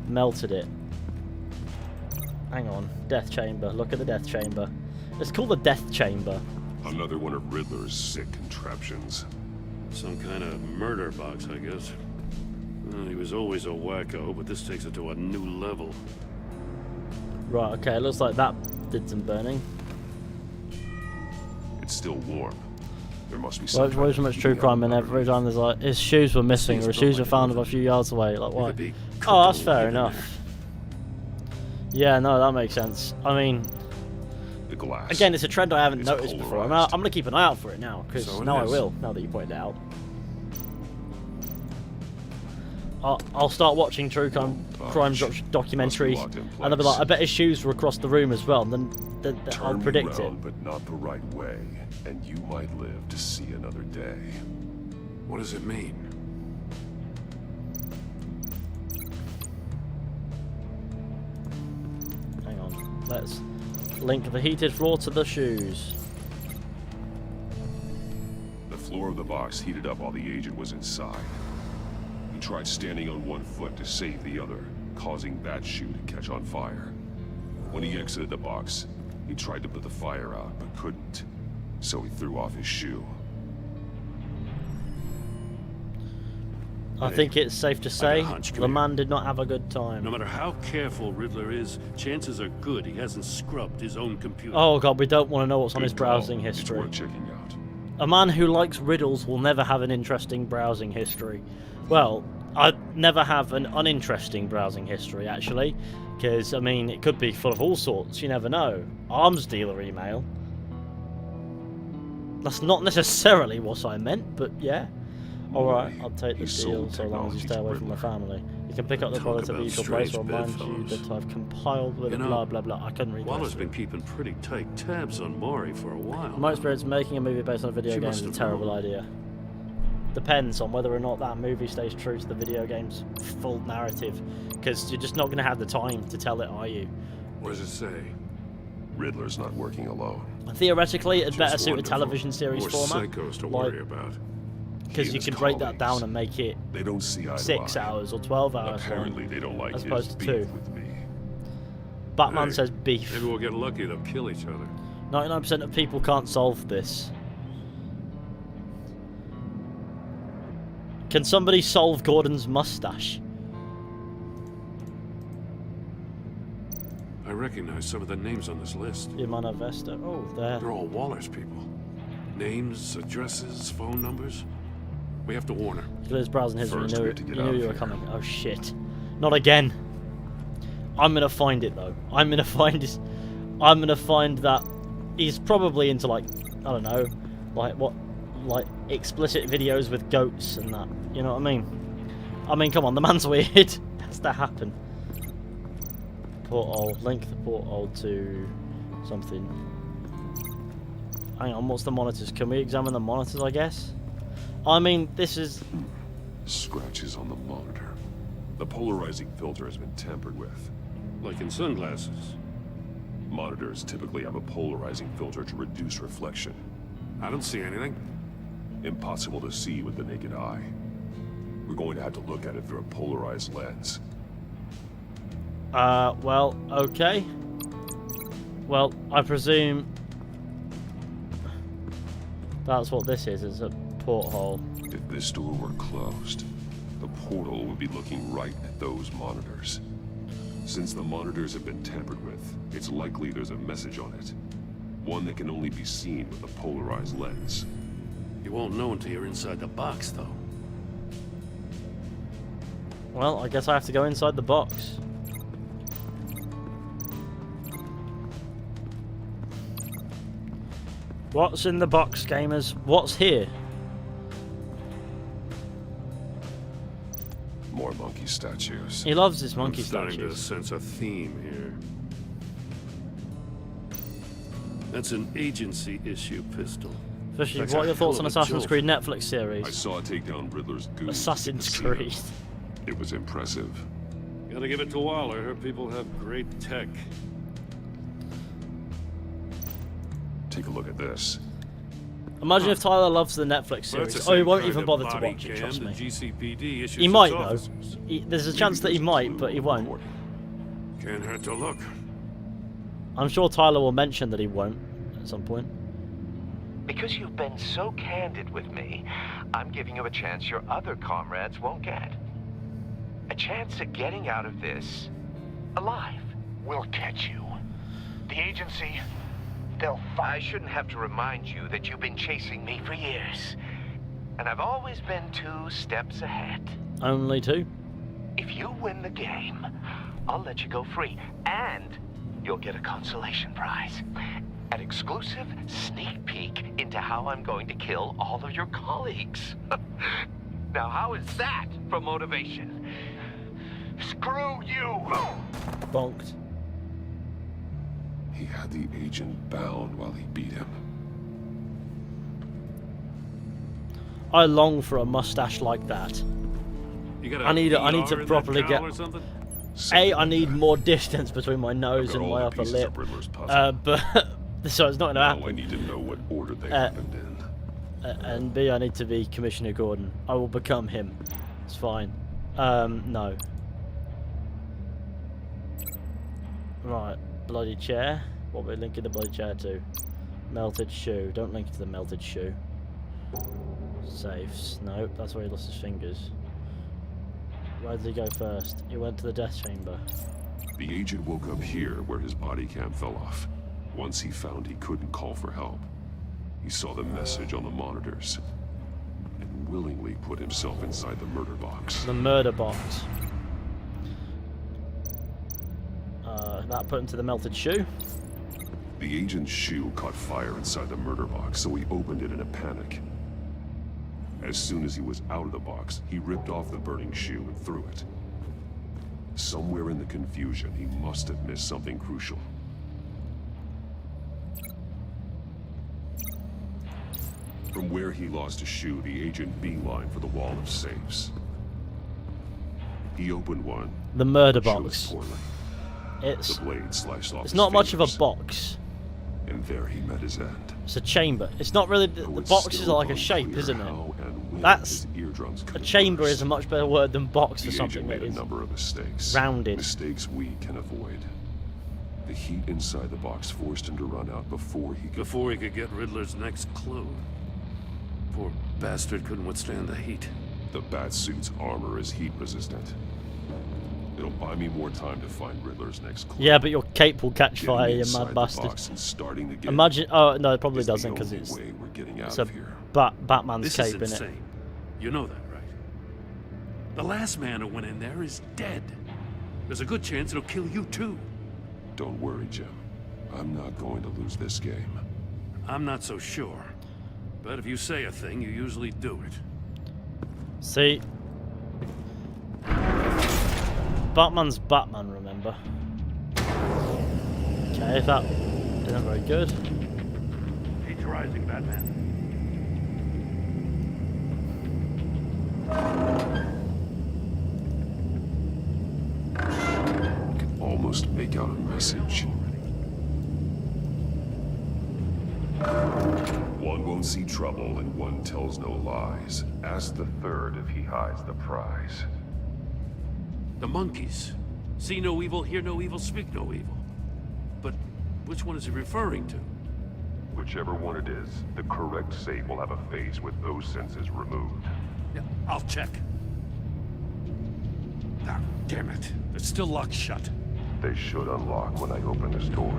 melted it. Hang on. Death chamber. Look at the death chamber. It's called the death chamber. Another one of Riddler's sick contraptions. Some kind of murder box, I guess. Well, he was always a wacko, but this takes it to a new level. Right, okay, it looks like that did some burning. It's still warm. There must be Well, some. there's so much true crime in every time there's like his shoes were missing or his shoes were found a few yards away. Like why? Oh, that's fair enough. Yeah, no, that makes sense. I mean, the glass. Again, it's a trend I haven't noticed before. I'm gonna keep an eye out for it now because now I will. Now that you pointed it out, I'll start watching true crime documentaries, and I'll be like, I bet his shoes were across the room as well. And then I'll predict it. But not the right way, and you might live to see another day. What does it mean? Hang on, let's link the heated floor to the shoes. The floor of the box heated up while the agent was inside. He tried standing on one foot to save the other, causing that shoe to catch on fire. When he exited the box, he tried to put the fire out, but couldn't. So he threw off his shoe. I think it's safe to say the man did not have a good time. No matter how careful Riddler is, chances are good he hasn't scrubbed his own computer. Oh god, we don't want to know what's on his browsing history. It's worth checking out. A man who likes riddles will never have an interesting browsing history. Well, I'd never have an uninteresting browsing history, actually. Because, I mean, it could be full of all sorts, you never know. Arms dealer email. That's not necessarily what I meant, but yeah. Alright, I'll take the deal so long as you stay away from my family. You can pick up the product at the usual place or remind you that I've compiled with blah blah blah. I couldn't read that. Waller's been keeping pretty tight tabs on Maury for a while. In my experience, making a movie based on a video game is a terrible idea. Depends on whether or not that movie stays true to the video game's full narrative, because you're just not going to have the time to tell it, are you? What does it say? Riddler's not working alone. Theoretically, it'd better suit a television series More format. psychos to worry about. Because you can break that down and make it They don't see eye to 6 eye. hours or 12 hours Apparently, long, they don't like as his opposed to beef 2. with me. Batman Hey, says beef. Maybe we'll get lucky, they'll kill each other. 99% of people can't solve this. Can somebody solve Gordon's mustache? I recognize some of the names on this list. Yamana Vesta. Oh, there. They're all Waller's people. Names, addresses, phone numbers. We have to warn her. Look at his browsing history. First, we have to get You out knew of you were here. coming. Oh shit! Not again. I'm gonna find it though. I'm gonna find that he's probably into like, I don't know, like explicit videos with goats and that. You know what I mean? I mean, come on, the man's weird. Has to happen. Porthole. Link the porthole to something. Hang on, what's the monitors? Can we examine the monitors, I guess? I mean, this is... Scratches on the monitor. The polarizing filter has been tampered with. Like in sunglasses. Monitors typically have a polarizing filter to reduce reflection. I don't see anything. Impossible to see with the naked eye. We're going to have to look at it through a polarized lens. Well, okay. Well, I presume... that's what this is a porthole. If this door were closed, the portal would be looking right at those monitors. Since the monitors have been tampered with, it's likely there's a message on it. One that can only be seen with a polarized lens. You won't know until you're inside the box, though. Well, I guess I have to go inside the box. What's in the box, gamers? What's here? More monkey statues. He loves his monkey I'm starting to statues. sense a theme here. That's an agency issue pistol. Fizhy, That's what are a your thoughts on hell of a Assassin's jolt. Creed Netflix series? I saw it take down Riddler's goons. Assassin's at the casino. Creed. It was impressive. Gotta give it to Waller. Her people have great tech. Take a look at this. Imagine if Tyler loves the Netflix Well, that's series. the Oh, he same won't kind even of bother to body watch it, cam trust the me. GCPD issues He its might, though. officers. There's a chance that he might, but he won't. Can't hurt to look. I'm sure Tyler will mention that he won't at some point. Because you've been so candid with me, I'm giving you a chance your other comrades won't get. A chance at getting out of this alive. We'll catch you. The agency, they'll I shouldn't have to remind you that you've been chasing me for years. And I've always been 2 steps ahead. Only 2? If you win the game, I'll let you go free. And you'll get a consolation prize. An exclusive sneak peek into how I'm going to kill all of your colleagues. Now, how is that for motivation? Screw you! Bonked. He had the agent bound while he beat him. I long for a mustache like that. You got I need PR to in properly that get. cowl or something? I need more distance between my nose and my upper lip. But so it's not going to happen. I need to know what order they happened in. And B, I need to be Commissioner Gordon. I will become him. It's fine. No. Right, bloody chair. What are we linking the bloody chair to? Melted shoe. Don't link it to the melted shoe. Safes. Nope, that's where he lost his fingers. Where did he go first? He went to the death chamber. The agent woke up here where his body cam fell off. Once he found he couldn't call for help, he saw the message on the monitors and willingly put himself inside the murder box. The murder box. That put into the melted shoe. The agent's shoe caught fire inside the murder box, so he opened it in a panic. As soon as he was out of the box, he ripped off the burning shoe and threw it. Somewhere in the confusion, he must have missed something crucial. From where he lost a shoe, the agent beelined for the wall of safes. He opened one. The murder chose box. poorly. It's the blade sliced off It's his not much of a fingers, box. and there he met his end. It's a chamber. It's not really. The boxes are like a shape, isn't it? That's a chamber is a much better word than box for The something agent that made a is number of mistakes. rounded. Mistakes we can avoid. The heat inside the box forced him to run out before he could get Riddler's next clue. Poor bastard couldn't withstand the heat. The Batsuit's armor is heat resistant. It'll buy me more time to find Riddler's next clue. Yeah, but your cape will catch Getting fire, you inside mad the bastard. box and starting again Imagine. Oh no, it probably is the doesn't because only it's way we're getting out it's of a here. Batman's This cape is in it. insane. You know that, right? The last man who went in there is dead. There's a good chance it'll kill you too. Don't worry, Jim. I'm not going to lose this game. I'm not so sure. But if you say a thing, you usually do it. See, Batman's Batman. Remember? Okay, that isn't very good. He's rising, Batman. I can almost make out a message. One won't see trouble and one tells no lies. Ask the third if he hides the prize. The monkeys. See no evil, hear no evil, speak no evil. But which one is he referring to? Whichever one it is, the correct safe will have a face with those senses removed. Yeah, I'll check. Ah, damn it. They're still locked shut. They should unlock when I open this door.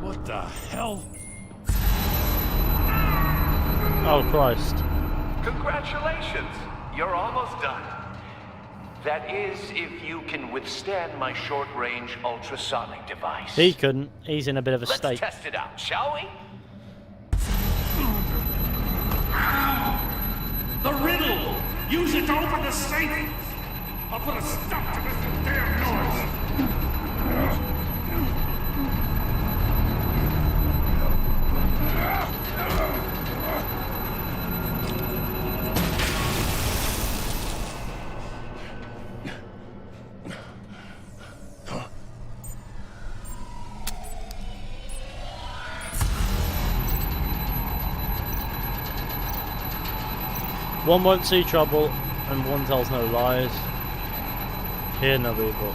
What the hell? Oh Christ! Congratulations! You're almost done. That is, if you can withstand my short-range ultrasonic device. He couldn't. He's in a bit of a Let's state. test it out, shall we? The riddle! Use it to open the safe! I'll put a stop to this damn noise! One won't see trouble, and one tells no lies. Hear no evil.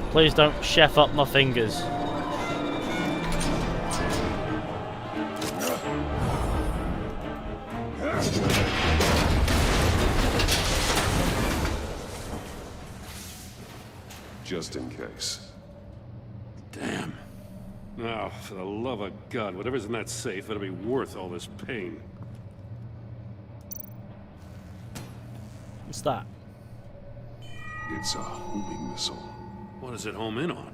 Please don't chef up my fingers. Just in case. Damn. Now, for the love of God, whatever's in that safe better be worth all this pain. What's that? It's a homing missile. What does it home in on?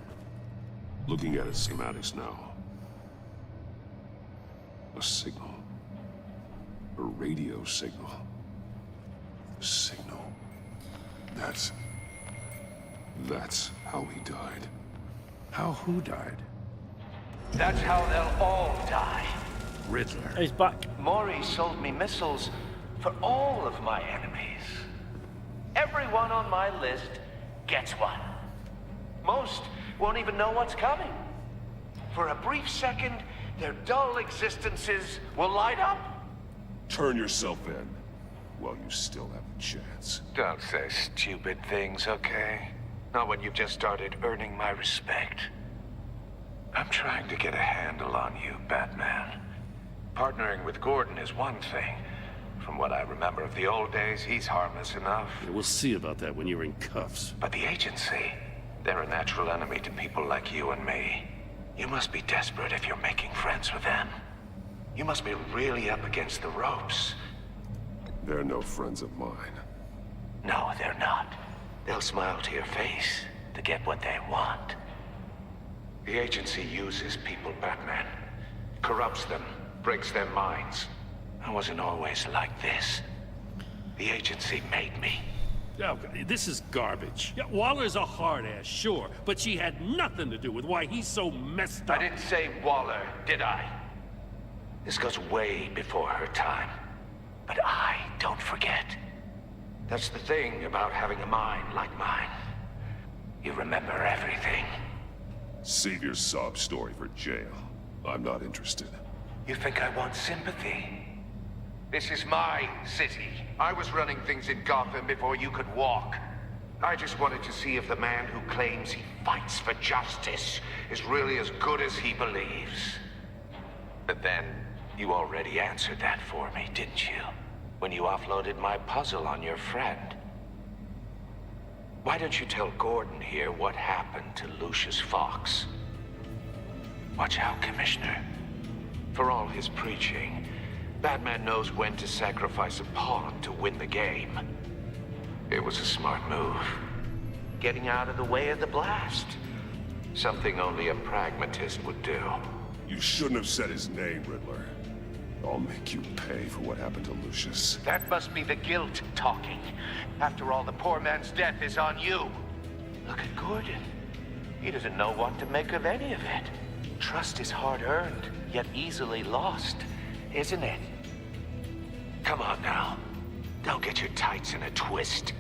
Looking at its schematics now. A signal. A radio signal. A signal. That's how he died. How who died? That's how they'll all die. Riddler. He's back. Maury sold me missiles for all of my enemies. Everyone on my list gets one. Most won't even know what's coming. For a brief second, their dull existences will light up. Turn yourself in while you still have a chance. Don't say stupid things, okay? Not when you've just started earning my respect. I'm trying to get a handle on you, Batman. Partnering with Gordon is one thing. From what I remember of the old days, he's harmless enough. Yeah, we'll see about that when you're in cuffs. But the agency, they're a natural enemy to people like you and me. You must be desperate if you're making friends with them. You must be really up against the ropes. They're no friends of mine. No, they're not. They'll smile to your face to get what they want. The agency uses people, Batman. Corrupts them, breaks their minds. I wasn't always like this. The agency made me. Oh, this is garbage. Yeah, Waller's a hard-ass, sure, but she had nothing to do with why he's so messed up. I didn't say Waller, did I? This goes way before her time. But I don't forget. That's the thing about having a mind like mine. You remember everything. Save your sob story for jail. I'm not interested. You think I want sympathy? This is my city. I was running things in Gotham before you could walk. I just wanted to see if the man who claims he fights for justice is really as good as he believes. But then, you already answered that for me, didn't you? When you offloaded my puzzle on your friend. Why don't you tell Gordon here what happened to Lucius Fox? Watch out, Commissioner. For all his preaching, Batman knows when to sacrifice a pawn to win the game. It was a smart move. Getting out of the way of the blast. Something only a pragmatist would do. You shouldn't have said his name, Riddler. I'll make you pay for what happened to Lucius. That must be the guilt talking. After all, the poor man's death is on you. Look at Gordon. He doesn't know what to make of any of it. Trust is hard-earned, yet easily lost, isn't it? Come on now. Don't get your tights in a twist.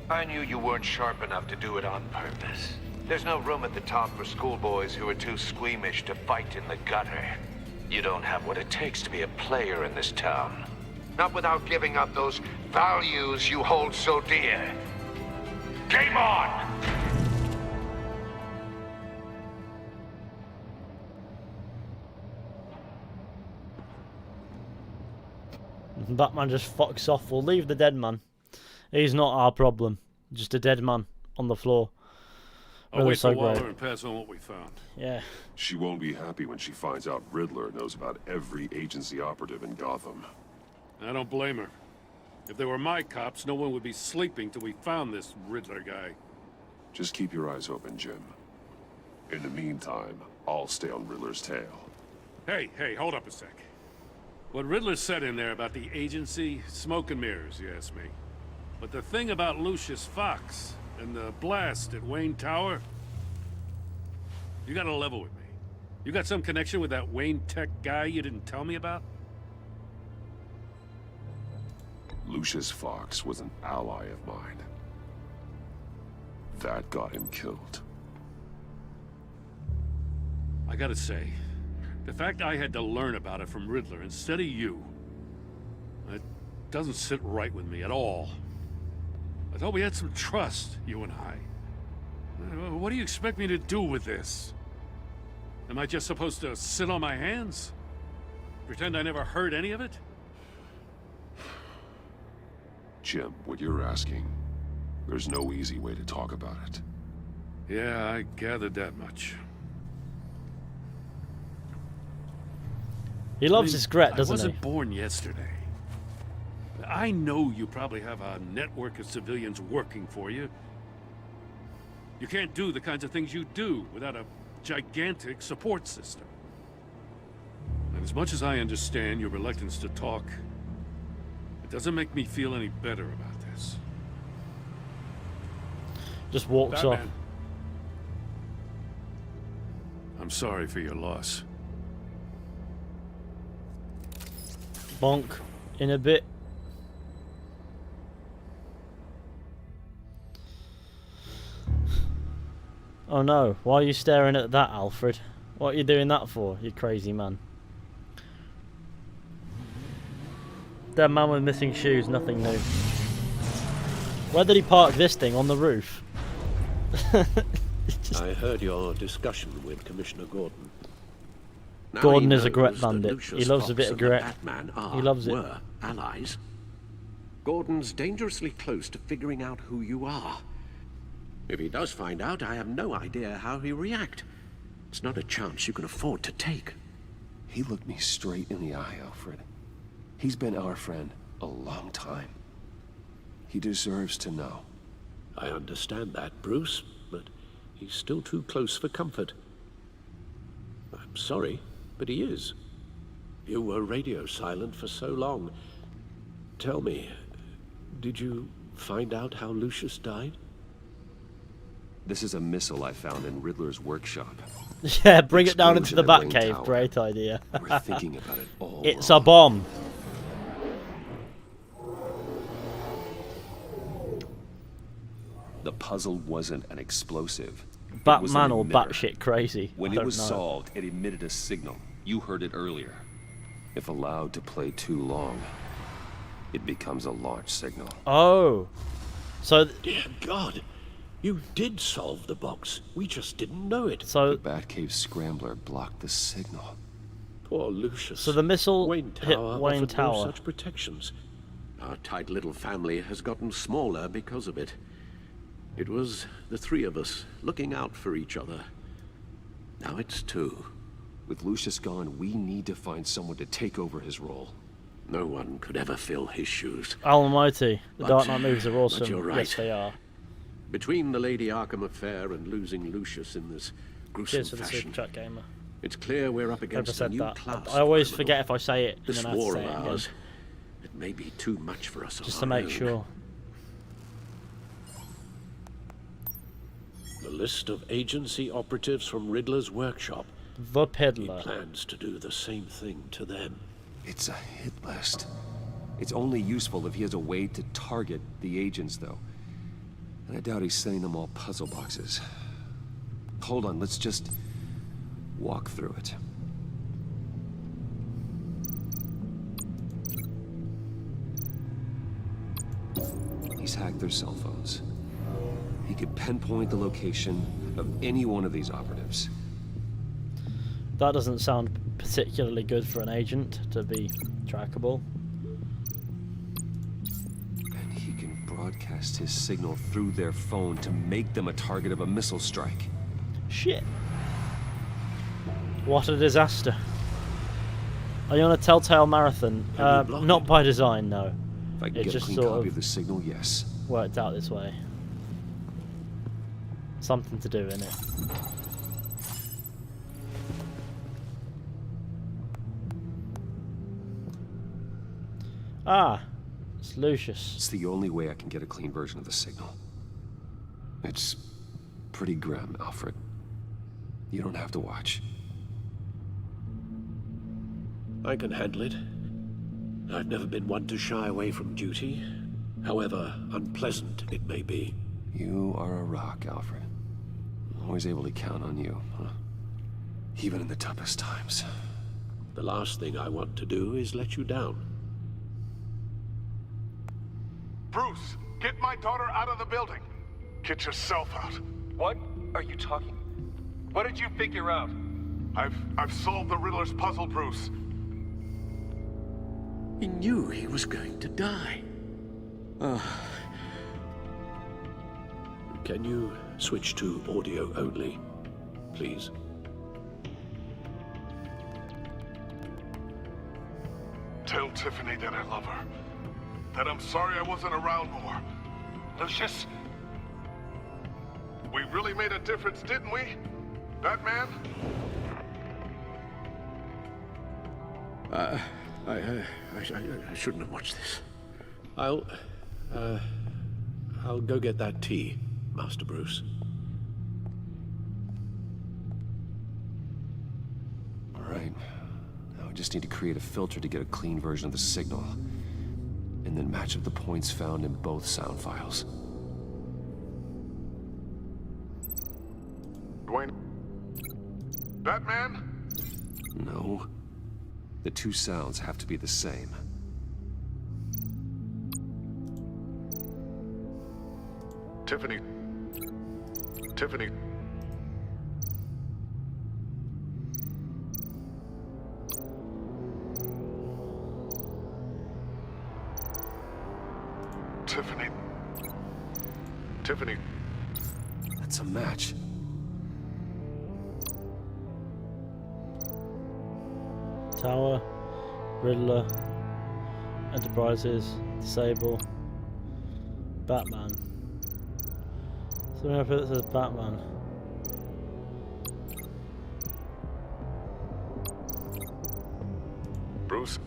I knew you weren't sharp enough to do it on purpose. There's no room at the top for schoolboys who are too squeamish to fight in the gutter. You don't have what it takes to be a player in this town. Not without giving up those values you hold so dear. Game on! Batman just fucks off. We'll leave the dead man. He's not our problem. Just a dead man on the floor. I'll wait for Waller and pass on what we found. Yeah. She won't be happy when she finds out Riddler knows about every agency operative in Gotham. I don't blame her. If they were my cops, no one would be sleeping till we found this Riddler guy. Just keep your eyes open, Jim. In the meantime, I'll stay on Riddler's tail. Hey, hold up a sec. What Riddler said in there about the agency, smoke and mirrors, you ask me. But the thing about Lucius Fox and the blast at Wayne Tower, you gotta level with me. You got some connection with that Wayne Tech guy you didn't tell me about? Lucius Fox was an ally of mine. That got him killed. I gotta say, the fact I had to learn about it from Riddler instead of you, it doesn't sit right with me at all. I thought we had some trust, you and I. What do you expect me to do with this? Am I just supposed to sit on my hands? Pretend I never heard any of it? Jim, what you're asking, there's no easy way to talk about it. Yeah, I gathered that much. He loves his Gret, doesn't he? I wasn't born yesterday. I know you probably have a network of civilians working for you. You can't do the kinds of things you do without a gigantic support system. And as much as I understand your reluctance to talk, it doesn't make me feel any better about this. Just walks Batman. off. I'm sorry for your loss. Bonk. In a bit. Oh no, why are you staring at that, Alfred? What are you doing that for, you crazy man? That man with missing shoes, nothing new. Where did he park this thing? On the roof? I heard your discussion with Commissioner Gordon. Now Gordon he is a Gret knows that bandit. Lucius He loves a Fox bit of and the Gret. Batman He loves it. were allies. Gordon's dangerously close to figuring out who you are. If he does find out, I have no idea how he'll react. It's not a chance you can afford to take. He looked me straight in the eye, Alfred. He's been our friend a long time. He deserves to know. I understand that, Bruce, but he's still too close for comfort. I'm sorry, but he is. You were radio silent for so long. Tell me, did you find out how Lucius died? This is a missile I found in Riddler's workshop. Yeah, bring it down into the Explosion at Wayne Batcave. Tower. Great idea. We're thinking about it all It's wrong. a bomb. The puzzle wasn't an explosive. It was an Batman or emitter. batshit crazy. When I it don't was know. solved, it emitted a signal. You heard it earlier. If allowed to play too long, it becomes a launch signal. Oh. So... Dear God, you did solve the box. We just didn't know it. So... The Batcave scrambler blocked the signal. Poor Lucius. So the missile Wayne hit Tower Wayne offered no Tower. such protections. Our tight little family has gotten smaller because of it. It was the three of us looking out for each other. Now it's two. With Lucius gone, we need to find someone to take over his role. No one could ever fill his shoes. Almighty. The But- Dark Knight movies are but awesome. you're right. Yes, they are. Between the Lady Arkham affair and losing Lucius in this gruesome Cheers for the fashion, super chat, gamer. it's clear we're up Never against a said new that. class. I always of forget criminal. if I say it. This and then I have to war say of it again. ours, it may be too much for us. Just on to our make own. sure. The list of agency operatives from Riddler's workshop. The He Peddler. plans to do the same thing to them. It's a hit list. It's only useful if he has a way to target the agents, though. And I doubt he's sending them all puzzle boxes. Hold on, let's just walk through it. He's hacked their cell phones. He could pinpoint the location of any one of these operatives. That doesn't sound particularly good for an agent to be trackable. And he can broadcast his signal through their phone to make them a target of a missile strike. Shit. What a disaster. Are you on a Telltale marathon? Not by design, no. If I can It get a just clean sort copy of of the signal, yes. worked out this way. Something to do in it. Ah, it's Lucius. It's the only way I can get a clean version of the signal. It's pretty grim, Alfred. You don't have to watch. I can handle it. I've never been one to shy away from duty, however unpleasant it may be. You are a rock, Alfred. Always able to count on you, huh? Even in the toughest times. The last thing I want to do is let you down. Bruce, get my daughter out of the building. Get yourself out. What are you talking? What did you figure out? I've solved the Riddler's puzzle, Bruce. He knew he was going to die. Can you switch to audio only, please? Tell Tiffany that I love her. That I'm sorry I wasn't around more. Lucius? We really made a difference, didn't we? Batman? I shouldn't have watched this. I'll go get that tea, Master Bruce. All right. Now I just need to create a filter to get a clean version of the signal. And then match up the points found in both sound files. Dwayne? Batman? No. The two sounds have to be the same. Tiffany. Tiffany. Tiffany. Tiffany. That's a match. Tower, Riddler, Enterprises, Disable, Batman. So I'm gonna put it says Batman. Bruce?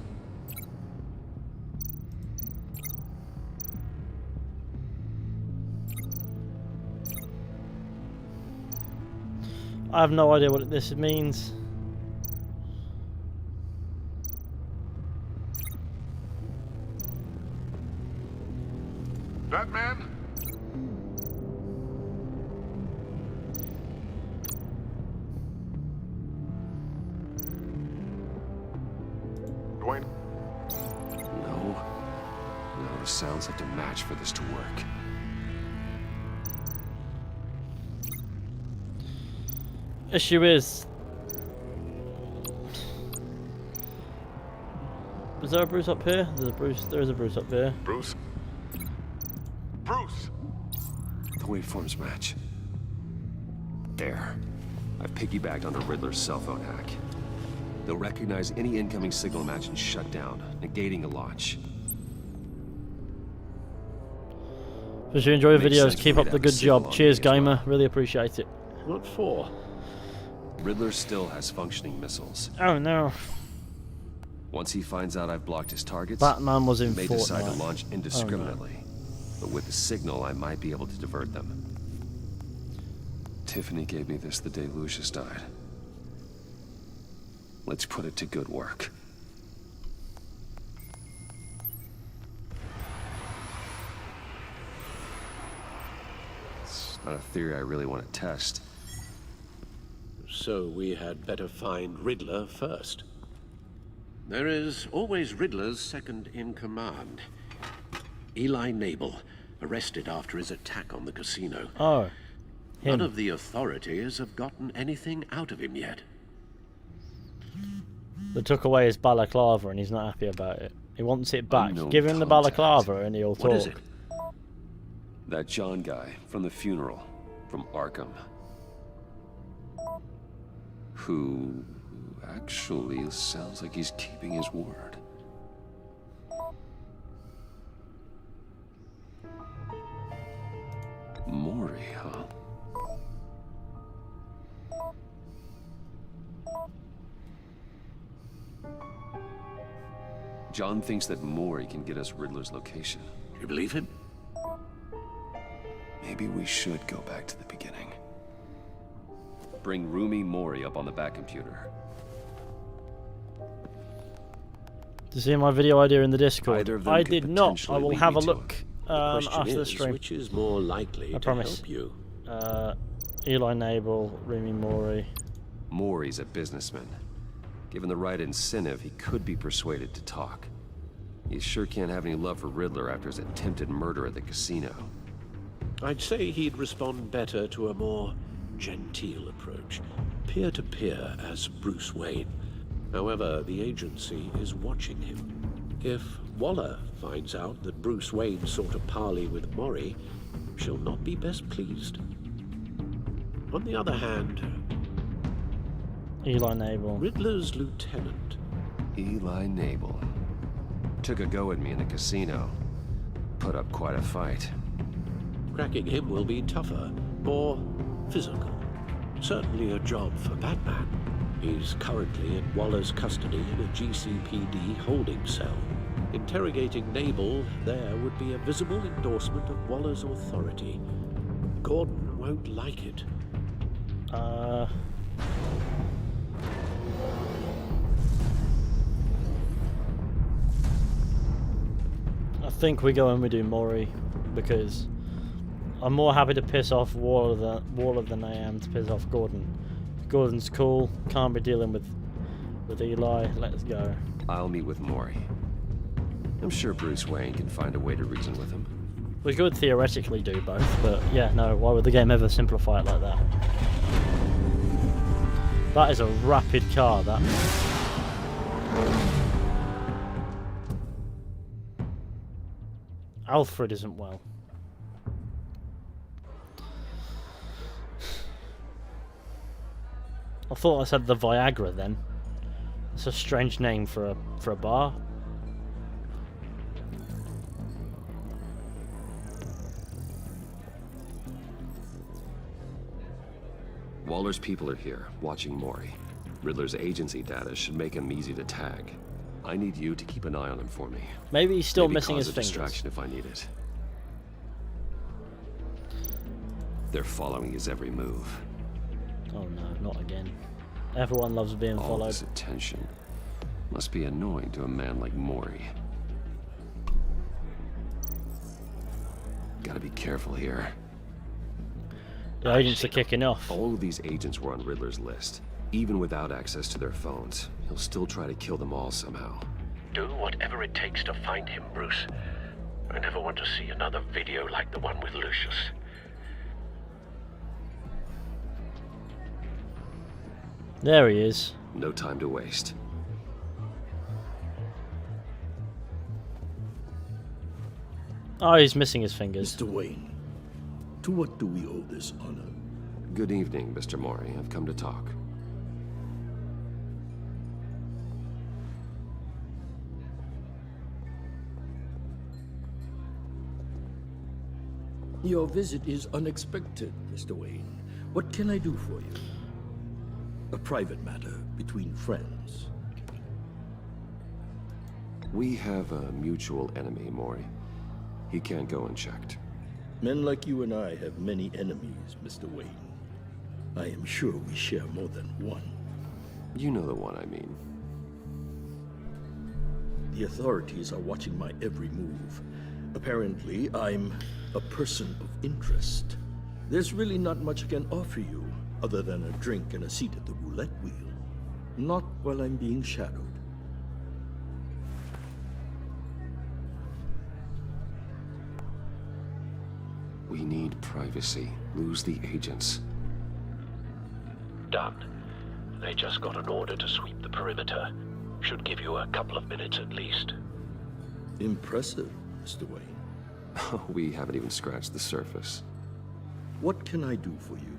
I have no idea what this means. Batman? Dwayne? No. No, the sounds have to match for this to work. Issue is there a Bruce up here? There's a Bruce. There is a Bruce up here. Bruce? Bruce! The waveforms match. There. I've piggybacked onto Riddler's cell phone hack. They'll recognize any incoming signal match and shut down, negating a launch. If you enjoy Makes videos, sense keep for me up to the have a good signal job. on Cheers, me as well. gamer. Really appreciate it. What for? Riddler still has functioning missiles. Oh no. Once he finds out I've blocked his targets, Batman was in he may decide to Fortnite. launch indiscriminately. But with the signal, I might be able to divert them. Tiffany gave me this the day Lucius died. Let's put it to good work. It's not a theory I really want to test. So we had better find Riddler first. There is always Riddler's second in command. Eli Nabel, arrested after his attack on the casino. Oh. None of the authorities have gotten anything out of him yet. They took away his balaclava and he's not happy about it. He wants it back. Unknown Give him the contact. balaclava and he'll talk. What is it? That John guy from the funeral, from Arkham. Who actually sounds like he's keeping his word. Maury, huh? John thinks that Maury can get us Riddler's location. You believe him? Maybe we should go back to the beginning. Bring Roomy Maury up on the back computer. Did you see my video idea in the Discord? Either of them I could did not. I potentially will lead have me a to look Question after the is, stream. which is more likely I to promise. help you? Eli Nabel, Remy Maury. Maury's a businessman. Given the right incentive, he could be persuaded to talk. He sure can't have any love for Riddler after his attempted murder at the casino. I'd say he'd respond better to a more genteel approach, peer-to-peer as Bruce Wayne. However, the agency is watching him. If Waller finds out that Bruce Wayne sought a parley with Maury, she'll not be best pleased. On the other hand, Eli Nabel. Riddler's lieutenant. Eli Nabel. Took a go at me in the casino. Put up quite a fight. Cracking him will be tougher, more physical. Certainly a job for Batman. He's currently in Waller's custody in a GCPD holding cell. Interrogating Nabel there would be a visible endorsement of Waller's authority. Gordon won't like it. I think we go and we do Maury, because I'm more happy to piss off Waller than I am to piss off Gordon. Gordon's cool, can't be dealing with Eli, let's go. I'll meet with Maury. I'm sure Bruce Wayne can find a way to reason with him. We could theoretically do both, but yeah, no, why would the game ever simplify it like that? That is a rapid car, that. Alfred isn't well. I thought I said the Viagra then. It's a strange name for a bar. Waller's people are here, watching Maury. Riddler's agency data should make him easy to tag. I need you to keep an eye on him for me. Maybe he's still Maybe missing cause his a fingers. distraction if I need it. They're following his every move. Oh no, not again. Everyone loves being All followed. this attention must be annoying to a man like Maury. Gotta be careful here. The agents are kicking off. All of these agents were on Riddler's list. Even without access to their phones, he'll still try to kill them all somehow. Do whatever it takes to find him, Bruce. I never want to see another video like the one with Lucius. There he is. No time to waste. Oh, he's missing his fingers. Mr. Wayne, to what do we owe this honor? Good evening, Mr. Maury. I've come to talk. Your visit is unexpected, Mr. Wayne. What can I do for you? A private matter between friends. We have a mutual enemy, Maury. He can't go unchecked. Men like you and I have many enemies, Mr. Wayne. I am sure we share more than one. You know the one I mean. The authorities are watching my every move. Apparently, I'm a person of interest. There's really not much I can offer you, other than a drink and a seat at the roulette wheel. Not while I'm being shadowed. We need privacy. Lose the agents. Done. They just got an order to sweep the perimeter. Should give you a couple of minutes at least. Impressive, Mr. Wayne. We haven't even scratched the surface. What can I do for you?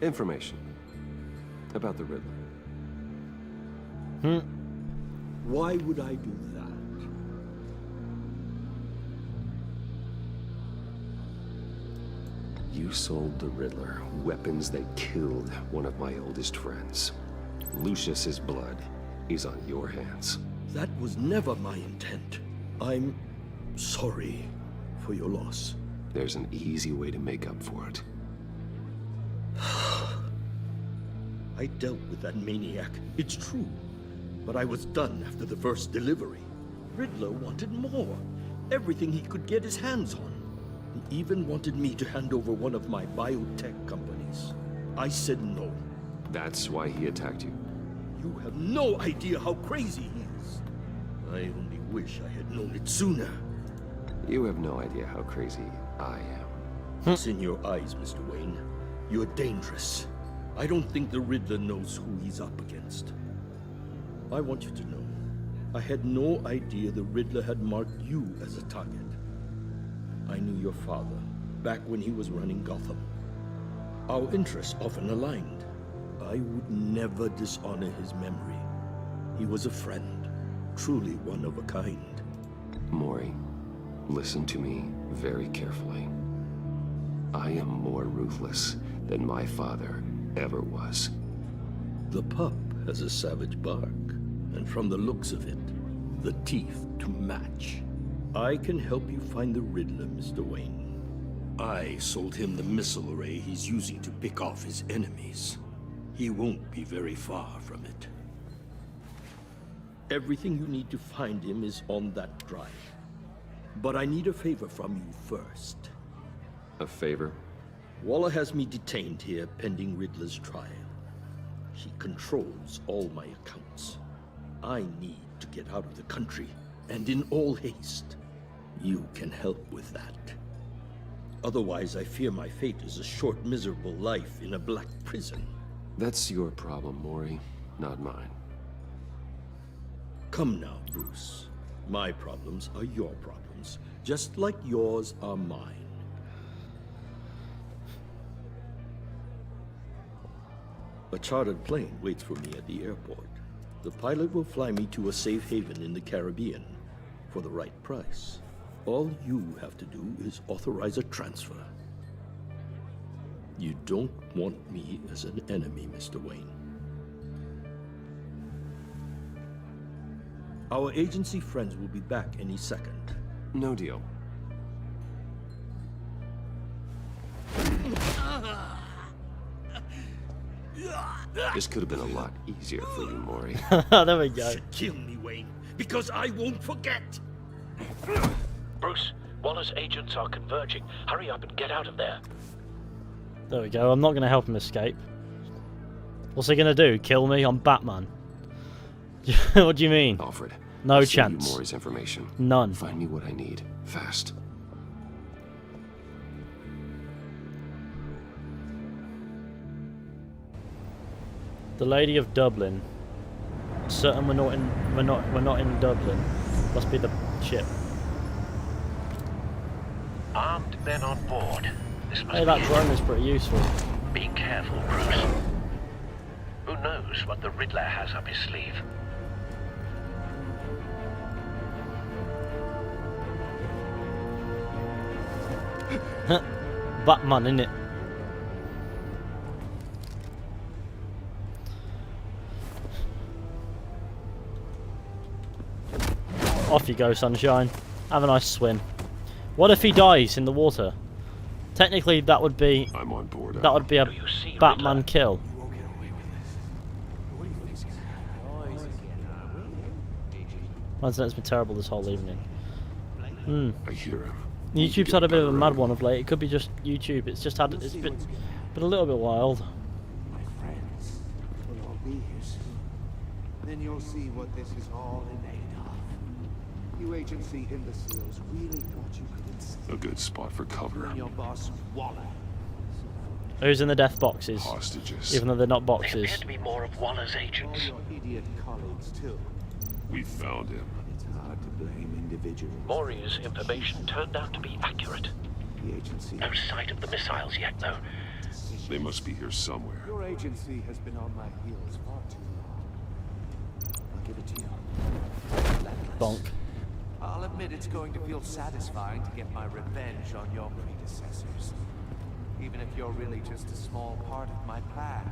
Information. About the Riddler. Why would I do that? You sold the Riddler weapons that killed one of my oldest friends. Lucius's blood is on your hands. That was never my intent. I'm sorry for your loss. There's an easy way to make up for it. I dealt with that maniac, it's true. But I was done after the first delivery. Riddler wanted more. Everything he could get his hands on. He even wanted me to hand over one of my biotech companies. I said no. That's why he attacked you? You have no idea how crazy he is. I only wish I had known it sooner. You have no idea how crazy I am. It's in your eyes, Mr. Wayne. You're dangerous. I don't think the Riddler knows who he's up against. I want you to know, I had no idea the Riddler had marked you as a target. I knew your father, back when he was running Gotham. Our interests often aligned. I would never dishonor his memory. He was a friend, truly one of a kind. Maury, listen to me very carefully. I am more ruthless than my father ever was. The pup has a savage bark, and from the looks of it, the teeth to match. I can help you find the Riddler, Mr. Wayne. I sold him the missile array he's using to pick off his enemies. He won't be very far from it. Everything you need to find him is on that drive. But I need a favor from you first. A favor? Waller has me detained here pending Riddler's trial. He controls all my accounts. I need to get out of the country, and in all haste. You can help with that. Otherwise, I fear my fate is a short, miserable life in a black prison. That's your problem, Maury, not mine. Come now, Bruce. My problems are your problems, just like yours are mine. A chartered plane waits for me at the airport. The pilot will fly me to a safe haven in the Caribbean for the right price. All you have to do is authorize a transfer. You don't want me as an enemy, Mr. Wayne. Our agency friends will be back any second. No deal. This could have been a lot easier for you, Maury. There we go. Kill me, Wayne, because I won't forget. Bruce, Waller's agents are converging. Hurry up and get out of there. There we go. I'm not going to help him escape. What's he going to do? Kill me? I'm Batman. What do you mean? Alfred. No I'll chance. send you Maury's information. None. Find me what I need. Fast. The Lady of Dublin. Certain we're not in Dublin. Must be the ship. Armed men on board. This must Hey, that drone is pretty useful. Be careful, Bruce. Who knows what the Riddler has up his sleeve? Batman, innit? Off you go, sunshine. Have a nice swim. What if he dies in the water? Technically, that would be... I'm on board. That would be a Batman kill. It's been terrible this whole evening. I hear him. YouTube's had a bit of a mad one of late. It could be just YouTube. It's just had... It's been a little bit wild. My friends will all be here soon. Then you'll see what this is all in aid of. You agency imbeciles really thought you could escape. A good spot for cover. Your boss, Waller. Who's in the death boxes? Hostages. Even though they're not They boxes. appear to be more of Waller's agents. All your idiot colleagues, too. We found him. It's hard to blame individuals. Maury's information turned out to be accurate. The agency... No sight of the missiles yet, though. They must be here somewhere. Your agency has been on my heels far too long. I'll give it to you. Relentless. Bonk. I'll admit it's going to feel satisfying to get my revenge on your predecessors. Even if you're really just a small part of my plan.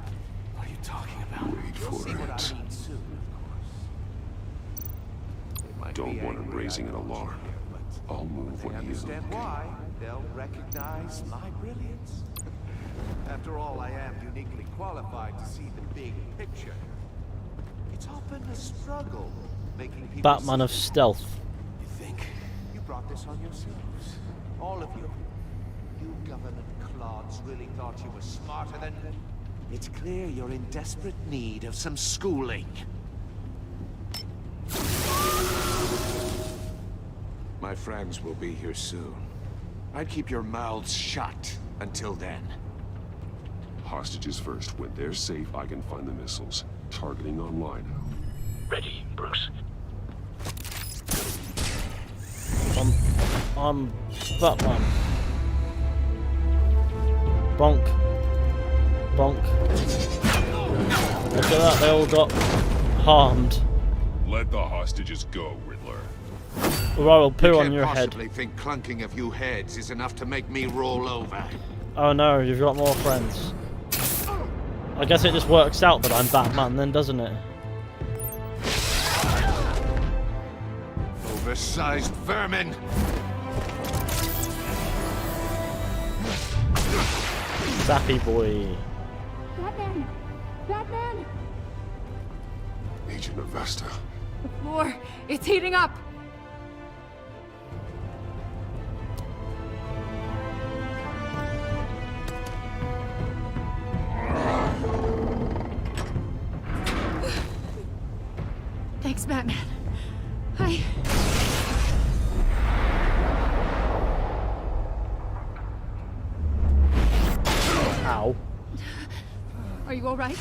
What are you talking about? Wait You'll for see what it. I mean soon, of course. They might Don't be want him angry, raising I an know, alarm. but I'll move they when he is understand okay. why. They'll recognize my brilliance. After all, I am uniquely qualified to see the big picture. It's often a struggle making people Batman of see. stealth. You think you brought this on yourselves? All of you. You government clods really thought you were smarter than... It's clear you're in desperate need of some schooling. My friends will be here soon. I'd keep your mouths shut until then. Hostages first. When they're safe, I can find the missiles. Targeting online. Ready, Bruce. I'm Batman. Bonk. Bonk. Look at that, they all got harmed. Let the hostages go, Riddler. Or I will poo You on can't your head. possibly think clunking a few heads is enough to make me roll over. Oh no, you've got more friends. I guess it just works out that I'm Batman then, doesn't it? Oversized vermin! Sappy boy. Batman! Batman! Agent Avesta. The floor, it's heating up! Thanks, Batman. Ow. Are you alright?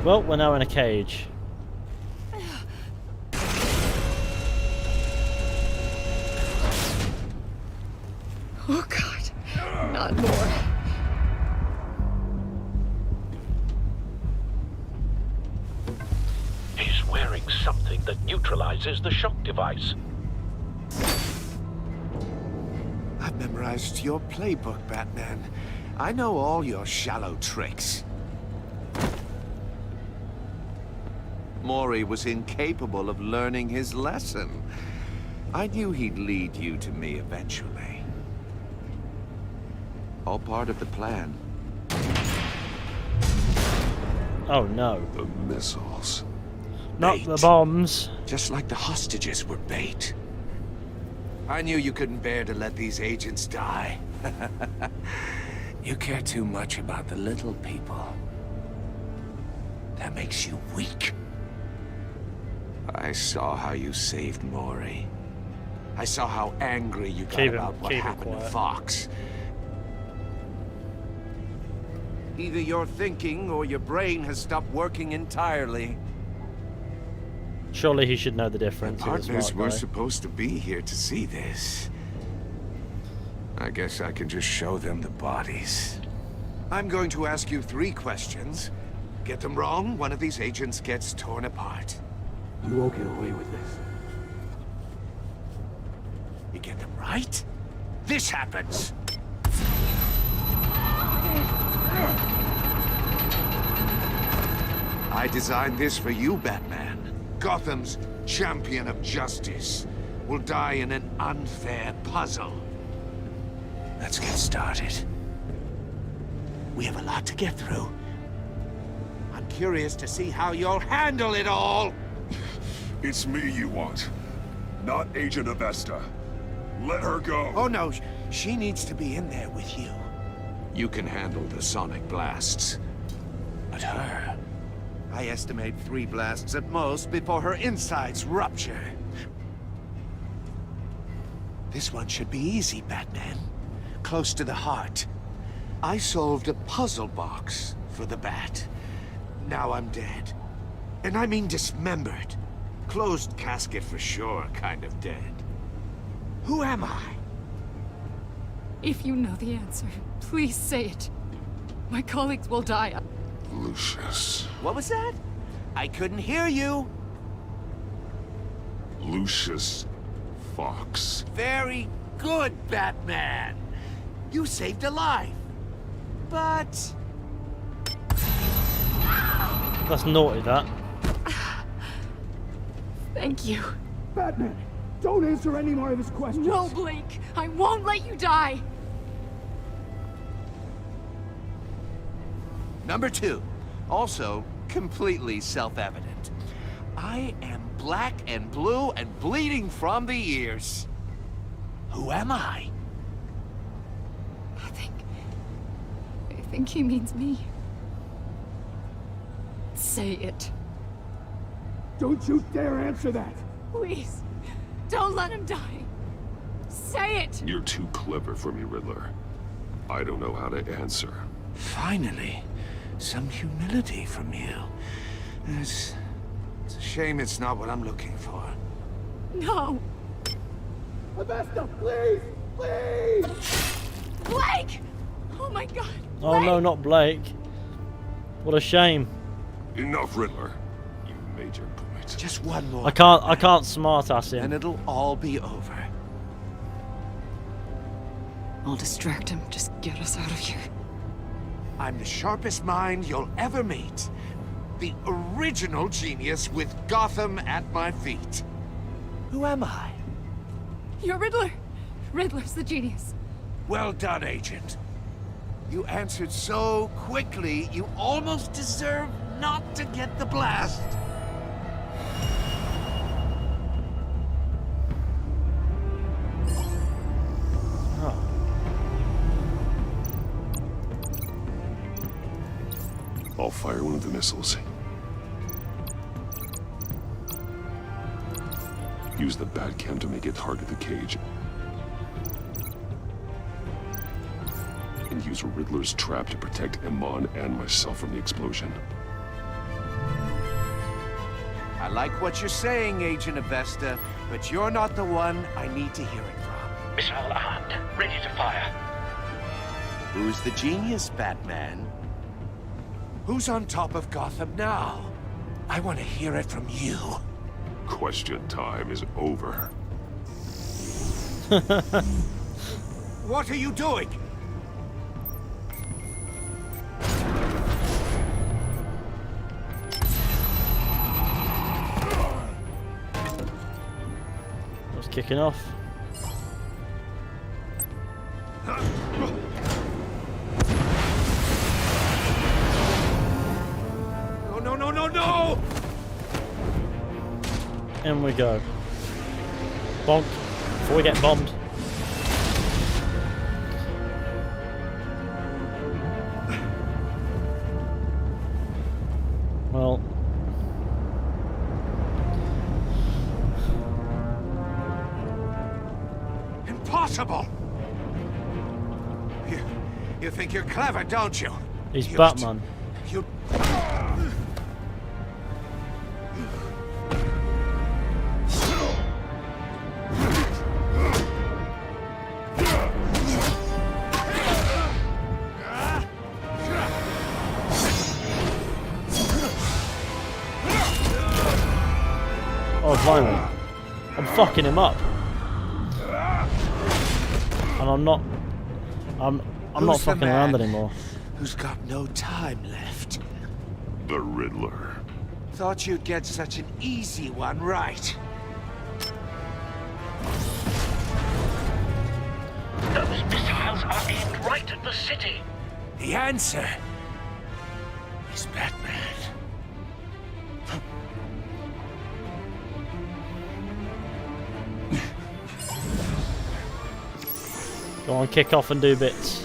Well, we're now in a cage. Oh God, not more. He's wearing something that neutralizes the shock device. I've memorized your playbook, Batman. I know all your shallow tricks. Mori was incapable of learning his lesson. I knew he'd lead you to me eventually. All part of the plan. Oh no. The missiles. Not the bombs. Just like the hostages were bait. I knew you couldn't bear to let these agents die. You care too much about the little people. That makes you weak. I saw how you saved Mori. I saw how angry you got about what happened to Fox. Either your thinking or your brain has stopped working entirely. Surely he should know the difference. Partners were supposed to be here to see this. I guess I can just show them the bodies. I'm going to ask you 3 questions. Get them wrong, one of these agents gets torn apart. You won't get away with this. You get them right, this happens. I designed this for you, Batman. Gotham's champion of justice will die in an unfair puzzle. Let's get started. We have a lot to get through. I'm curious to see how you'll handle it all. It's me you want, not Agent Avesta. Let her go. Oh no, she needs to be in there with you. You can handle the sonic blasts. But her... I estimate 3 blasts at most before her insides rupture. This one should be easy, Batman. Close to the heart. I solved a puzzle box for the Bat. Now I'm dead. And I mean dismembered. Closed casket for sure, kind of dead. Who am I? If you know the answer, please say it. My colleagues will die. Lucius. What was that? I couldn't hear you. Lucius Fox. Very good, Batman. You saved a life. But... That's naughty, that. Thank you. Batman, don't answer any more of his questions. No, Blake. I won't let you die. Number 2, also completely self-evident. I am black and blue and bleeding from the ears. Who am I? think he means me. Say it. Don't you dare answer that! Please, don't let him die. Say it! You're too clever for me, Riddler. I don't know how to answer. Finally, some humility from you. It's a shame it's not what I'm looking for. No! Avesta, please! Please! Blake! Oh my god! Oh Blake! no, not Blake. What a shame. Enough, Riddler. You made your point. Just one more. I can't smart ass him. And it'll all be over. I'll distract him. Just get us out of here. I'm the sharpest mind you'll ever meet. The original genius with Gotham at my feet. Who am I? You're Riddler. Riddler's the genius. Well done, Agent. You answered so quickly, you almost deserve not to get the blast. I'll fire one of the missiles. Use the Batcam to make it target the cage. And use Riddler's trap to protect Iman and myself from the explosion. I like what you're saying, Agent Avesta, but you're not the one I need to hear it from. Missile armed, ready to fire. Who's the genius, Batman? Who's on top of Gotham now? I want to hear it from you. Question time is over. What are you doing? Just kicking off. No! In we go. Bonk. Before we get bombed. Well. Impossible! You think you're clever, don't you? He's Batman. You... Oh, finally. I'm fucking him up. And I'm not Who's fucking the around man anymore. Who's got no time left? The Riddler. Thought you'd get such an easy one right. Those missiles are aimed right at the city. The answer is Batman. Go on, kick off and do bits.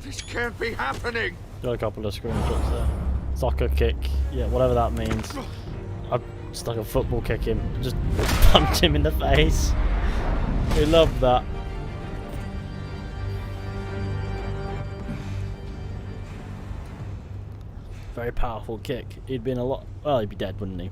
This can't be happening. Got a couple of screenshots there. Soccer kick, yeah, whatever that means. I stuck a football kick him, just punched him in the face. We love that. Very powerful kick. He'd been a lot. Well, he'd be dead, wouldn't he?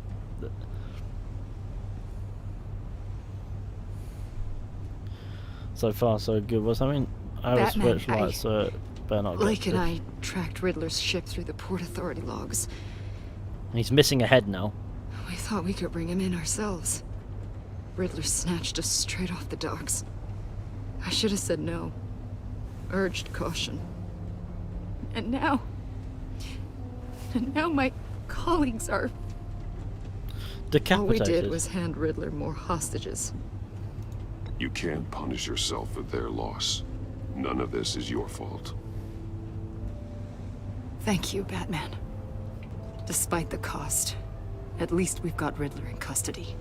So far, so good. Was I mean, I was switch lights, so better not get Blake and I tracked Riddler's ship through the Port Authority logs. He's missing a head now. We thought we could bring him in ourselves. Riddler snatched us straight off the docks. I should have said no. urged caution. And now my colleagues are... All we decapitated. did was hand Riddler more hostages. You can't punish yourself for their loss. None of this is your fault. Thank you, Batman. Despite the cost, at least we've got Riddler in custody.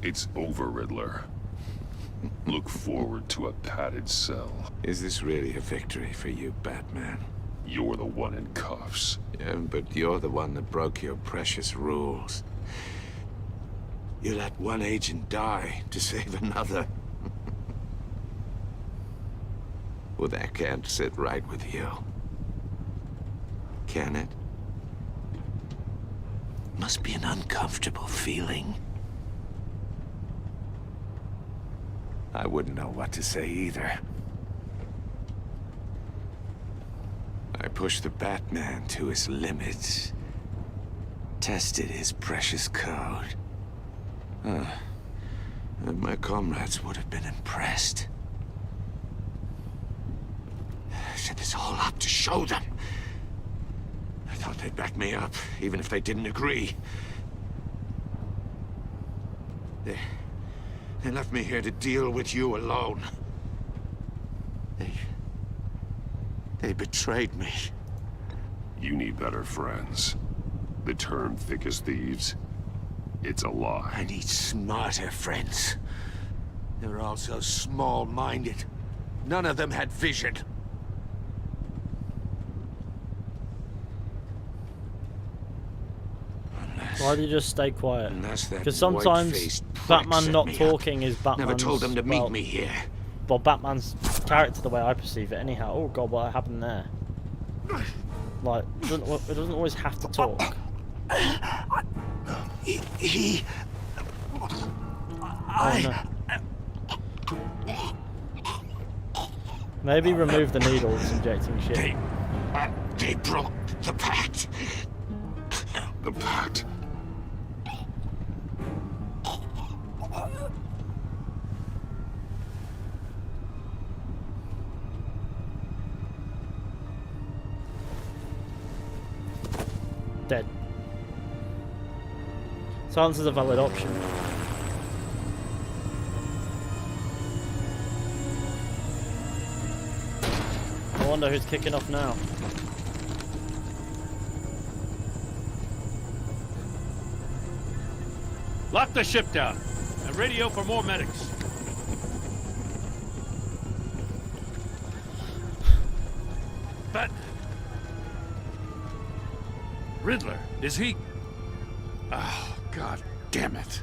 It's over, Riddler. Look forward to a padded cell. Is this really a victory for you, Batman? You're the one in cuffs. Yeah, but you're the one that broke your precious rules. You let one agent die to save another. Well, that can't sit right with you. Can it? Must be an uncomfortable feeling. I wouldn't know what to say either. I pushed the Batman to his limits. Tested his precious code. And my comrades would have been impressed. I set this all up to show them. I thought they'd back me up, even if they didn't agree. They left me here to deal with you alone. They betrayed me. You need better friends. The term thick as thieves, it's a lie. I need smarter friends. They're all so small-minded. None of them had vision. Why do you just stay quiet? Unless that Because sometimes white-faced prick Batman set not me up. talking is Batman's... Never told them to meet me here. Well, Batman's character, the way I perceive it, anyhow. Oh god, what happened there? Like, it doesn't always have to talk. Maybe remove the needles injecting shit. They broke the pact. The pact? Dead. Silence is a valid option. I wonder who's kicking off now. Lock the ship down and radio for more medics. But Riddler, is he? Oh, god damn it.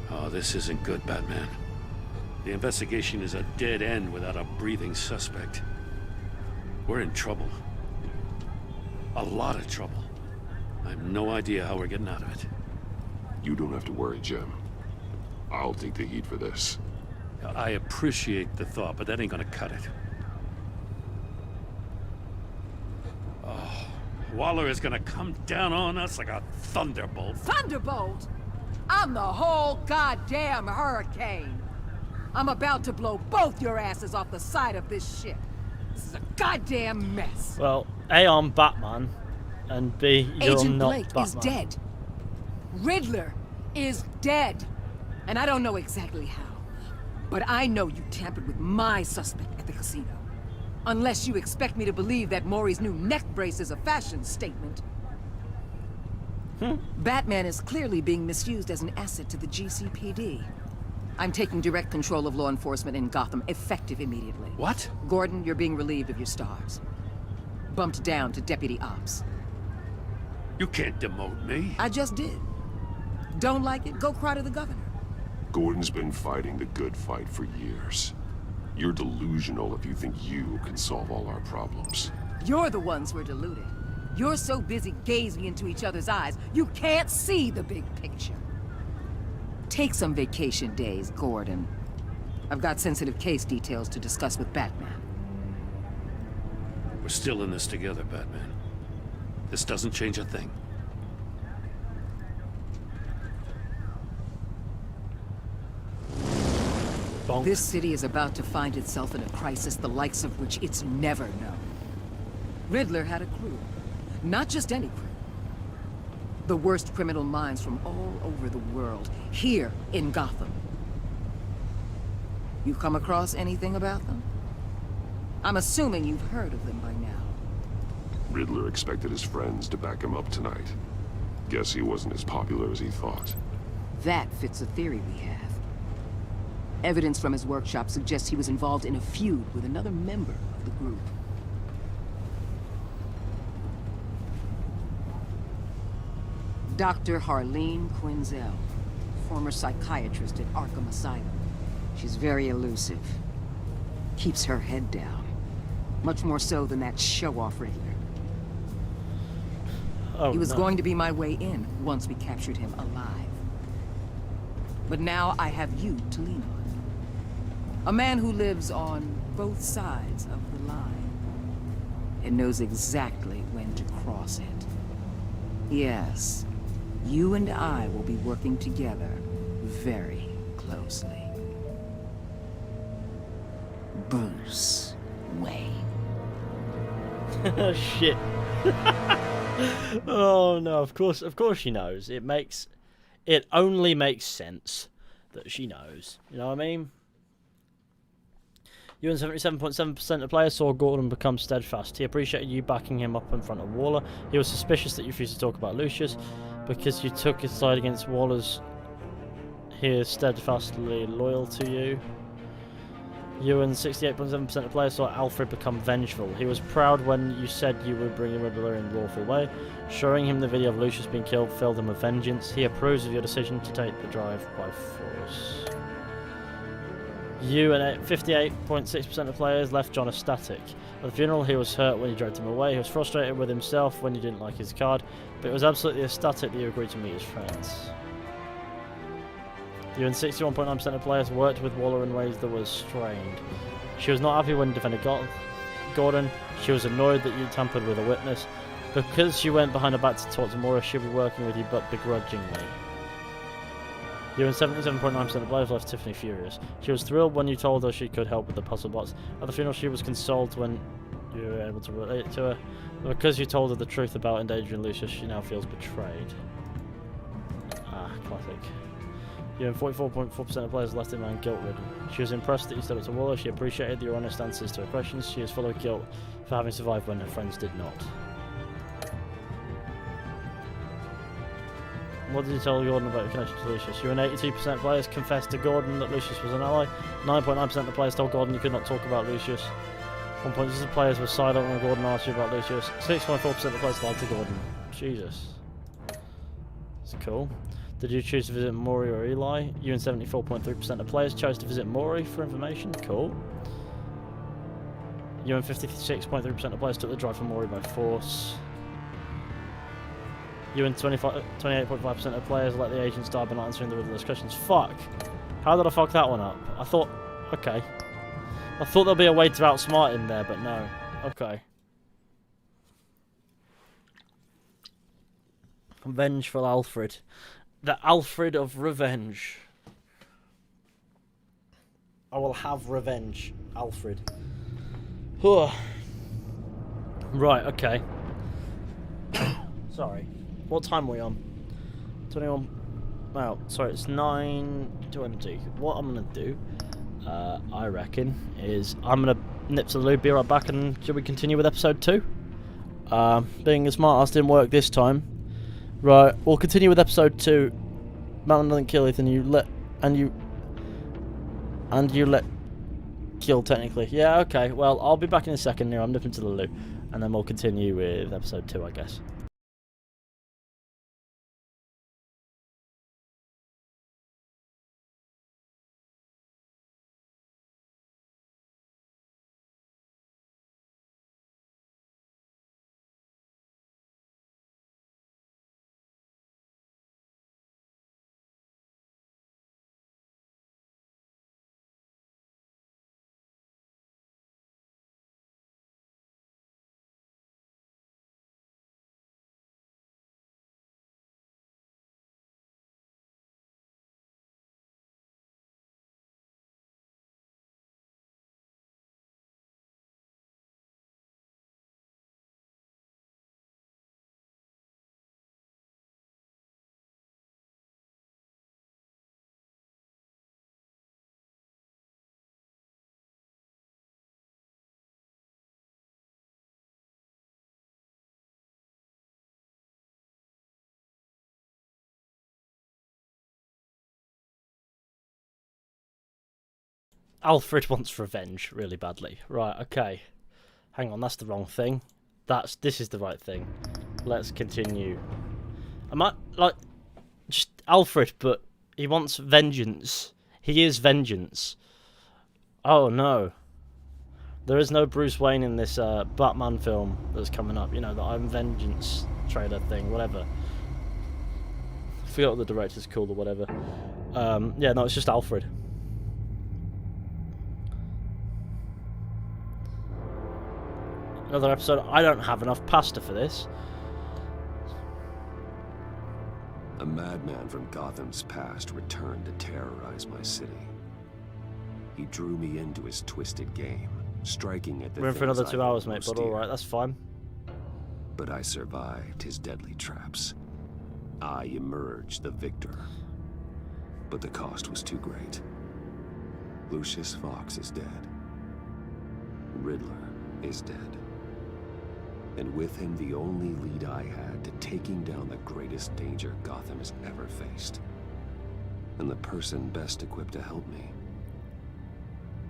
Oh, this isn't good, Batman. The investigation is a dead end without a breathing suspect. We're in trouble. A lot of trouble. I have no idea how we're getting out of it. You don't have to worry, Jim. I'll take the heat for this. I appreciate the thought, but that ain't gonna cut it. Oh, Waller is gonna come down on us like a thunderbolt. Thunderbolt? I'm the whole goddamn hurricane. I'm about to blow both your asses off the side of this ship. This is a goddamn mess. Well, A, I'm Batman, and B, you're Agent not Blake Batman. is dead. Riddler is dead. And I don't know exactly how. But I know you tampered with my suspect at the casino. Unless you expect me to believe that Maury's new neck brace is a fashion statement. Batman is clearly being misused as an asset to the GCPD. I'm taking direct control of law enforcement in Gotham, effective immediately. What? Gordon, you're being relieved of your stars. Bumped down to Deputy Ops. You can't demote me. I just did. Don't like it? Go cry to the governor. Gordon's been fighting the good fight for years. You're delusional if you think you can solve all our problems. You're the ones who are deluded. You're so busy gazing into each other's eyes, you can't see the big picture. Take some vacation days, Gordon. I've got sensitive case details to discuss with Batman. We're still in this together, Batman. This doesn't change a thing. Bonk. This city is about to find itself in a crisis the likes of which it's never known. Riddler had a crew. Not just any crew. The worst criminal minds from all over the world, here in Gotham. You come across anything about them? I'm assuming you've heard of them by now. Riddler expected his friends to back him up tonight. Guess he wasn't as popular as he thought. That fits a theory we have. Evidence from his workshop suggests he was involved in a feud with another member of the group. Dr. Harleen Quinzel, former psychiatrist at Arkham Asylum. She's very elusive. Keeps her head down. Much more so than that show-off Riddler. Oh, he was no. going to be my way in once we captured him alive. But now I have you to lean on. A man who lives on both sides of the line and knows exactly when to cross it. Yes, you and I will be working together very closely. Bruce Wayne. Shit. Oh no, of course she knows. It only makes sense that she knows. You know what I mean? You and 77.7% of players saw Gordon become steadfast. He appreciated you backing him up in front of Waller. He was suspicious that you refused to talk about Lucius because you took his side against Waller's. He is steadfastly loyal to you. You and 68.7% of players saw Alfred become vengeful. He was proud when you said you would bring the Riddler in a lawful way. Showing him the video of Lucius being killed filled him with vengeance. He approves of your decision to take the drive by force. You and 58.6% of players left John ecstatic. At the funeral, he was hurt when you dragged him away. He was frustrated with himself when you didn't like his card, but it was absolutely ecstatic that you agreed to meet his friends. You and 61.9% of players worked with Waller in ways that were strained. She was not happy when you defended Gordon. She was annoyed that you tampered with a witness. Because she went behind her back to talk to Maura, she'll be working with you, but begrudgingly. You and 77.9% of players left Tiffany furious. She was thrilled when you told her she could help with the puzzle bots. At the funeral, she was consoled when you were able to relate to her. But because you told her the truth about endangering Lucius, she now feels betrayed. Ah, classic. You and 44.4% of players left him guilt-ridden. She was impressed that you stood up to Waller. She appreciated your honest answers to her questions. She is full of guilt for having survived when her friends did not. What did you tell Gordon about your connection to Lucius? You and 82% of players confessed to Gordon that Lucius was an ally. 9.9% of the players told Gordon you could not talk about Lucius. 1.6% of players were silent when Gordon asked you about Lucius. 6.4% of the players lied to Gordon. Jesus. That's cool. Did you choose to visit Maury or Eli? You and 74.3% of players chose to visit Maury for information. Cool. You and 56.3% of players took the drive for Maury by force. You and 28.5% of players let the agents die by not answering the Riddler's questions. Fuck. How did I fuck that one up? I thought... Okay. I thought there'd be a way to outsmart him there, but no. Okay. Vengeful Alfred. The Alfred of revenge. I will have revenge, Alfred. Right, okay. Sorry. What time are we on? 21. Wow, sorry, it's 9:20. What I'm gonna do, I reckon, is I'm gonna nip to the loo, be right back, and should we continue with episode 2? Being a smart ass didn't work this time. Right, we'll continue with episode 2. Mountain doesn't kill Ethan, you let kill technically. Yeah, okay. Well, I'll be back in a second here. I'm nipping to the loo, and then we'll continue with episode 2, I guess. Alfred wants revenge really badly. Right, okay. Hang on, that's the wrong thing. This is the right thing. Let's continue. Am I, like, just Alfred, but he wants vengeance. He is vengeance. Oh no. There is no Bruce Wayne in this Batman film that's coming up. You know, the I'm Vengeance trailer thing, whatever. I forgot what the director's called or whatever. Yeah, no, it's just Alfred. Another episode. I don't have enough pasta for this. A madman from Gotham's past returned to terrorize my city. He drew me into his twisted game, striking at the We're in for another 2 hours, mate, but dear. alright, that's fine. But I survived his deadly traps. I emerged the victor. But the cost was too great. Lucius Fox is dead. Riddler is dead. And with him the only lead I had to taking down the greatest danger Gotham has ever faced. And the person best equipped to help me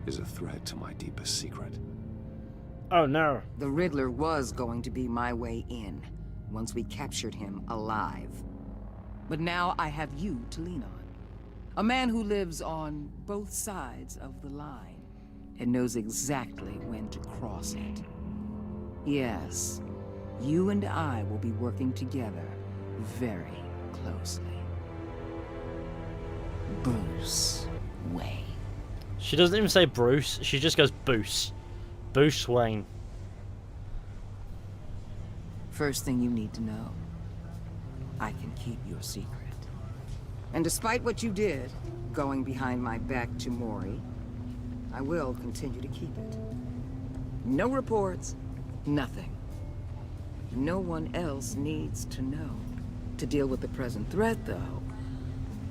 is a threat to my deepest secret. Oh no. The Riddler was going to be my way in, once we captured him alive. But now I have you to lean on. A man who lives on both sides of the line, and knows exactly when to cross it. Yes, you and I will be working together very closely. Bruce Wayne. She doesn't even say Bruce, she just goes Bruce. Bruce Wayne. First thing you need to know, I can keep your secret. And despite what you did, going behind my back to Mori, I will continue to keep it. No reports, nothing. No one else needs to know. To deal with the present threat, though,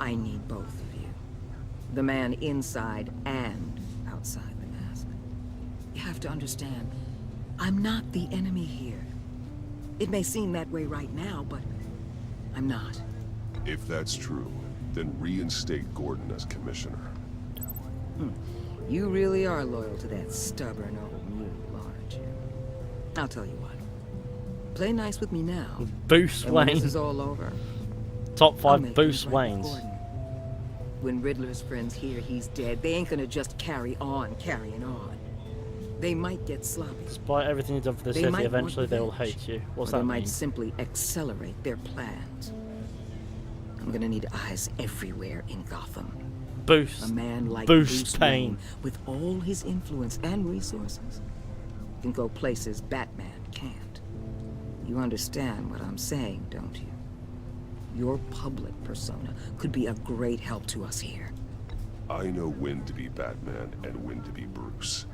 I need both of you. The man inside and outside the mask. You have to understand, I'm not the enemy here. It may seem that way right now, but I'm not. If that's true, then reinstate Gordon as commissioner. You really are loyal to that stubborn old mule, aren't you? I'll tell you what. Play nice with me now. Bruce and when Wayne. this is all over, Top I'll 5 make Bruce things right with Waynes. Gordon. When Riddler's friends hear he's dead, they ain't gonna just carrying on. They might get sloppy. Despite everything you've done for the They city, might eventually want they will revenge, hate you. What's or that they mean? might simply accelerate their plans. I'm gonna need eyes everywhere in Gotham. Boost. A man like Boost Bruce pain. Wayne, with all his influence and resources, can go places Batman can't. You understand what I'm saying, don't you? Your public persona could be a great help to us here. I know when to be Batman and when to be Bruce.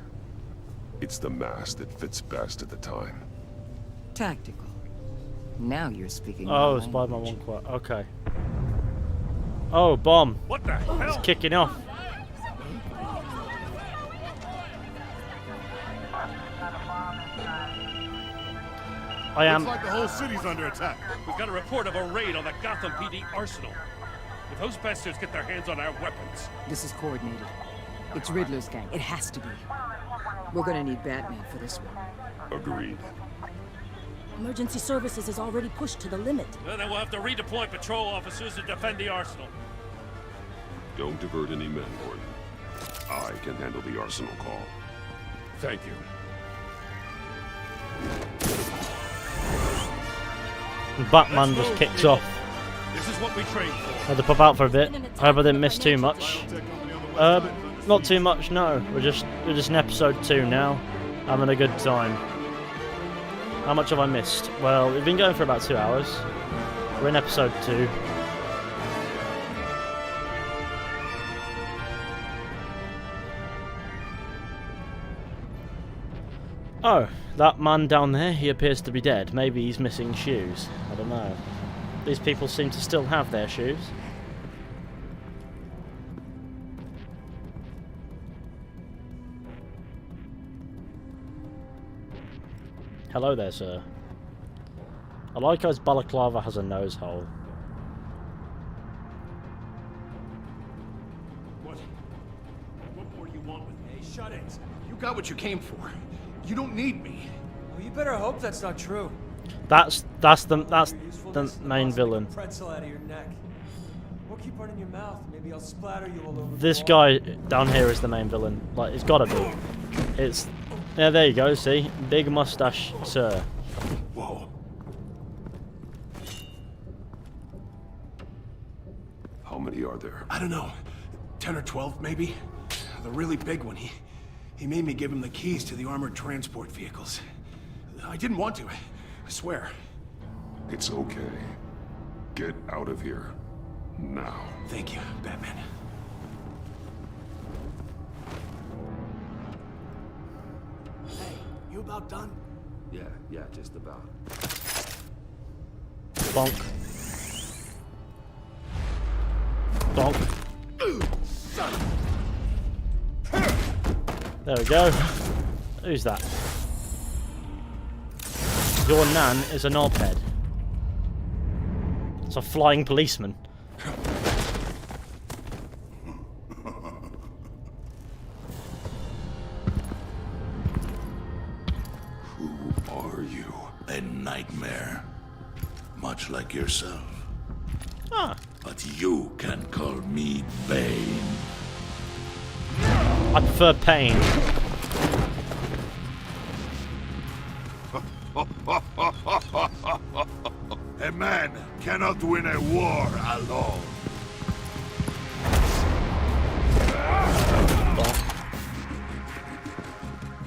It's the mask that fits best at the time. Tactical. Now you're speaking my Oh, language. Spider-Man 1 quote. Okay. Oh, bomb. What the hell? It's kicking off. I am. Looks like the whole city's under attack. We've got a report of a raid on the Gotham PD arsenal. If those bastards get their hands on our weapons... This is coordinated. It's Riddler's gang. It has to be. We're gonna need Batman for this one. Agreed. Emergency services is already pushed to the limit. Then we'll have to redeploy patrol officers to defend the arsenal. Don't divert any men, Gordon. I can handle the arsenal call. Thank you. Batman just kicks off. This is what we trained for. I had to pop out for a bit. I hope I didn't miss too much. Not too much, no. We're just in episode 2 now. Having a good time. How much have I missed? Well, we've been going for about 2 hours. We're in episode 2. Oh, that man down there, he appears to be dead. Maybe he's missing shoes. I don't know. These people seem to still have their shoes. Hello there, sir. I like how his balaclava has a nose hole. What were you you want with me. Shut it. You got what you came for. You don't need me. Well, you better hope that's not true. That's the main villain. Pretzel out of your neck. Or keep running your mouth. Maybe I'll splatter you all over. This guy down here is the main villain. Like, it's gotta be. It's... Yeah, there you go, see? Big mustache, sir. Whoa. How many are there? I don't know. 10 or 12, maybe? The really big one, he made me give him the keys to the armored transport vehicles. I didn't want to, I swear. It's okay. Get out of here. Now. Thank you, Batman. Hey, you about done? Yeah, just about. Bonk. Bonk. There we go. Who's that? Your nan is a knobhead. It's a flying policeman. Who are you? A nightmare. Much like yourself. Ah. But you can call me Bane. I prefer pain. A man cannot win a war alone.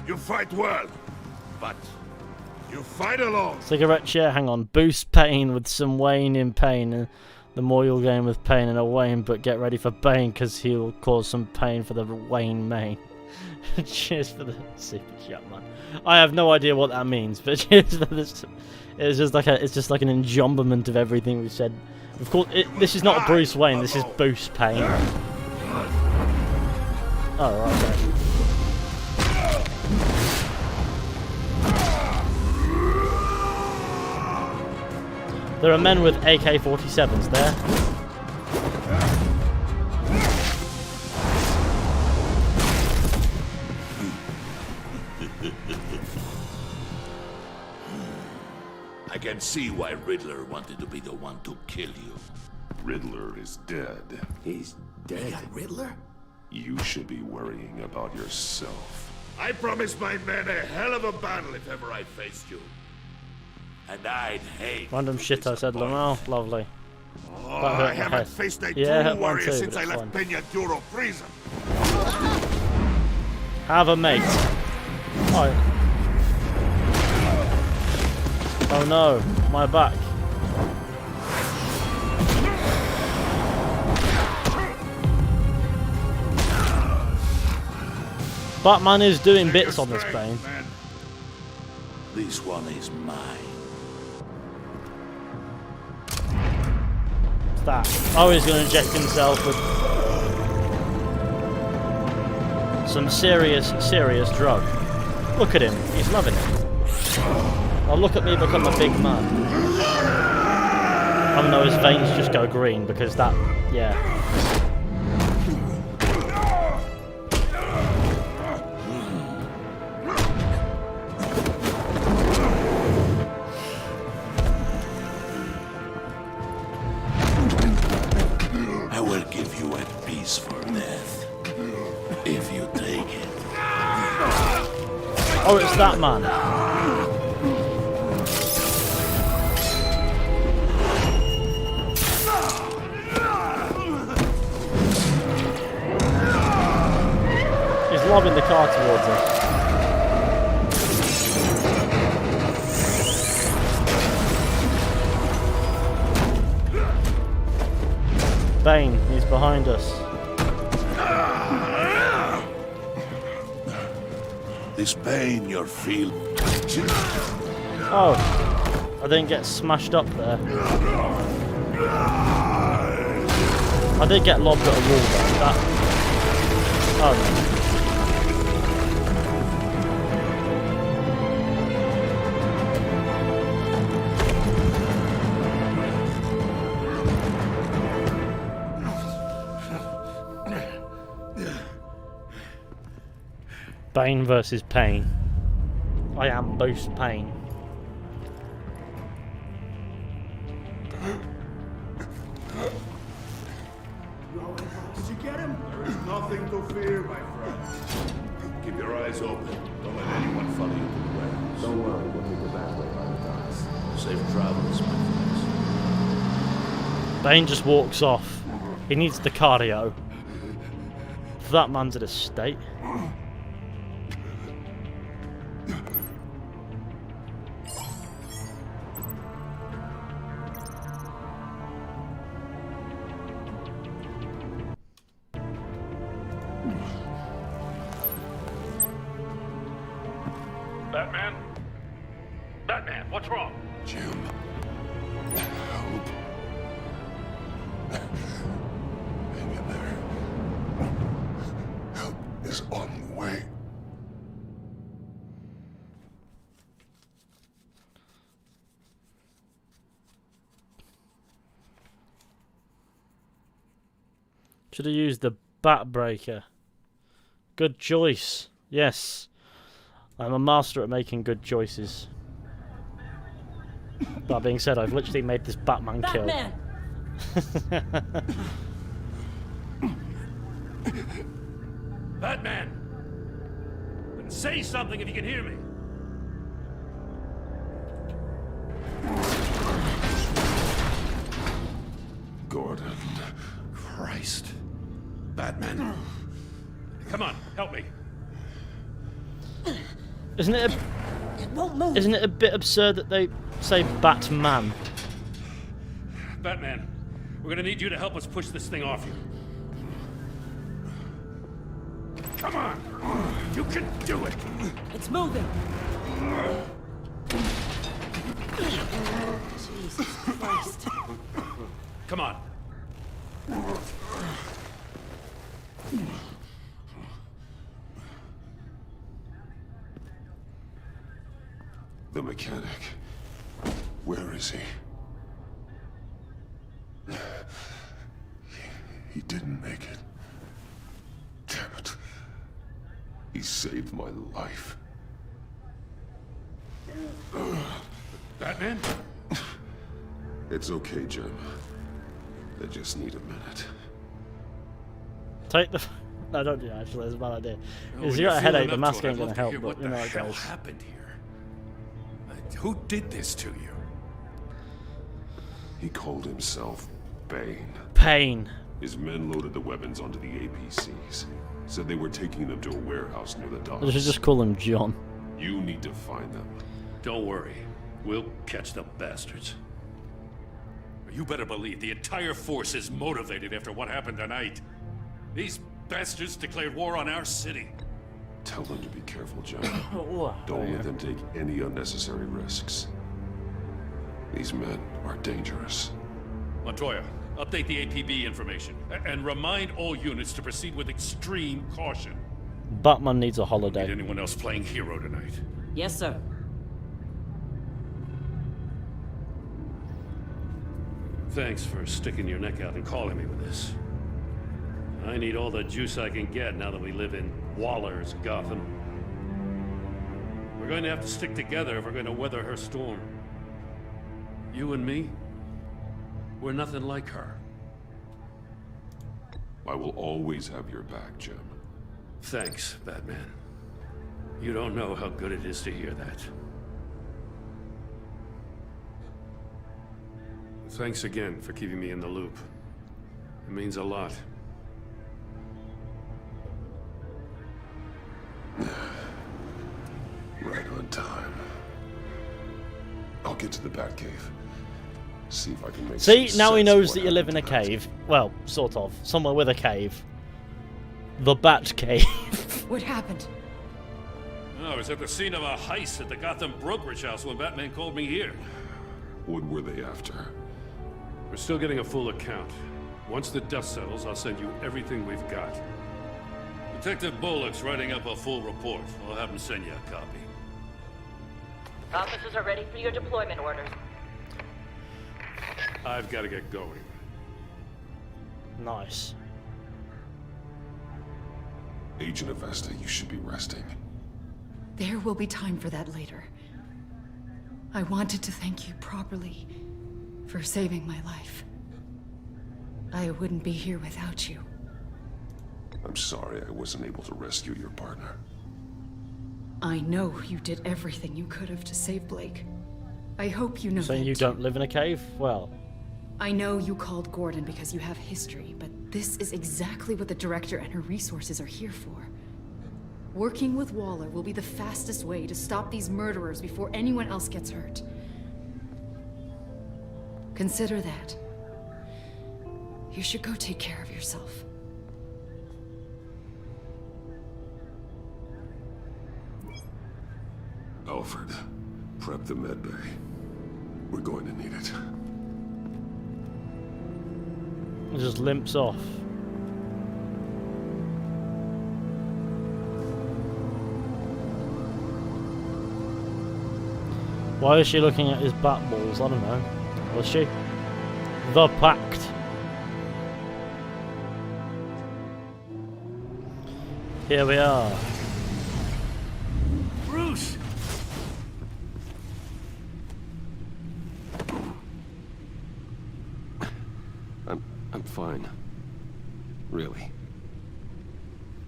You fight well, but you fight alone. Cigarette share, hang on. Boost pain with some Wayne in pain. And the more you'll gain with pain and a Wayne, but get ready for Bane because he'll cause some pain for the Wayne main. Cheers for the super chat, man. I have no idea what that means, but cheers for this. It's just like an enjambment of everything we've said. Of course, this is not Bruce Wayne. This is Boost Pain. Oh, right, okay. There are men with AK-47s there. I can see why Riddler wanted to be the one to kill you. Riddler is dead. He's dead? Riddler? You should be worrying about yourself. I promised my men a hell of a battle if ever I faced you. And I'd hate... Random shit I said, Lamau. Lovely. Oh, I haven't faced a true warrior since I left Peña Duro prison. Have a mate. Oh. Oh no, my back. Batman is doing bits on this plane. This one is mine. What's that? Oh, he's going to inject himself with some serious drug. Look at him, he's loving it. Oh, look at me become a big man. Even though his veins just go green because that, yeah. I will give you a piece for death. If you take it. Oh, it's that man. He's lobbing the car towards us. Bane, he's behind us. This pain you're feeling. Oh, I didn't get smashed up there. I did get lobbed at a wall though. That. Oh no. Bane versus Pain. I am Boost Pain. Did you get him? There is nothing to fear, my friend. Keep your eyes open. Don't let anyone follow you to the warehouse. Don't worry, we'll take the back way by the docks. Safe travels, my friends. Bane just walks off. He needs the cardio. That man's at a state. Batman? Batman, what's wrong? Jim. Help. Hang in there. Help is on the way. Should have used the Bat Breaker. Good choice. Yes. I'm a master at making good choices. That being said, I've literally made this Batman kill. Batman! Say something if you can hear me. Gordon. Christ. Batman. Come on, help me. Isn't it a bit absurd that they say Batman? Batman, we're gonna need you to help us push this thing off you. Come on! You can do it! It's moving! Jesus Christ. Come on. The mechanic. Where is he? He didn't make it. Damn it. He saved my life. Batman? It's okay, Jim. I just need a minute. Take the... No, don't do that, actually. That's a bad idea. Oh, If you got a headache, the mask ain't gonna help, but you know how it goes. What happened here? Who did this to you? He called himself Bane. Pain. His men loaded the weapons onto the APCs. Said they were taking them to a warehouse near the docks. I should just call him John. You need to find them. Don't worry. We'll catch the bastards. You better believe the entire force is motivated after what happened tonight. These bastards declared war on our city. Tell them to be careful, John. Don't let them take any unnecessary risks. These men are dangerous. Montoya, update the APB information. And remind all units to proceed with extreme caution. Batman needs a holiday. Need anyone else playing hero tonight? Yes, sir. Thanks for sticking your neck out and calling me with this. I need all the juice I can get now that we live in Waller's Gotham. We're going to have to stick together if we're going to weather her storm. You and me, we're nothing like her. I will always have your back, Jim. Thanks, Batman. You don't know how good it is to hear that. Thanks again for keeping me in the loop. It means a lot. Right on time. I'll get to the Batcave. See if I can make See, some now he sense knows of that what you live in a happened cave. Well, sort of. Somewhere with a cave. The Bat Cave. What happened? Oh, I was at the scene of a heist at the Gotham brokerage house when Batman called me here. What were they after? We're still getting a full account. Once the dust settles, I'll send you everything we've got. Detective Bullock's writing up a full report. I'll have him send you a copy. Officers are ready for your deployment orders. I've got to get going. Nice. Agent Avesta, you should be resting. There will be time for that later. I wanted to thank you properly for saving my life. I wouldn't be here without you. I'm sorry I wasn't able to rescue your partner. I know you did everything you could have to save Blake. I hope you know Saying that you too. don't live in a cave? Well... I know you called Gordon because you have history, but this is exactly what the Director and her resources are here for. Working with Waller will be the fastest way to stop these murderers before anyone else gets hurt. Consider that. You should go take care of yourself. Alfred, prep the med bay. We're going to need it. It just limps off. Why is she looking at his bat balls? I don't know. Was she? The Pact. Here we are. Bruce! I'm fine. Really.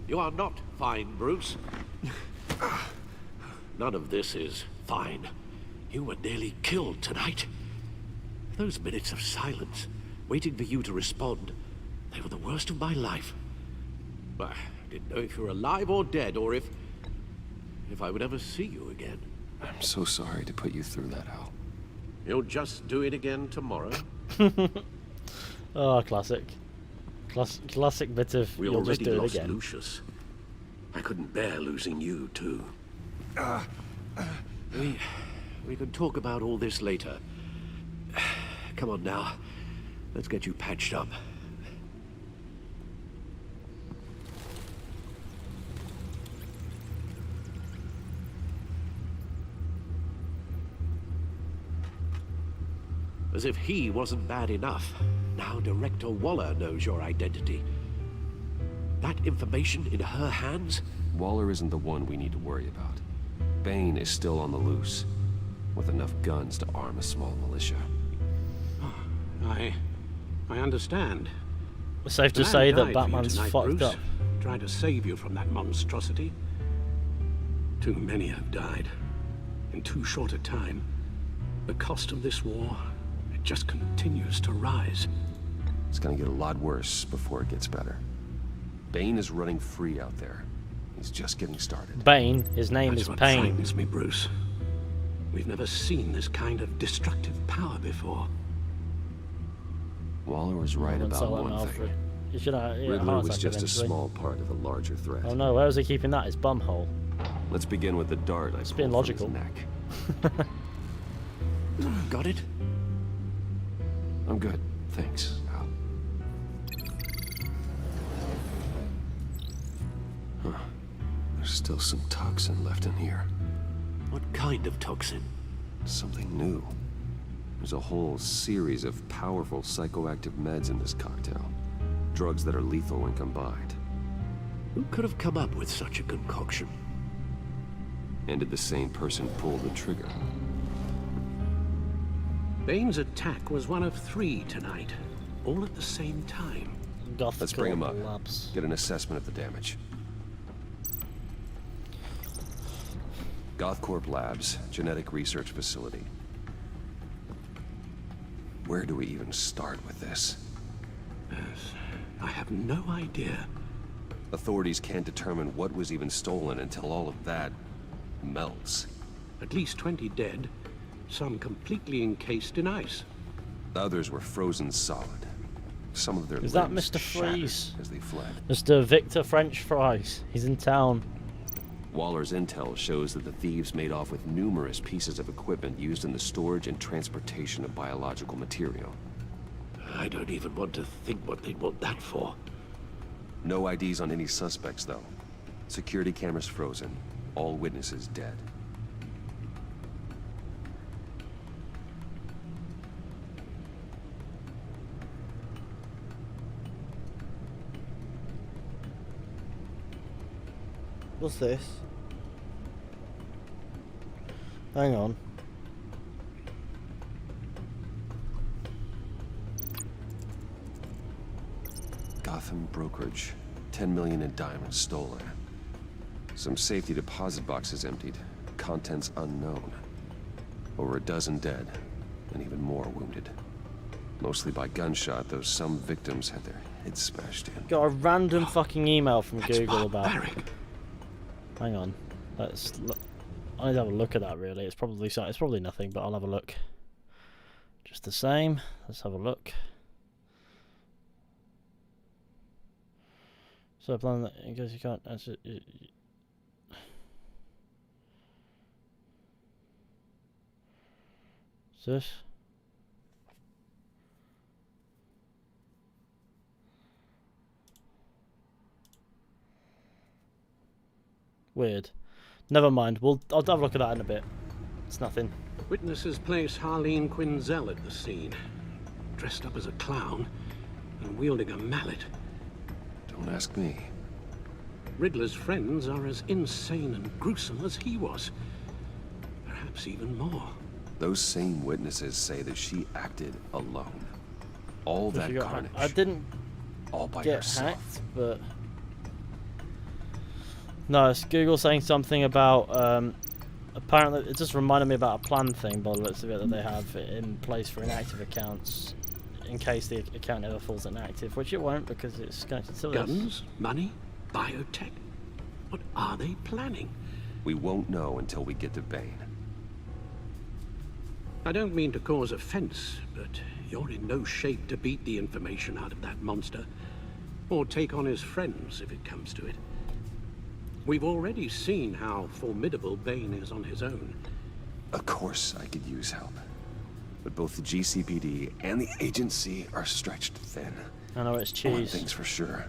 You are not fine, Bruce. None of this is fine. You were nearly killed tonight. Those minutes of silence, waiting for you to respond, they were the worst of my life. I didn't know if you were alive or dead, or if I would ever see you again. I'm so sorry to put you through that, Al. You'll just do it again tomorrow. Oh, classic. Classic bit of We you'll just already do it lost again. Lucius. I couldn't bear losing you, too. We can talk about all this later. Come on now. Let's get you patched up. As if he wasn't bad enough. Now Director Waller knows your identity. That information in her hands? Waller isn't the one we need to worry about. Bane is still on the loose, with enough guns to arm a small militia. I understand. It's safe to The man say died that for you Batman's tonight, fucked Bruce, up. trying to save you from that monstrosity. Too many have died in too short a time. The cost of this war, it just continues to rise. It's gonna get a lot worse before it gets better. Bane is running free out there. He's just getting started. Bane, his name That's is what Pain. frightens me, Bruce. We've never seen this kind of destructive power before. Waller was right Don't about sell that, one Alfred. thing. You should have, yeah, Riddler heart was attack just a eventually. small part of a larger threat. Oh no, where was he keeping that? His bumhole. Let's begin with the dart I It's pulled being from logical. his neck. Got it? I'm good, thanks, Al. Huh. There's still some toxin left in here. What kind of toxin? Something new. There's a whole series of powerful psychoactive meds in this cocktail. Drugs that are lethal when combined. Who could have come up with such a concoction? And did the same person pull the trigger? Bane's attack was one of 3 tonight, all at the same time. Let's bring him up. Labs. Get an assessment of the damage. Gothcorp Labs, genetic research facility. Where do we even start with this? Yes, I have no idea. Authorities can't determine what was even stolen until all of that melts. At least 20 dead, some completely encased in ice. Others were frozen solid. Some of their Is that limbs Mr. shattered Freeze? as they fled. Mr. Victor French Fries. He's in town. Waller's intel shows that the thieves made off with numerous pieces of equipment used in the storage and transportation of biological material. I don't even want to think what they'd want that for. No IDs on any suspects, though. Security cameras frozen. All witnesses dead. What's this? Hang on. Gotham brokerage. 10 million in diamonds stolen. Some safety deposit boxes emptied. Contents unknown. Over a dozen dead, and even more wounded. Mostly by gunshot, though some victims had their heads smashed in. Got a random fucking email from Google about. Barbaric. Hang on. Let's look. I need to have a look at that. Really, it's probably nothing, but I'll have a look. Just the same. Let's have a look. So I plan that in case you can't answer. This. Weird. Never mind. I'll have a look at that in a bit. It's nothing. Witnesses place Harleen Quinzel at the scene, dressed up as a clown and wielding a mallet. Don't ask me. Riddler's friends are as insane and gruesome as he was. Perhaps even more. Those same witnesses say that she acted alone. All that carnage. I didn't all by get herself. hacked, but no, it's Google saying something about apparently it just reminded me about a plan thing by the looks of it that they have in place for inactive accounts in case the account ever falls inactive, which it won't because it's connected to this. Guns, money, biotech. What are they planning? We won't know until we get to Bane. I don't mean to cause offense, but you're in no shape to beat the information out of that monster, or take on his friends if it comes to it. We've already seen how formidable Bane is on his own. Of course I could use help. But both the GCPD and the agency are stretched thin. I know it's One cheese. thing's for sure.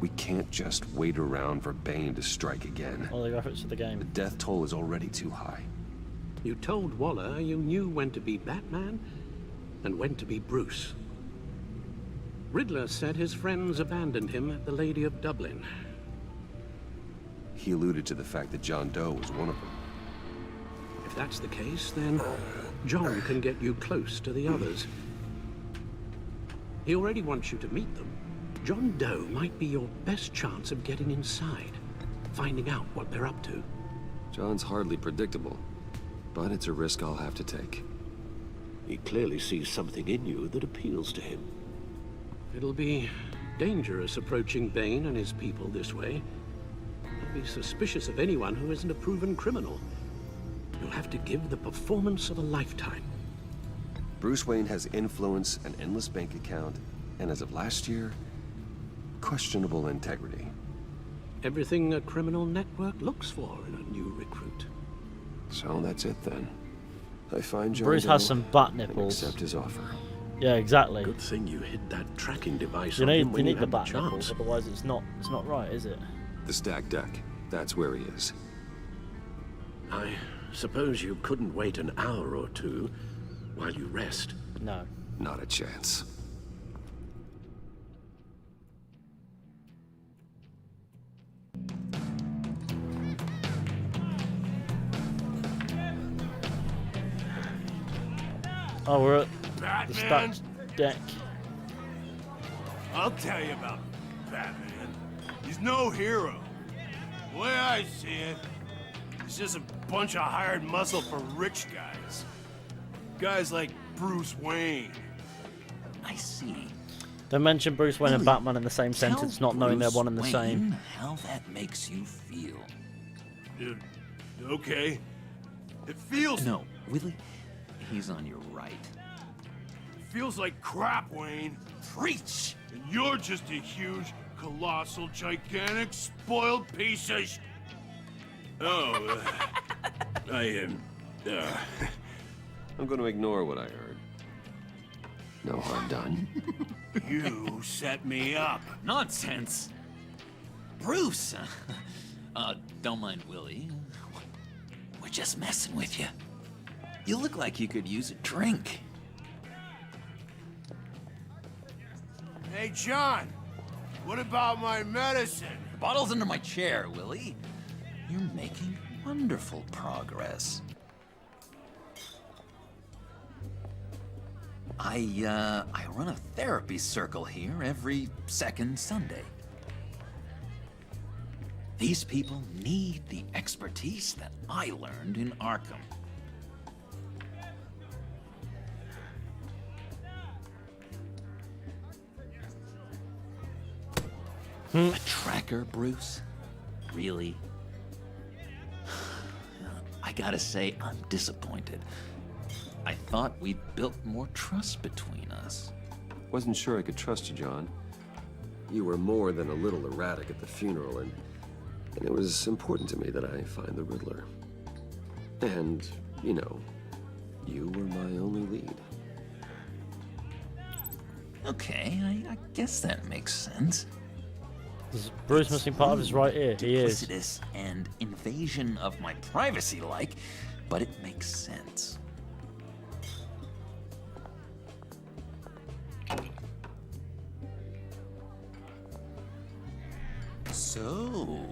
We can't just wait around for Bane to strike again. All the graphics of the game. The death toll is already too high. You told Waller you knew when to be Batman and when to be Bruce. Riddler said his friends abandoned him at the Lady of Dublin. He alluded to the fact that John Doe was one of them. If that's the case, then John can get you close to the others. He already wants you to meet them. John Doe might be your best chance of getting inside, finding out what they're up to. John's hardly predictable, but it's a risk I'll have to take. He clearly sees something in you that appeals to him. It'll be dangerous approaching Bane and his people this way. I'd be suspicious of anyone who isn't a proven criminal. You'll have to give the performance of a lifetime. Bruce Wayne has influence, an endless bank account, and as of last year, questionable integrity. Everything a criminal network looks for in a new recruit. So that's it then. I find John Bruce Doe has some butt and nipples. accept his offer. Yeah, exactly. Good thing you hid that tracking device You on him need, when you the had the butt nipples, chance. otherwise it's not right, is it? The stacked deck. That's where he is. I suppose you couldn't wait an hour or two while you rest. No. Not a chance. Oh, we're at the Batman? stacked deck. I'll tell you about Batman. He's no hero. The way I see it, he's just a bunch of hired muscle for rich guys. Guys like Bruce Wayne. I see. They mention Bruce Wayne and Really? Batman in the same Tell sentence, not knowing they're Bruce one and the Wayne same. How that makes you feel. Okay. It feels... No, Willie, he's on your right. It feels like crap, Wayne. Preach! And you're just a huge, colossal, gigantic, spoiled piece of Oh, I am... I'm going to ignore what I heard. No harm done. You set me up. Nonsense! Bruce! Don't mind Willie. We're just messing with you. You look like you could use a drink. Hey, John. What about my medicine? The bottle's under my chair, Willie. You're making wonderful progress. I run a therapy circle here every second Sunday. These people need the expertise that I learned in Arkham. A tracker, Bruce? Really? I gotta say, I'm disappointed. I thought we'd built more trust between us. Wasn't sure I could trust you, John. You were more than a little erratic at the funeral, and it was important to me that I find the Riddler. And, you know, you were my only lead. Okay, I guess that makes sense. Is Bruce missing part of his right ear? He is. Duplicitous and invasion of my privacy-like, but it makes sense. So...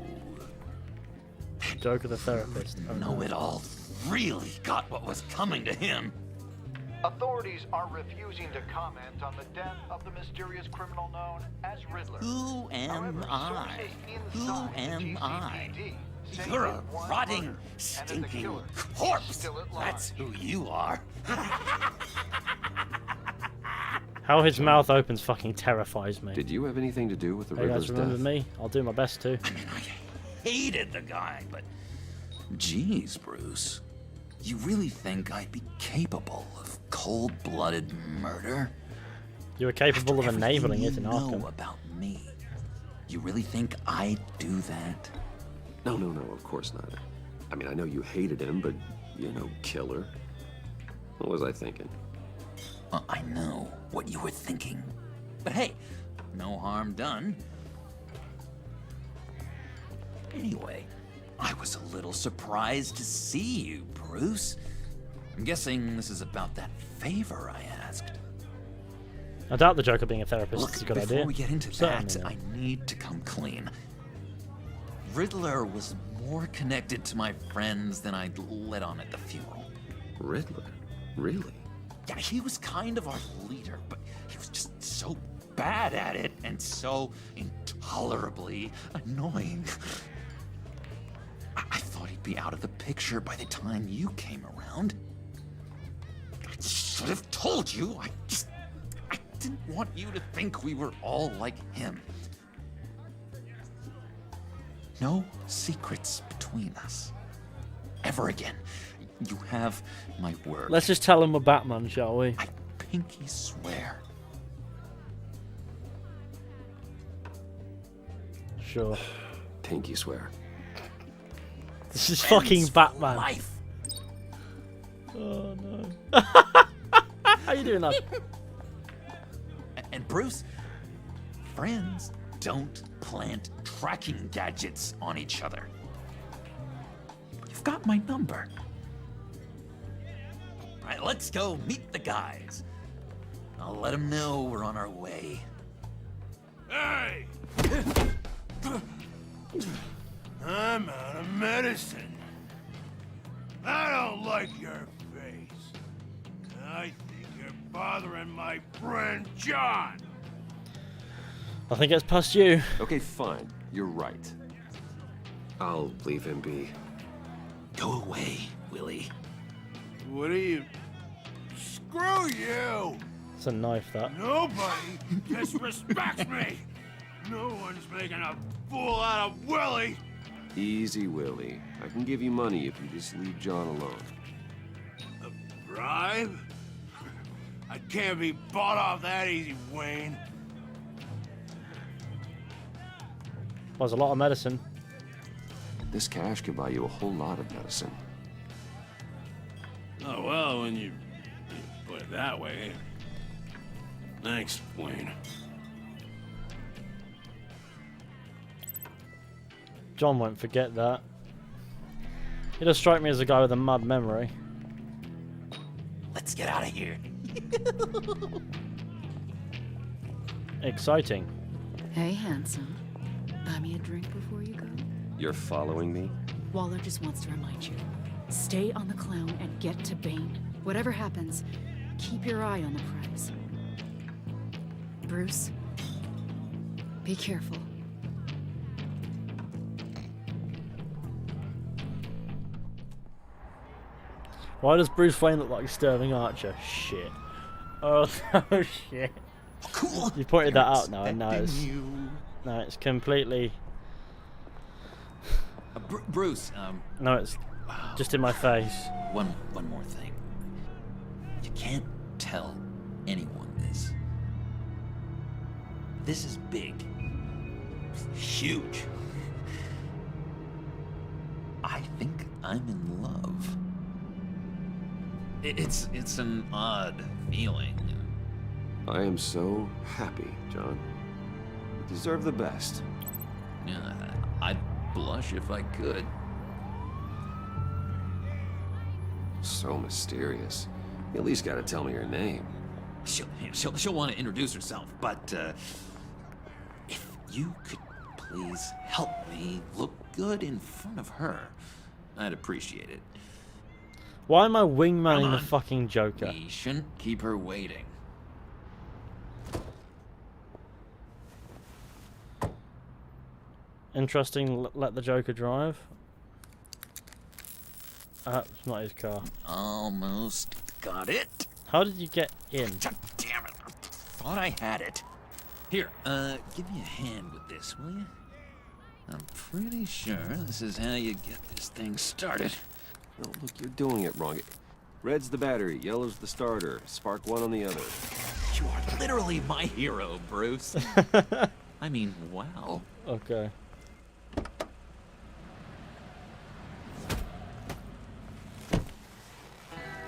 Joker the therapist. Oh, no. Know-it-all really got what was coming to him. Authorities are refusing to comment on the death of the mysterious criminal known as Riddler. Who am I? Who am I? say You're a that one rotting, murder, stinking corpse. That's who you are. How his mouth opens fucking terrifies me. Did you have anything to do with the Hey Riddler's guys, remember death? me? I'll do my best to. Hated the guy, but geez, Bruce, you really think I'd be capable of cold-blooded murder? You were capable of enabling it in know Arkham. about me. You really think I'd do that? No, of course not. I mean, I know you hated him, but you're no killer. What was I thinking? I know what you were thinking. But hey, no harm done. Anyway, I was a little surprised to see you, Bruce. I'm guessing this is about that favor I asked. I doubt the Joker being a therapist Look, is a good before idea. we get into Certainly that, not. I need to come clean. Riddler was more connected to my friends than I'd let on at the funeral. Riddler? Really? Yeah, he was kind of our leader, but he was just so bad at it and so intolerably annoying. I thought he'd be out of the picture by the time you came around. I should have told you. I didn't want you to think we were all like him. No secrets between us. Ever again. You have my word. Let's just tell him we're Batman, shall we? I pinky swear. Sure. Pinky swear. This is Friends fucking for Batman. life. Oh no. How you doing, lad? And Bruce, friends don't plant tracking gadgets on each other. You've got my number. All right, let's go meet the guys. I'll let them know we're on our way. Hey! I'm out of medicine. I don't like your face. I think you're bothering my friend John. I think it's past you. Okay, fine. You're right. I'll leave him be. Go away, Willie. What are you? Screw you! It's a knife, that. Nobody disrespects me! No one's making a fool out of Willie! Easy, Willie. I can give you money if you just leave John alone. A bribe? I can't be bought off that easy, Wayne. There's a lot of medicine. This cash could buy you a whole lot of medicine. Oh, well, when you put it that way. Thanks, Wayne. John won't forget that. He does strike me as a guy with a mad memory. Let's get out of here. Exciting. Hey, handsome. Buy me a drink before you go. You're following me? Waller just wants to remind you. Stay on the clown and get to Bane. Whatever happens, keep your eye on the prize. Bruce, be careful. Why does Bruce Wayne look like Sterling Archer? Shit. Oh no, shit. Cool. You pointed that out now, and now it's... No, it's completely... Bruce, No, it's just in my face. One more thing. You can't tell anyone this. This is big. Huge. I think I'm in love. It's an odd feeling. I am so happy, John. You deserve the best. Yeah, I'd blush if I could. So mysterious. You at least gotta tell me your name. She'll want to introduce herself, but if you could please help me look good in front of her, I'd appreciate it. Why am I wingmanning the fucking Joker? We shouldn't keep her waiting. Interesting, let the Joker drive. It's not his car. Almost got it. How did you get in? God damn it. Thought I had it. Here, give me a hand with this, will you? I'm pretty sure this is how you get this thing started. Oh, look, you're doing it wrong. Red's the battery, yellow's the starter. Spark one on the other. You are literally my hero, Bruce. I mean, wow. Okay.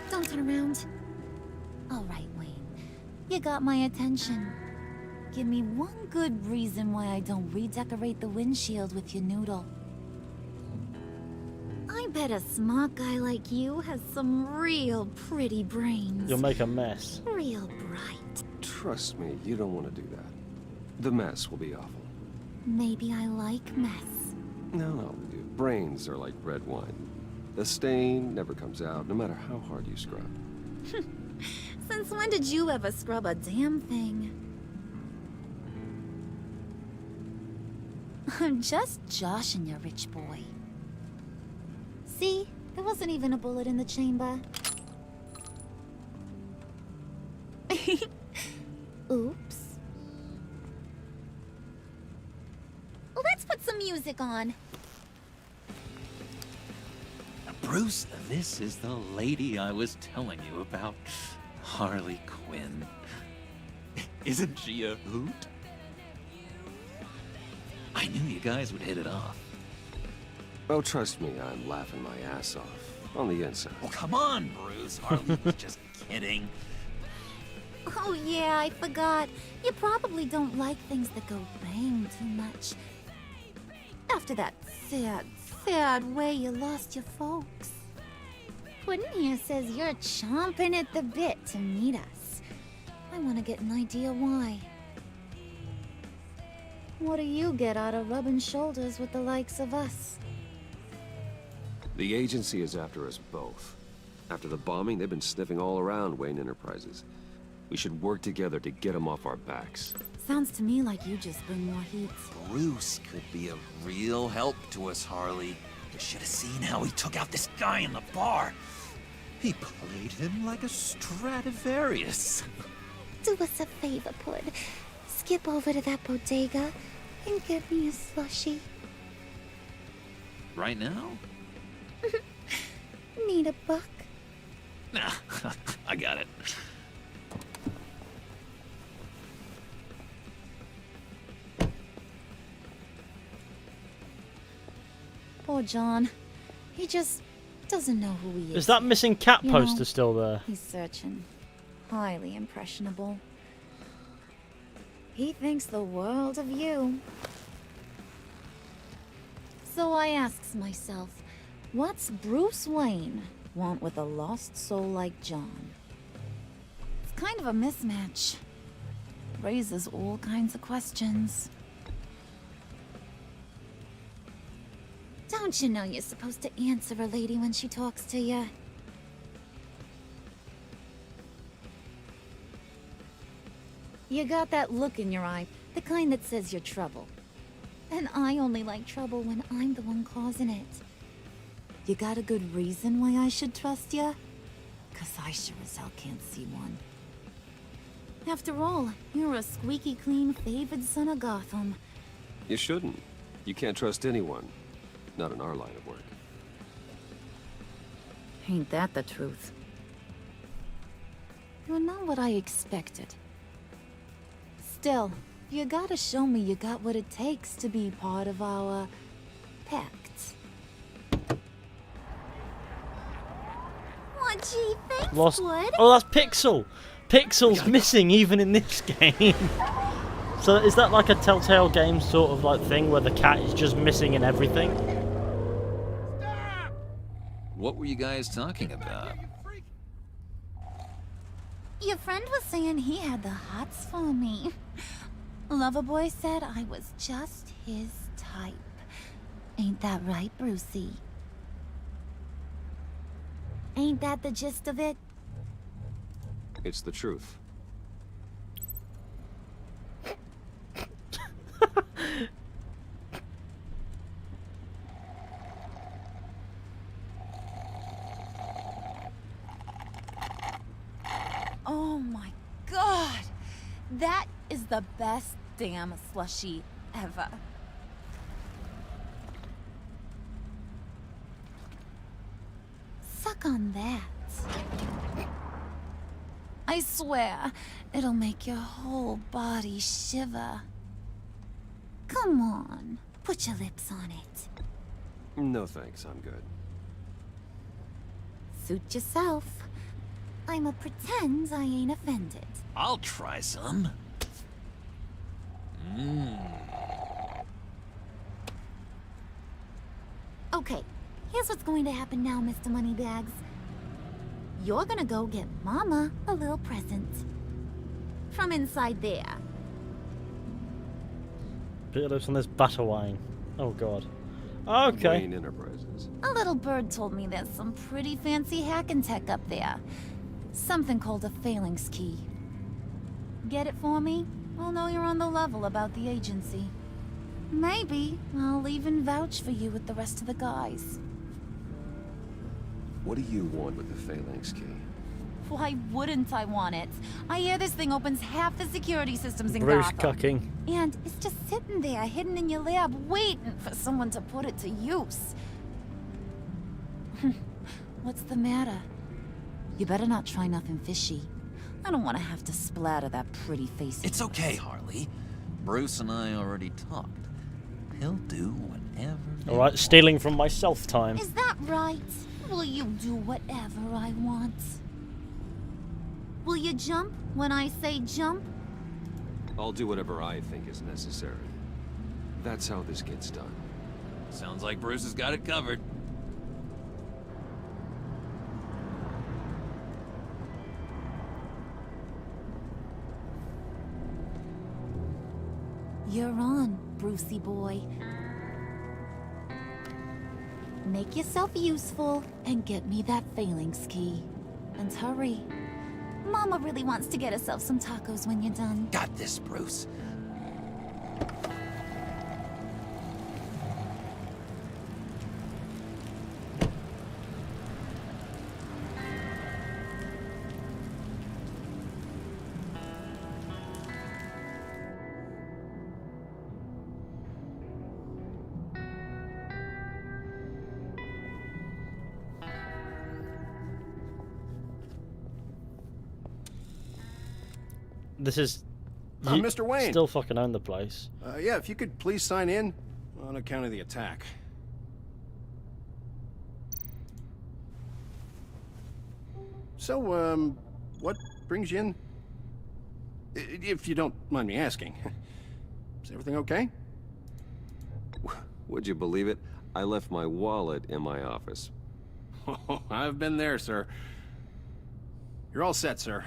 Don't turn around. All right, Wayne. You got my attention. Give me one good reason why I don't redecorate the windshield with your noodle. I bet a smart guy like you has some real pretty brains. You'll make a mess. Real bright. Trust me, you don't want to do that. The mess will be awful. Maybe I like mess. No, brains are like red wine. The stain never comes out, no matter how hard you scrub. Since when did you ever scrub a damn thing? I'm just joshing you, rich boy. See? There wasn't even a bullet in the chamber. Oops. Let's put some music on. Bruce, this is the lady I was telling you about. Harley Quinn. Isn't she a hoot? I knew you guys would hit it off. Oh, trust me, I'm laughing my ass off. On the inside. Oh, come on, Bruce. Harley was just kidding. Oh yeah, I forgot. You probably don't like things that go bang too much. After that sad way you lost your folks. Puddin' here says you're chomping at the bit to meet us. I want to get an idea why. What do you get out of rubbing shoulders with the likes of us? The agency is after us both. After the bombing, they've been sniffing all around Wayne Enterprises. We should work together to get them off our backs. Sounds to me like you just bring more heat. Bruce could be a real help to us, Harley. You should have seen how he took out this guy in the bar. He played him like a Stradivarius. Do us a favor, Pud. Skip over to that bodega and get me a slushie. Right now? Need a buck? Nah, I got it. Poor John. He just doesn't know who he is. Is that missing cat You poster know, still there? He's searching. Highly impressionable. He thinks the world of you. So I asks myself, what's Bruce Wayne want with a lost soul like John? It's kind of a mismatch. Raises all kinds of questions. Don't you know you're supposed to answer a lady when she talks to you? You got that look in your eye, the kind that says you're trouble. And I only like trouble when I'm the one causing it. You got a good reason why I should trust you? 'Cause I sure as hell can't see one. After all, you're a squeaky clean favored son of Gotham. You shouldn't. You can't trust anyone. Not in our line of work. Ain't that the truth? You're not what I expected. Still, you gotta show me you got what it takes to be part of our pact. Oh, gee, thanks, Lost. Wood. Oh, that's Pixel. Pixel's missing even in this game. So is that like a Telltale game sort of like thing where the cat is just missing in everything? What were you guys talking about? Your friend was saying he had the hots for me. Loverboy said I was just his type. Ain't that right, Brucey? Ain't that the gist of it? It's the truth. Oh my god! That is the best damn slushie ever. Suck on that. I swear, it'll make your whole body shiver. Come on, put your lips on it. No thanks, I'm good. Suit yourself. I'ma pretend I ain't offended. I'll try some. Okay, here's what's going to happen now, Mr. Moneybags. You're gonna go get Mama a little present. From inside there. Put your lips on this butter wine. Oh god. Okay. Wayne Enterprises. A little bird told me there's some pretty fancy hacking tech up there. Something called a phalanx key. Get it for me? I'll know you're on the level about the agency. Maybe I'll even vouch for you with the rest of the guys. What do you want with the phalanx key? Why wouldn't I want it? I hear this thing opens half the security systems in Bruce Gotham. cucking. And it's just sitting there, hidden in your lab, waiting for someone to put it to use. What's the matter? You better not try nothing fishy. I don't want to have to splatter that pretty face. It's okay, Harley. Bruce and I already talked. He'll do whatever. Alright, stealing from myself time. Is that right? Will you do whatever I want? Will you jump when I say jump? I'll do whatever I think is necessary. That's how this gets done. Sounds like Bruce has got it covered. You're on, Brucey boy. Make yourself useful and get me that phalanx key. And hurry. Mama really wants to get herself some tacos when you're done. Got this, Bruce. This is... Mr. Wayne. Still fucking own the place. Yeah, if you could please sign in on account of the attack. So, what brings you in? If you don't mind me asking. Is everything okay? Would you believe it? I left my wallet in my office. Oh, I've been there, sir. You're all set, sir.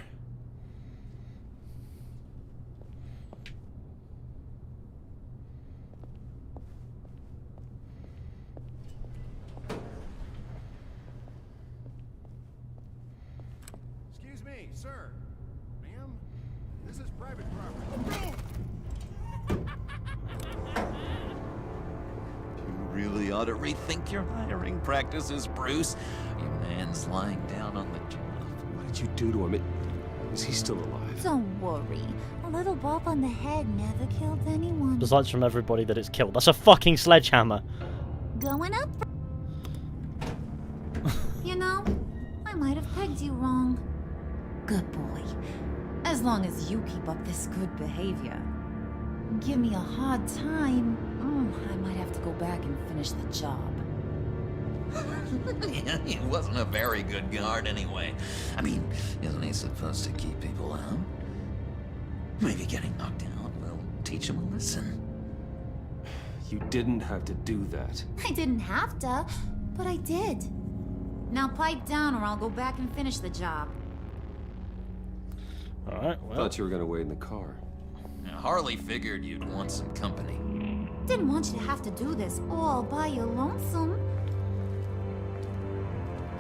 Excuse me, sir. Ma'am, this is private property. ought to rethink your hiring practices, Bruce. Your man's lying down on the job. What did you do to him? Is he still alive? Don't worry. A little bop on the head never killed anyone. Besides from everybody that it's killed. That's a fucking sledgehammer. Going up. You know, I might have pegged you wrong. Good boy. As long as you keep up this good behavior. Give me a hard time, I might have to go back and finish the job. Yeah, he wasn't a very good guard anyway. I mean, isn't he supposed to keep people out? Maybe getting knocked out will teach him a lesson. You didn't have to do that. I didn't have to, but I did. Now pipe down or I'll go back and finish the job. Alright, well. Thought you were gonna wait in the car. Now, Harley figured you'd want some company. Didn't want you to have to do this all by your lonesome.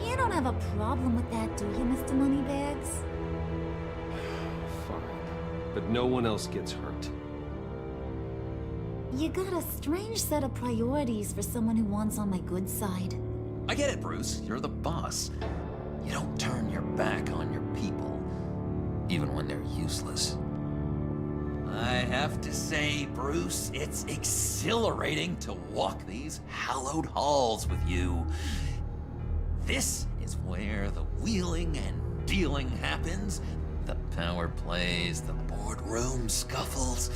You don't have a problem with that, do you, Mr. Moneybags? Fine. But no one else gets hurt. You got a strange set of priorities for someone who wants on my good side. I get it, Bruce. You're the boss. You don't turn your back on your people, even when they're useless. I have to say, Bruce, it's exhilarating to walk these hallowed halls with you. This is where the wheeling and dealing happens, the power plays, the boardroom scuffles.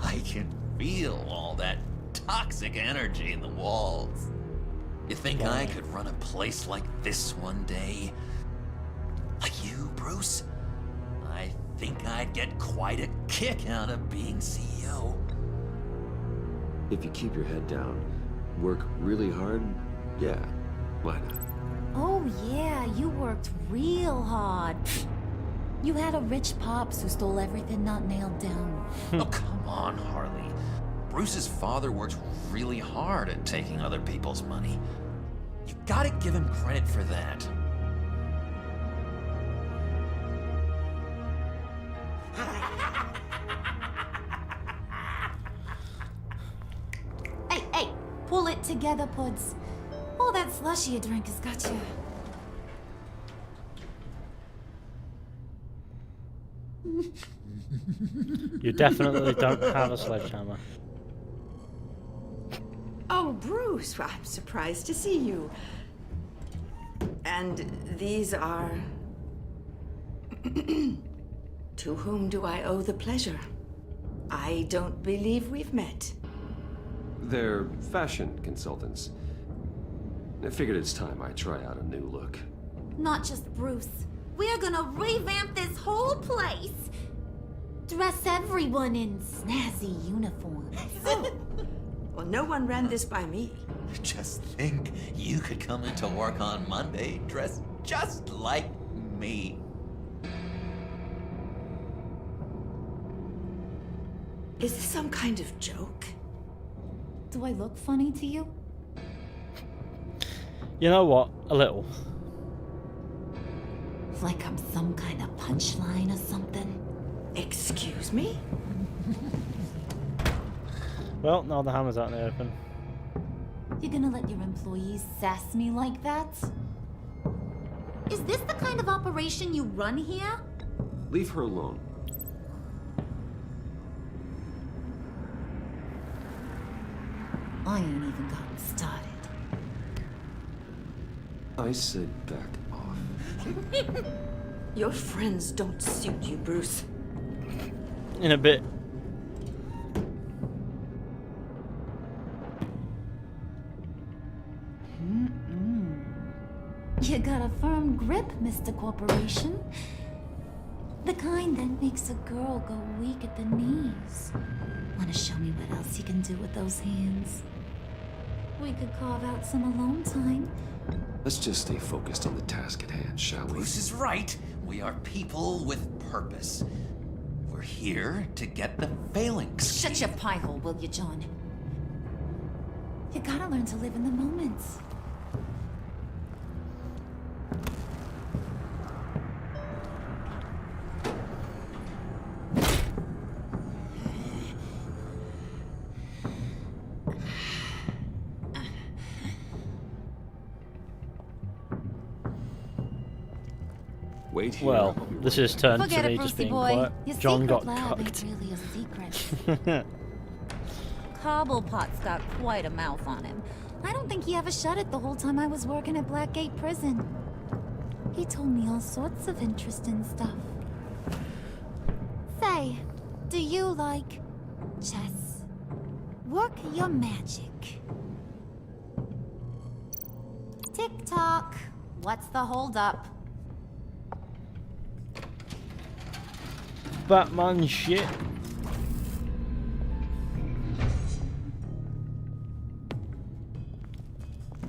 I can feel all that toxic energy in the walls. You think I could run a place like this one day? Like you, Bruce? I think I'd get quite a kick out of being CEO. If you keep your head down, work really hard, yeah, why not? Oh yeah, you worked real hard. You had a rich pops who stole everything not nailed down. Oh, come on, Harley. Bruce's father worked really hard at taking other people's money. You gotta give him credit for that. Hey, pull it together, Puds. All that slushy you drink has got you. You definitely don't have a sledgehammer. Oh, Bruce, I'm surprised to see you. And these are... To whom do I owe the pleasure? I don't believe we've met. They're fashion consultants. I figured it's time I try out a new look. Not just Bruce. We're gonna revamp this whole place. Dress everyone in snazzy uniforms. Oh. Well, no one ran this by me. Just think, you could come into work on Monday dressed just like me. Is this some kind of joke? Do I look funny to you? You know what? A little. Like I'm some kind of punchline or something. Excuse me? Well, now the hammer's out in the open. You gonna let your employees sass me like that? Is this the kind of operation you run here? Leave her alone. I ain't even gotten started. I said back off. Your friends don't suit you, Bruce. In a bit. You got a firm grip, Mr. Corporation. The kind that makes a girl go weak at the knees. Wanna show me what else you can do with those hands? We could carve out some alone time. Let's just stay focused on the task at hand, shall we? Bruce is right. We are people with purpose. We're here to get the phalanx. Shut your pie hole, will you, John? You gotta learn to live in the moment. Wait here. Well, this has turned to Forget me it, just Brucey being boy. quiet. Your John secret got lab ain't cucked. really a secret. Cobblepot's got quite a mouth on him. I don't think he ever shut it the whole time I was working at Blackgate Prison. He told me all sorts of interesting stuff. Say, do you like chess? Work your magic. Tick-tock. What's the holdup? Batman shit.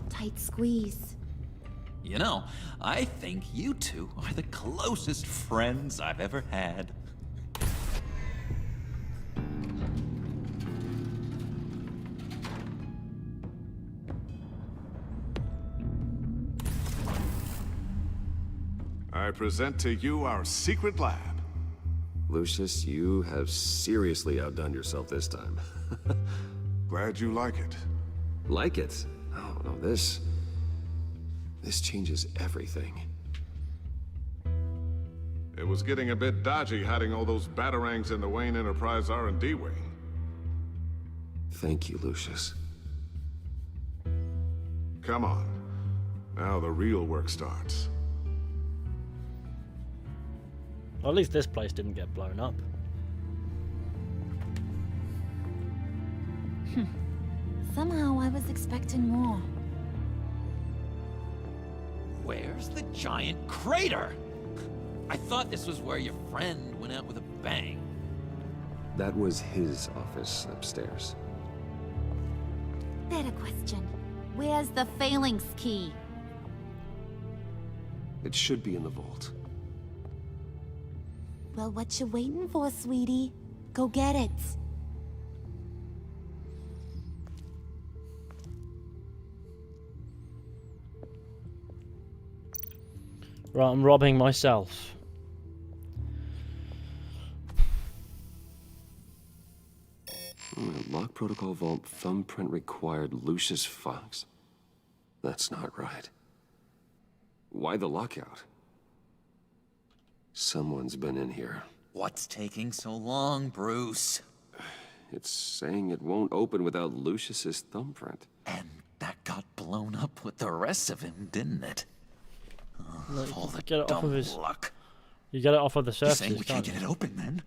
Tight squeeze. You know, I think you two are the closest friends I've ever had. I present to you our secret lab. Lucius, you have seriously outdone yourself this time. Glad you like it. Like it? Oh, no, this changes everything. It was getting a bit dodgy hiding all those batarangs in the Wayne Enterprise R&D wing. Thank you, Lucius. Come on. Now the real work starts. Well, at least this place didn't get blown up. Somehow I was expecting more. Where's the giant crater? I thought this was where your friend went out with a bang. That was his office upstairs. Better question. Where's the phalanx key? It should be in the vault. Well, what you waiting for, sweetie? Go get it. Right, I'm robbing myself. Lock protocol vault thumbprint required Lucius Fox. That's not right. Why the lockout? Someone's been in here. What's taking so long, Bruce? It's saying it won't open without Lucius's thumbprint. And that got blown up with the rest of him, didn't it? No, All the get it off of his luck. You get it off of the You're surface. saying we can't can't get you? it open then?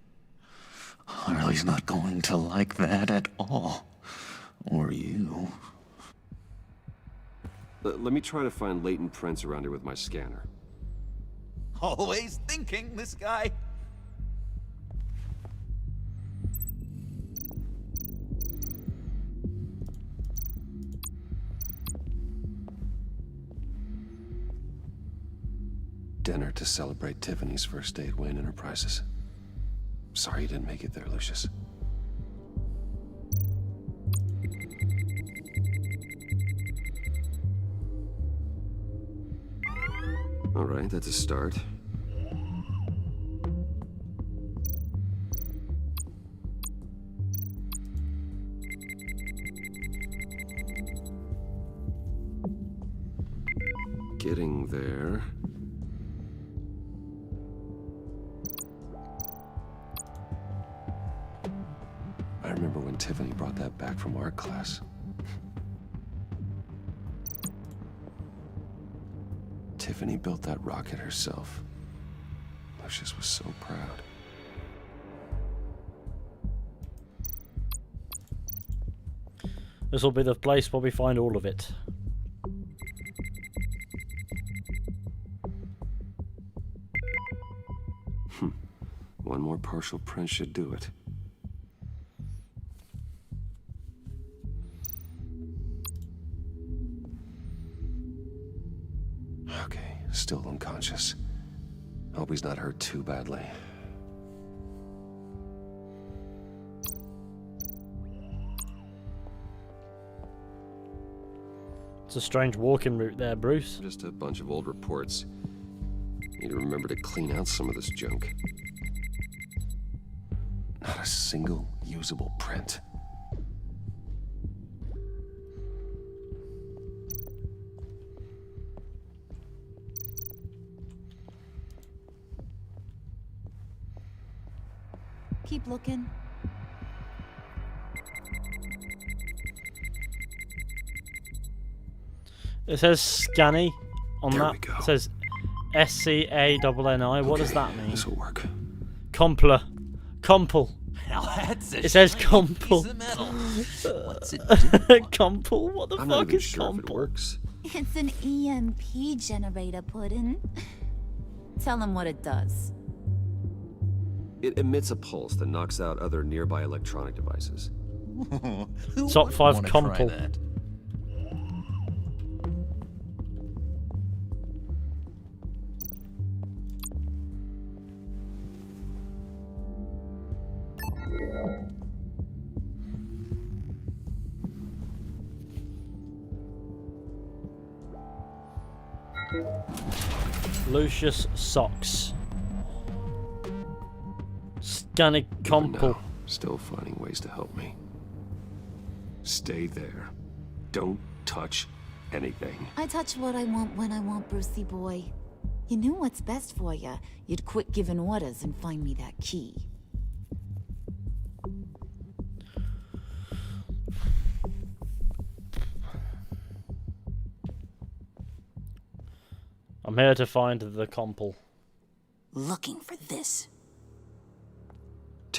Harley's not going to like that at all. Or you. Let me try to find latent prints around here with my scanner. Always thinking, this guy. Dinner to celebrate Tiffany's first day at Wayne Enterprises. Sorry you didn't make it there, Lucius. All right, that's a start. Getting there. I remember when Tiffany brought that back from art class. Tiffany built that rocket herself. Lucius was so proud. This will be the place where we find all of it. One more partial print should do it. Okay, still unconscious. Hope he's not hurt too badly. It's a strange walking route there, Bruce. Just a bunch of old reports. Need to remember to clean out some of this junk. Not a single usable print. Keep looking. It says Scanny on There that. we go. It says SCANNI. What does that mean? This'll work. Compler. Compel. Now that's a It says shiny Compel. piece of metal. What's it Compel? What the I'm not fuck even is sure if it Compel? works. It's an EMP generator, Puddin'. Tell him what it does. It emits a pulse that knocks out other nearby electronic devices. Top 5 wanna try Compel. that? Lucius socks. Scanny Compel. No, still finding ways to help me. Stay there. Don't touch anything. I touch what I want when I want, Brucey boy. You knew what's best for you. You'd quit giving orders and find me that key. I'm here to find the Compel. Looking for this.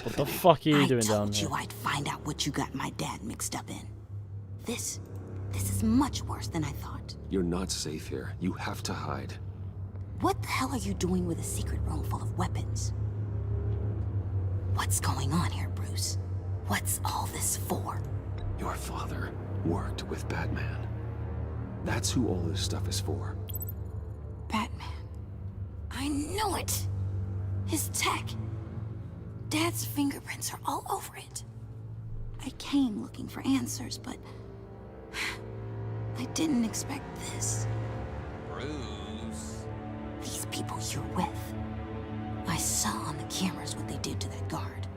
What the fuck are you doing I down told here? you I'd find out what you got my dad mixed up in. This is much worse than I thought. You're not safe here. You have to hide. What the hell are you doing with a secret room full of weapons? What's going on here, Bruce? What's all this for? Your father worked with Batman. That's who all this stuff is for. Batman. I knew it! His tech. Dad's fingerprints are all over it. I came looking for answers, but I didn't expect this. Bruce. These people you're with. I saw on the cameras what they did to that guard.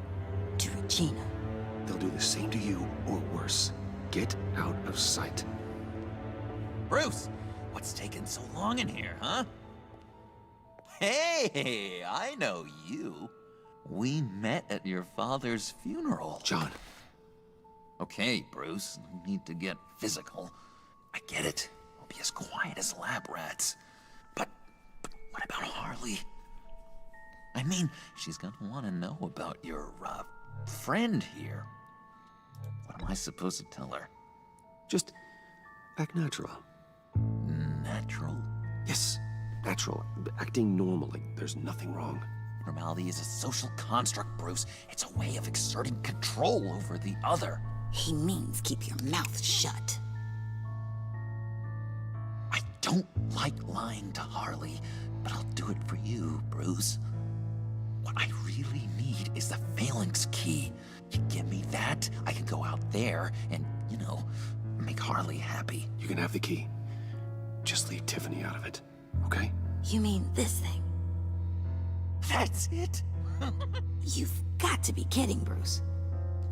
To Regina. They'll do the same to you, or worse. Get out of sight. Bruce, what's taking so long in here, huh? Hey, I know you. We met at your father's funeral. John. Okay, Bruce, no need to get physical. I get it. We'll be as quiet as lab rats. But what about Harley? I mean, she's gonna want to know about your, friend here. What am I supposed to tell her? Just act natural. Natural? Yes, natural. Acting normal, like there's nothing wrong. Normality is a social construct, Bruce. It's a way of exerting control over the other. He means keep your mouth shut. I don't like lying to Harley, but I'll do it for you, Bruce. What I really need is the phalanx key. You give me that, I can go out there and, you know, make Harley happy. You can have the key. Just leave Tiffany out of it, okay? You mean this thing? That's it? You've got to be kidding, Bruce.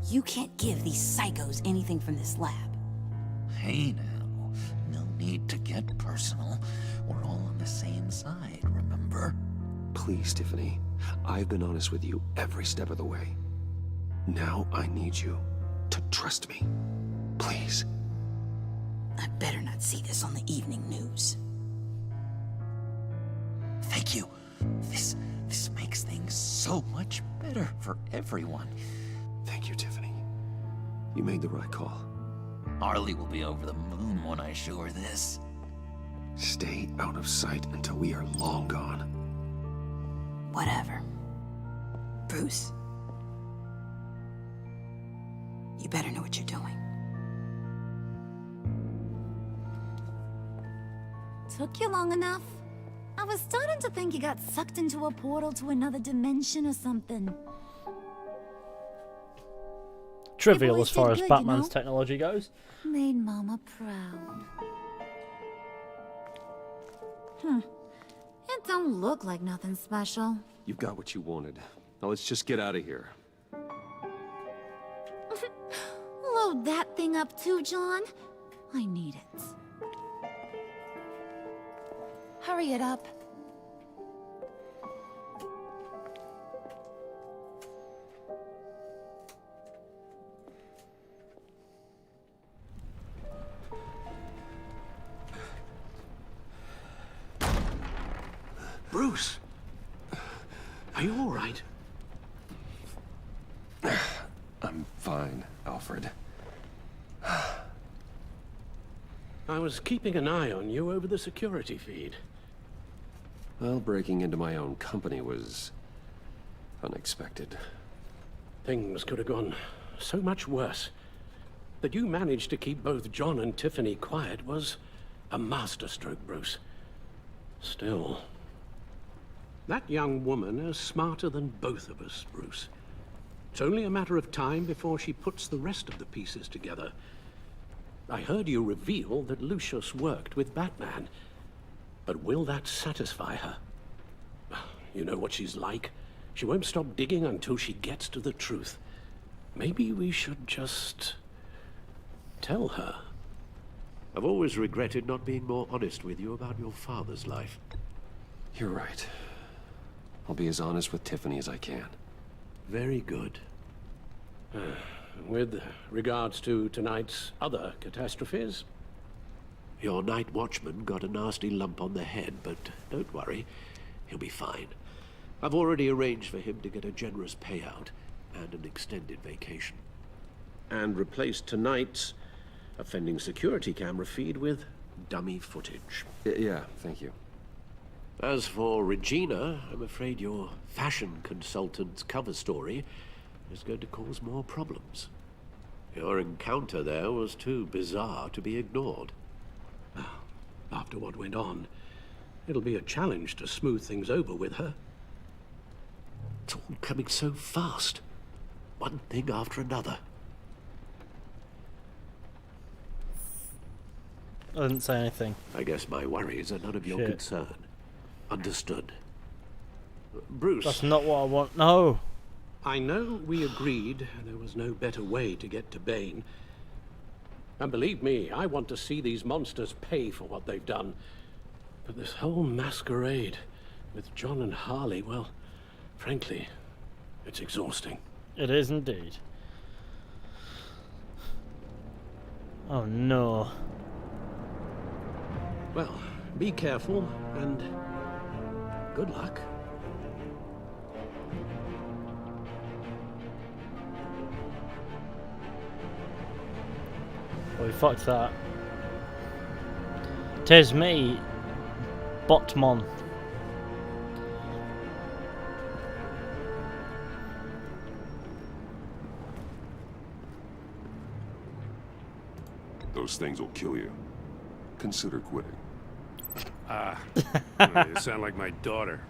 You can't give these psychos anything from this lab. Hey now, no need to get personal. We're all on the same side, remember? Please, Tiffany. I've been honest with you every step of the way. Now I need you to trust me. Please. I better not see this on the evening news. Thank you. This makes things so much better for everyone. Thank you, Tiffany. You made the right call. Harley will be over the moon when I show her this. Stay out of sight until we are long gone. Whatever. Bruce. You better know what you're doing. Took you long enough? I was starting to think you got sucked into a portal to another dimension or something. Trivial boys as far did as good, you Batman's know? technology goes. Made Mama proud. It don't look like nothing special. You've got what you wanted. Now let's just get out of here. Load that thing up too, John. I need it. Hurry it up. Bruce! Are you all right? I'm fine, Alfred. I was keeping an eye on you over the security feed. Well, breaking into my own company was unexpected. Things could have gone so much worse. That you managed to keep both John and Tiffany quiet was a masterstroke, Bruce. Still, that young woman is smarter than both of us, Bruce. It's only a matter of time before she puts the rest of the pieces together. I heard you reveal that Lucius worked with Batman. But will that satisfy her? You know what she's like. She won't stop digging until she gets to the truth. Maybe we should just tell her. I've always regretted not being more honest with you about your father's life. You're right. I'll be as honest with Tiffany as I can. Very good. With regards to tonight's other catastrophes? Your night watchman got a nasty lump on the head, but don't worry, he'll be fine. I've already arranged for him to get a generous payout and an extended vacation. And replaced tonight's offending security camera feed with dummy footage. Yeah, thank you. As for Regina, I'm afraid your fashion consultant's cover story is going to cause more problems. Your encounter there was too bizarre to be ignored. After what went on, it'll be a challenge to smooth things over with her. It's all coming so fast. One thing after another. I didn't say anything. I guess my worries are none of your Shit. concern. Understood. Bruce. That's not what I want. No. I know we agreed there was no better way to get to Bane. And believe me, I want to see these monsters pay for what they've done. But this whole masquerade with John and Harley, well, frankly, it's exhausting. It is indeed. Oh no. Well, be careful and good luck. Well, we fucked that. 'Tis me, Botmon. Those things will kill you. Consider quitting. You sound like my daughter.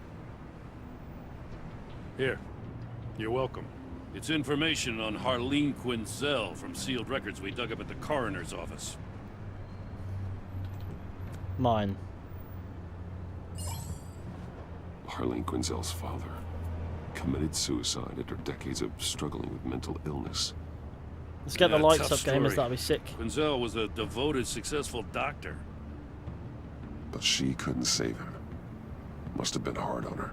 Here, you're welcome. It's information on Harleen Quinzel from sealed records we dug up at the coroner's office. Mine. Harleen Quinzel's father committed suicide after decades of struggling with mental illness. Let's get the Yeah, lights tough up, gamers. story. That'll be sick. Quinzel was a devoted, successful doctor. But she couldn't save him. Must have been hard on her.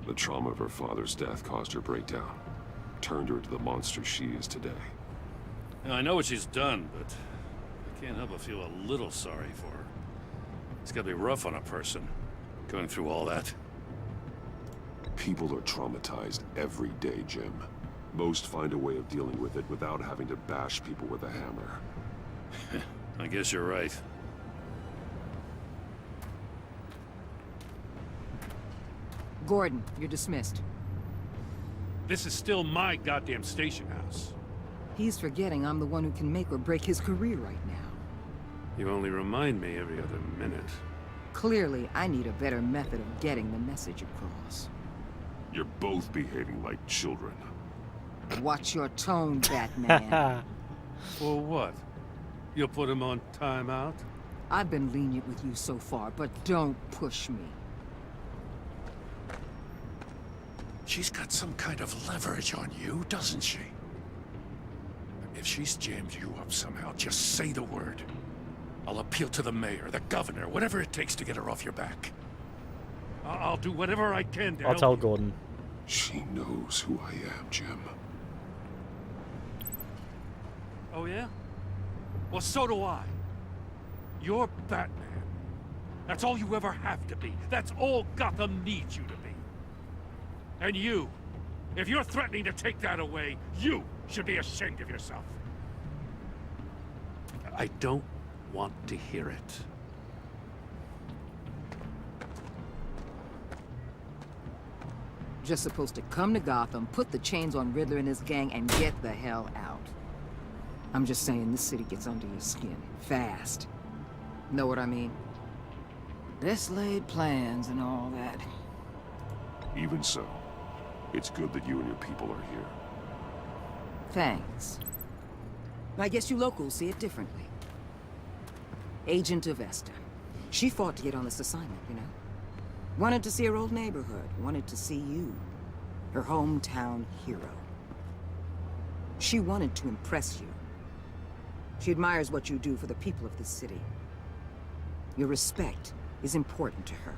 The trauma of her father's death caused her breakdown. Turned her into the monster she is today. Now, I know what she's done, but I can't help but feel a little sorry for her. It's gotta be rough on a person, going through all that. People are traumatized every day, Jim. Most find a way of dealing with it without having to bash people with a hammer. I guess you're right. Gordon, you're dismissed. This is still my goddamn station house. He's forgetting I'm the one who can make or break his career right now. You only remind me every other minute. Clearly, I need a better method of getting the message across. You're both behaving like children. Watch your tone, Batman. For what? You'll put him on timeout? I've been lenient with you so far, but don't push me. She's got some kind of leverage on you, doesn't she? If she's jammed you up somehow, just say the word. I'll appeal to the mayor, the governor, whatever it takes to get her off your back. I'll do whatever I can to I'll help tell you. Gordon. She knows who I am, Jim. Oh yeah? Well, so do I. You're Batman. That's all you ever have to be. That's all Gotham needs you to be. And you, if you're threatening to take that away, you should be ashamed of yourself. I don't want to hear it. Just supposed to come to Gotham, put the chains on Riddler and his gang, and get the hell out. I'm just saying, this city gets under your skin. Fast. Know what I mean? Best laid plans and all that. Even so, it's good that you and your people are here. Thanks. I guess you locals see it differently. Agent Avesta. She fought to get on this assignment, you know? Wanted to see her old neighborhood. Wanted to see you. Her hometown hero. She wanted to impress you. She admires what you do for the people of this city. Your respect is important to her.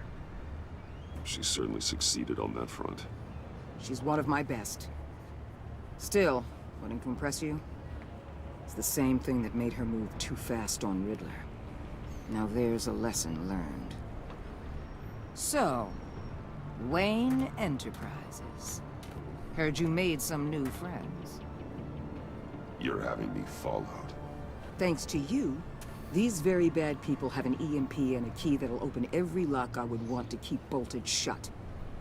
She certainly succeeded on that front. She's one of my best. Still, wanting to impress you? It's the same thing that made her move too fast on Riddler. Now there's a lesson learned. So, Wayne Enterprises. Heard you made some new friends. You're having me followed. Thanks to you, these very bad people have an EMP and a key that'll open every lock I would want to keep bolted shut.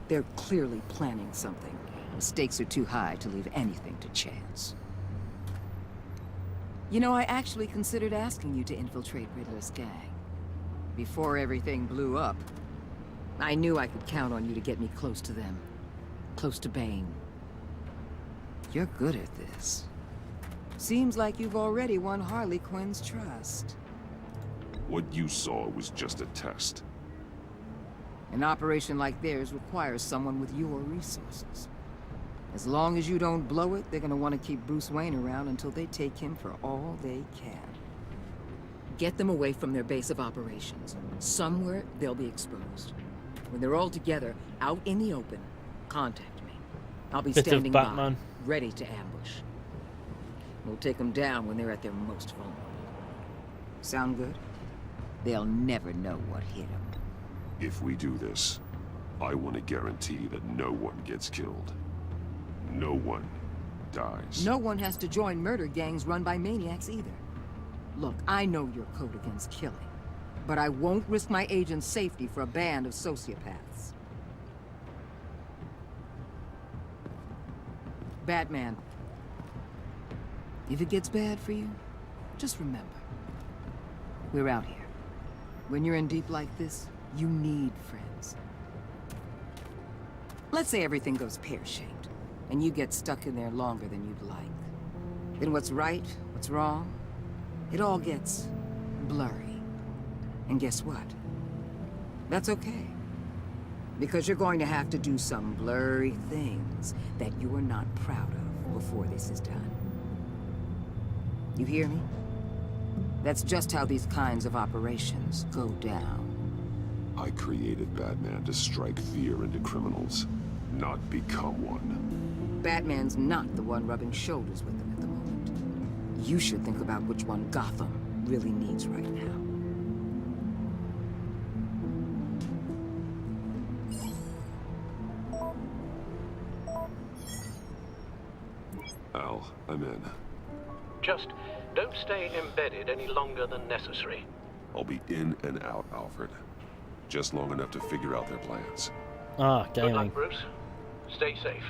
They're clearly planning something. The stakes are too high to leave anything to chance. You know, I actually considered asking you to infiltrate Riddler's gang. Before everything blew up, I knew I could count on you to get me close to them. Close to Bane. You're good at this. Seems like you've already won Harley Quinn's trust. What you saw was just a test. An operation like theirs requires someone with your resources. As long as you don't blow it, they're gonna want to keep Bruce Wayne around until they take him for all they can. Get them away from their base of operations. Somewhere they'll be exposed. When they're all together, out in the open, contact me. I'll be standing by, ready to ambush. We'll take them down when they're at their most vulnerable. Sound good? They'll never know what hit them. If we do this, I want to guarantee that no one gets killed. No one dies. No one has to join murder gangs run by maniacs either. Look, I know your code against killing, but I won't risk my agent's safety for a band of sociopaths. Batman, if it gets bad for you, just remember, we're out here. When you're in deep like this, you need friends. Let's say everything goes pear-shaped, and you get stuck in there longer than you'd like. Then what's right, what's wrong, it all gets blurry. And guess what? That's okay. Because you're going to have to do some blurry things that you are not proud of before this is done. You hear me? That's just how these kinds of operations go down. I created Batman to strike fear into criminals, not become one. Batman's not the one rubbing shoulders with them at the moment. You should think about which one Gotham really needs right now. Al, I'm in. Just don't stay embedded any longer than necessary. I'll be in and out, Alfred. Just long enough to figure out their plans. Ah, gaming. Good luck, Bruce. Stay safe.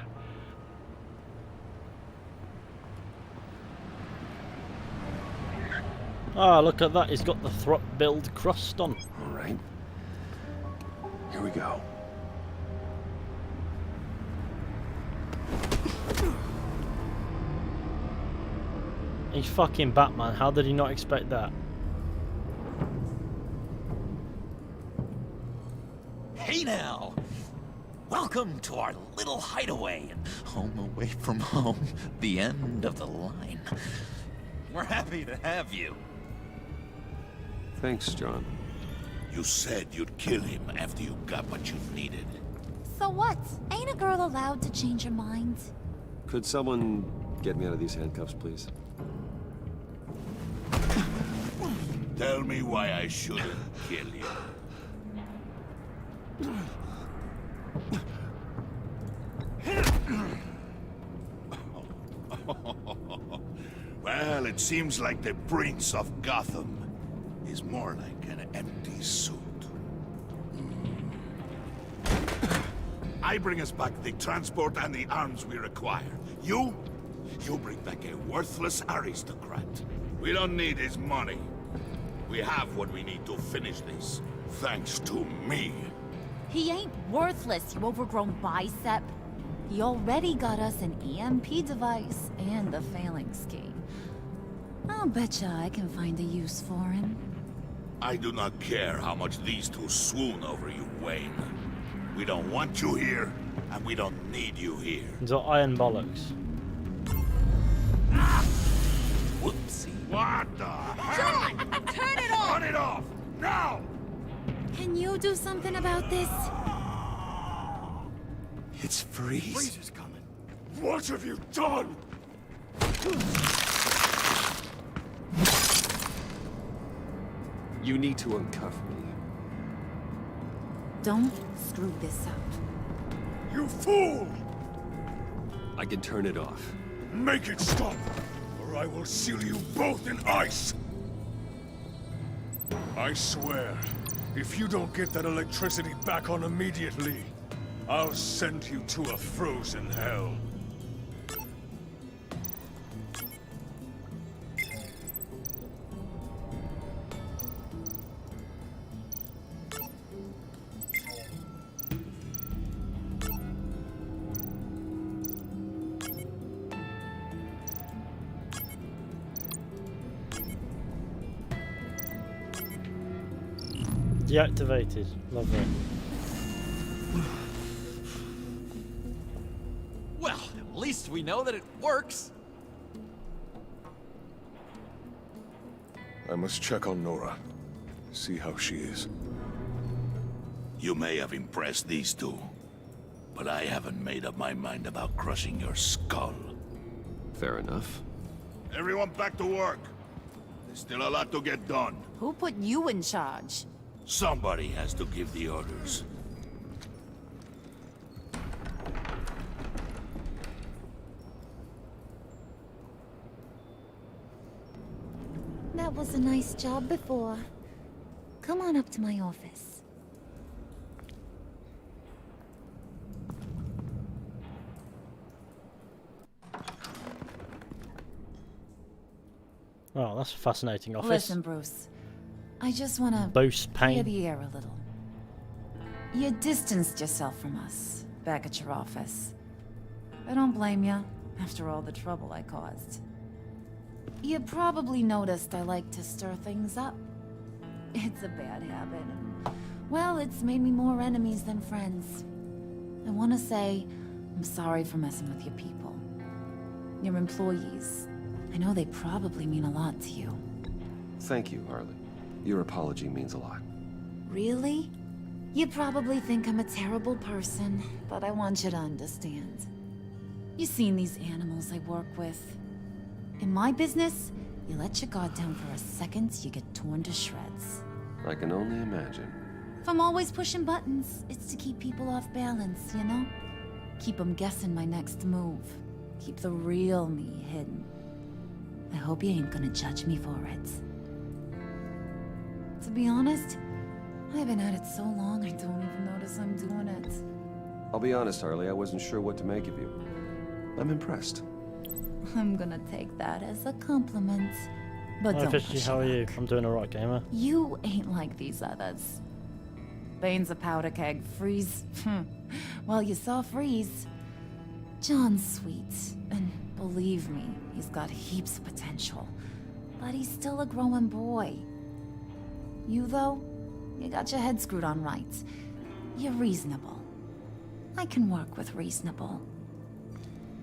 Ah, look at that. He's got the throt build crust on. All right. Here we go. He's fucking Batman. How did he not expect that? Hey now! Welcome to our little hideaway and home away from home, the end of the line. We're happy to have you. Thanks, John. You said you'd kill him after you got what you needed. So what? Ain't a girl allowed to change her mind? Could someone get me out of these handcuffs, please? Tell me why I shouldn't kill you. Well, it seems like the Prince of Gotham is more like an empty suit. I bring us back the transport and the arms we require. You bring back a worthless aristocrat. We don't need his money. We have what we need to finish this, thanks to me. He ain't worthless, you overgrown bicep. He already got us an EMP device and the failing scheme. I'll betcha I can find a use for him. I do not care how much these two swoon over you, Wayne. We don't want you here, and we don't need you here. The iron bollocks. Whoopsie. What the hell? John! Turn it off! Turn it off! Now! Can you do something about this? It's Freeze. Freeze is coming. What have you done? You need to uncuff me. Don't screw this up. You fool! I can turn it off. Make it stop, or I will seal you both in ice! I swear, if you don't get that electricity back on immediately, I'll send you to a frozen hell. Deactivated. Lovely. Well, at least we know that it works. I must check on Nora. See how she is. You may have impressed these two, but I haven't made up my mind about crushing your skull. Fair enough. Everyone back to work. There's still a lot to get done. Who put you in charge? Somebody has to give the orders. That was a nice job before. Come on up to my office. Oh, that's a fascinating office. Listen, Bruce. I just want to Boost clear pain. the air a little. You distanced yourself from us back at your office. I don't blame you, after all the trouble I caused. You probably noticed I like to stir things up. It's a bad habit, and, well, it's made me more enemies than friends. I want to say I'm sorry for messing with your people. Your employees. I know they probably mean a lot to you. Thank you, Harley. Your apology means a lot. Really? You probably think I'm a terrible person, but I want you to understand. You've seen these animals I work with. In my business, you let your guard down for a second, you get torn to shreds. I can only imagine. If I'm always pushing buttons, it's to keep people off balance, you know? Keep them guessing my next move. Keep the real me hidden. I hope you ain't gonna judge me for it. To be honest, I've been at it so long I don't even notice I'm doing it. I'll be honest, Harley, I wasn't sure what to make of you. I'm impressed. I'm gonna take that as a compliment. But Hi, don't Fizhy, push how are it. you? I'm doing alright, gamer. You ain't like these others. Bane's a powder keg. Freeze. Well, you saw Freeze. John's sweet, and believe me, he's got heaps of potential. But he's still a growing boy. You, though, you got your head screwed on right. You're reasonable. I can work with reasonable.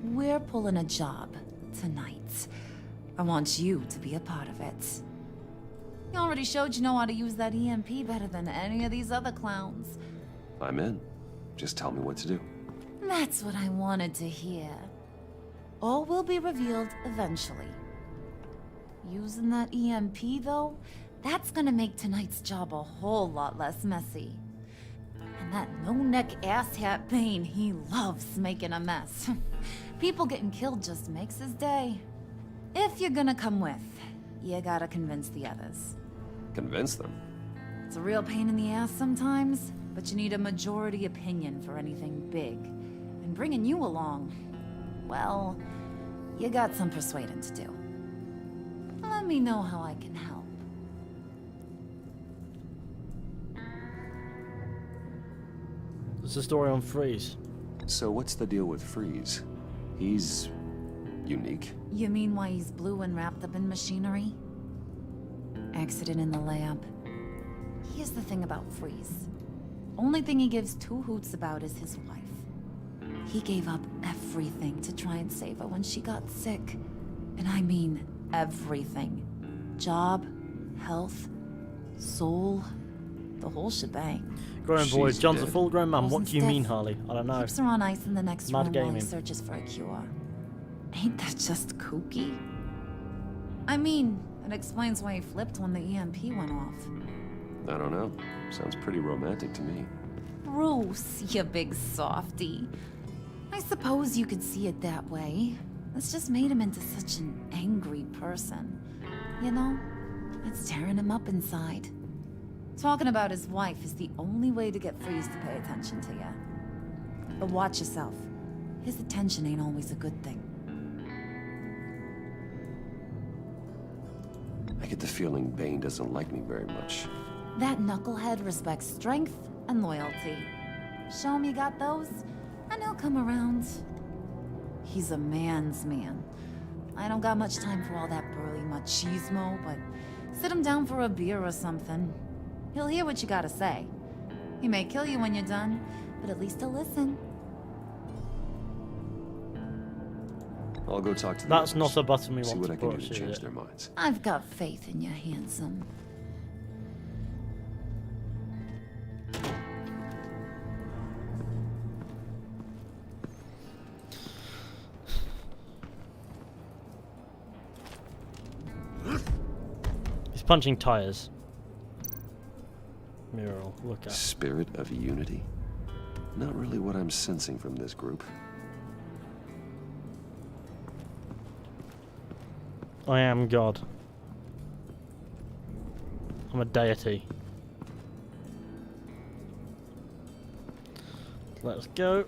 We're pulling a job tonight. I want you to be a part of it. You already showed you know how to use that EMP better than any of these other clowns. I'm in. Just tell me what to do. That's what I wanted to hear. All will be revealed eventually. Using that EMP, though, that's gonna make tonight's job a whole lot less messy. And that no-neck asshat Bane, he loves making a mess. People getting killed just makes his day. If you're gonna come with, you gotta convince the others. Convince them? It's a real pain in the ass sometimes, but you need a majority opinion for anything big. And bringing you along, well, you got some persuading to do. Let me know how I can help. It's a story on Freeze. So what's the deal with Freeze? He's unique. You mean why he's blue and wrapped up in machinery? Accident in the lab. Here's the thing about Freeze. Only thing he gives two hoots about is his wife. He gave up everything to try and save her when she got sick. And I mean everything. Job, health, soul, the whole shebang. Grown boy, John's a full-grown man. What do you mean, Harley? I don't know. Keeps her on ice in the next Mad room while he gaming. searches for a cure. Ain't that just kooky? I mean, it explains why he flipped when the EMP went off. I don't know. Sounds pretty romantic to me. Bruce, you big softy. I suppose you could see it that way. It's just made him into such an angry person. You know, it's tearing him up inside. Talking about his wife is the only way to get Freeze to pay attention to you. But watch yourself. His attention ain't always a good thing. I get the feeling Bane doesn't like me very much. That knucklehead respects strength and loyalty. Show him you got those, and he'll come around. He's a man's man. I don't got much time for all that burly machismo, but sit him down for a beer or something. He'll hear what you gotta say. He may kill you when you're done, but at least he'll listen. I'll go talk to the That's others. not a button we See want what to I can do push, to is change it? their minds. I've got faith in you, handsome. He's punching tires. Mural, look at. Spirit of unity? Not really what I'm sensing from this group. I am God. I'm a deity. Let's go.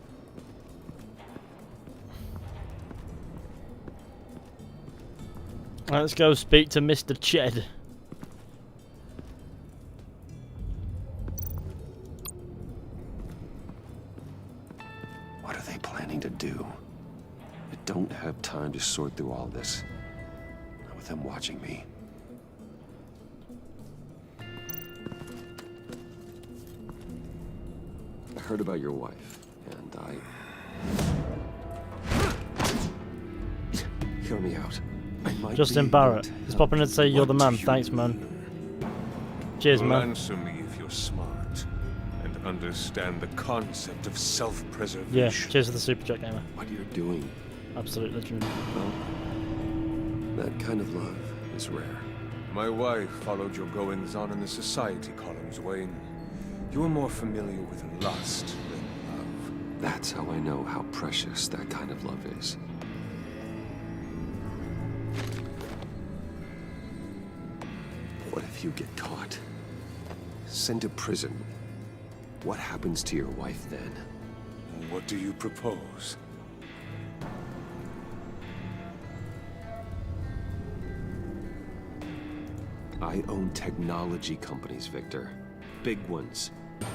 Let's go speak to Mr. Ched. What are they planning to do? I don't have time to sort through all this. Not with them watching me. I heard about your wife, and hear me out. I might Justin be Barrett. ignorant He's of popping in to say you're the what man. you Thanks, man. Cheers, Well, man. answer me if you're smart and understand the concept of self-preservation. Yeah, cheers to the Super Chat Gamer. What you're doing. Absolute legend. Well, that kind of love is rare. My wife followed your goings-on in the society columns, Wayne. You were more familiar with lust than love. That's how I know how precious that kind of love is. What if you get caught? Sent to prison? What happens to your wife then? What do you propose? I own technology companies, Victor. Big ones.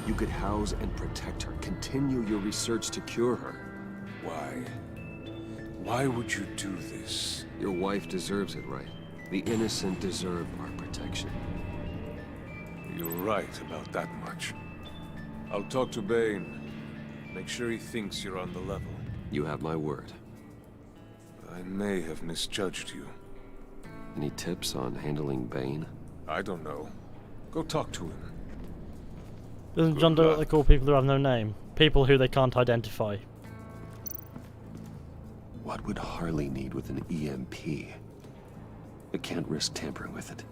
You could house and protect her. Continue your research to cure her. Why? Why would you do this? Your wife deserves it, right? The innocent deserve our protection. You're right about that much. I'll talk to Bane. Make sure he thinks you're on the level. You have my word. I may have misjudged you. Any tips on handling Bane? I don't know. Go talk to him. Doesn't John do what they call people who have no name? People who they can't identify. What would Harley need with an EMP? I can't risk tampering with it.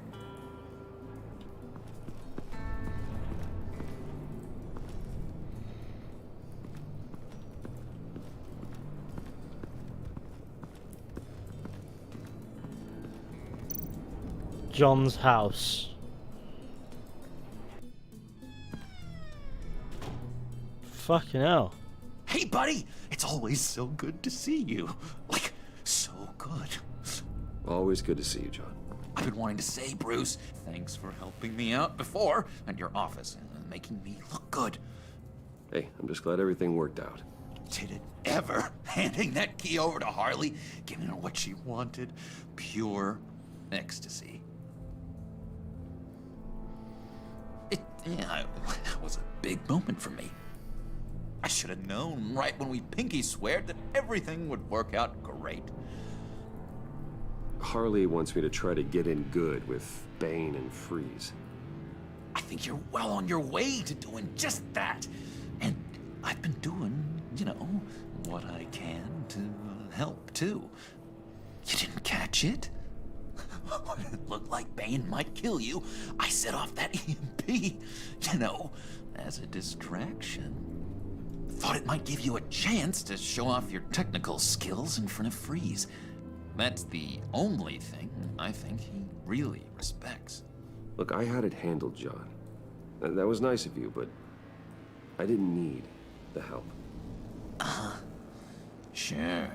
John's house. Fucking hell. Hey, buddy! It's always so good to see you. Like, so good. Always good to see you, John. I've been wanting to say, Bruce, thanks for helping me out before at your office and making me look good. Hey, I'm just glad everything worked out. Did it ever? Handing that key over to Harley, giving her what she wanted. Pure ecstasy. It was a big moment for me. I should have known right when we pinky sweared that everything would work out great. Harley wants me to try to get in good with Bane and Freeze. I think you're well on your way to doing just that. And I've been doing, you know, what I can to help, too. You didn't catch it? When it looked like Bane might kill you, I set off that EMP, you know, as a distraction. Thought it might give you a chance to show off your technical skills in front of Freeze. That's the only thing I think he really respects. Look, I had it handled, John. That was nice of you, but I didn't need the help. Sure.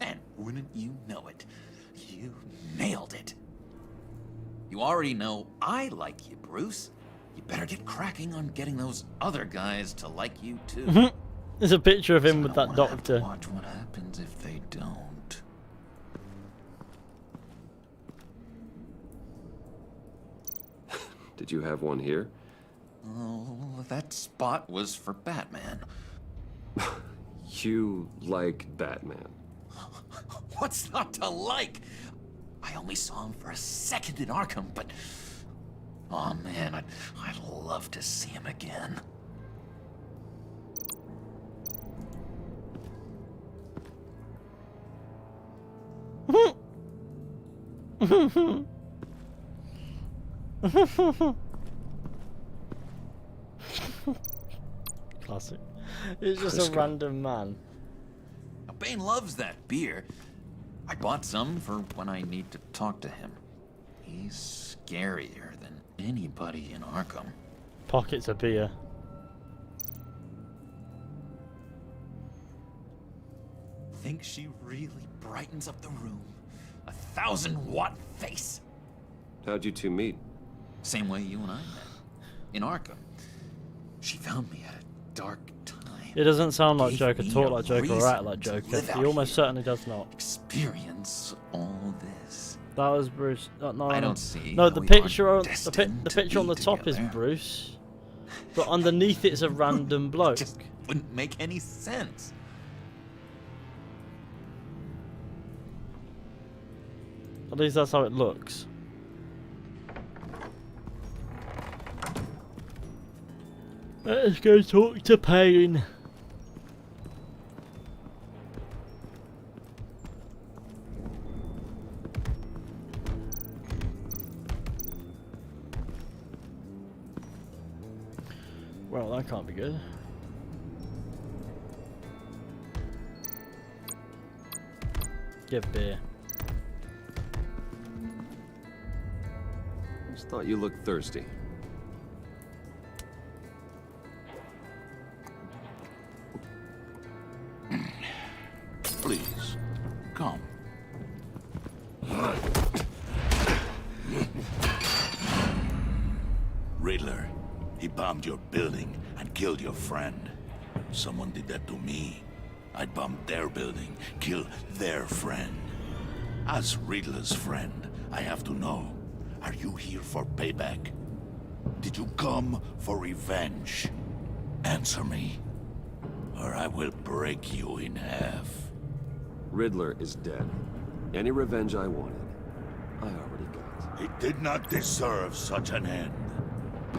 And wouldn't you know it, you nailed it. You already know I like you, Bruce. You better get cracking on getting those other guys to like you, too. There's a picture of him with that doctor. Watch what happens if they don't. Did you have one here? Oh, that spot was for Batman. You like Batman. What's not to like? I only saw him for a second in Arkham, but... oh man, I'd love to see him again. Classic. It's just Chris a random man. Now, Bane loves that beer. I bought some for when I need to talk to him. He's scarier than anybody in Arkham. Pockets of beer. Think she really brightens up the room? 1,000-watt face. How'd you two meet? Same way you and I met. In Arkham. She found me at a dark time. It doesn't sound like Gave Joker, me talk a like Joker, or reason act like to Joker. live He out almost here. certainly does not. Experience all this. That was Bruce. No, I no. don't see No, how the we picture aren't on destined the to picture on be the top is together. Bruce, but underneath it's a random bloke. Just wouldn't make any sense. At least that's how it looks. Let's go talk to Payne. Well, that can't be good. Give beer. Just thought you looked thirsty. Please, come. Riddler, he bombed your building and killed your friend. Someone did that to me. I'd bomb their building, kill their friend. As Riddler's friend, I have to know, are you here for payback? Did you come for revenge? Answer me, or I will break you in half. Riddler is dead. Any revenge I wanted, I already got. He did not deserve such an end.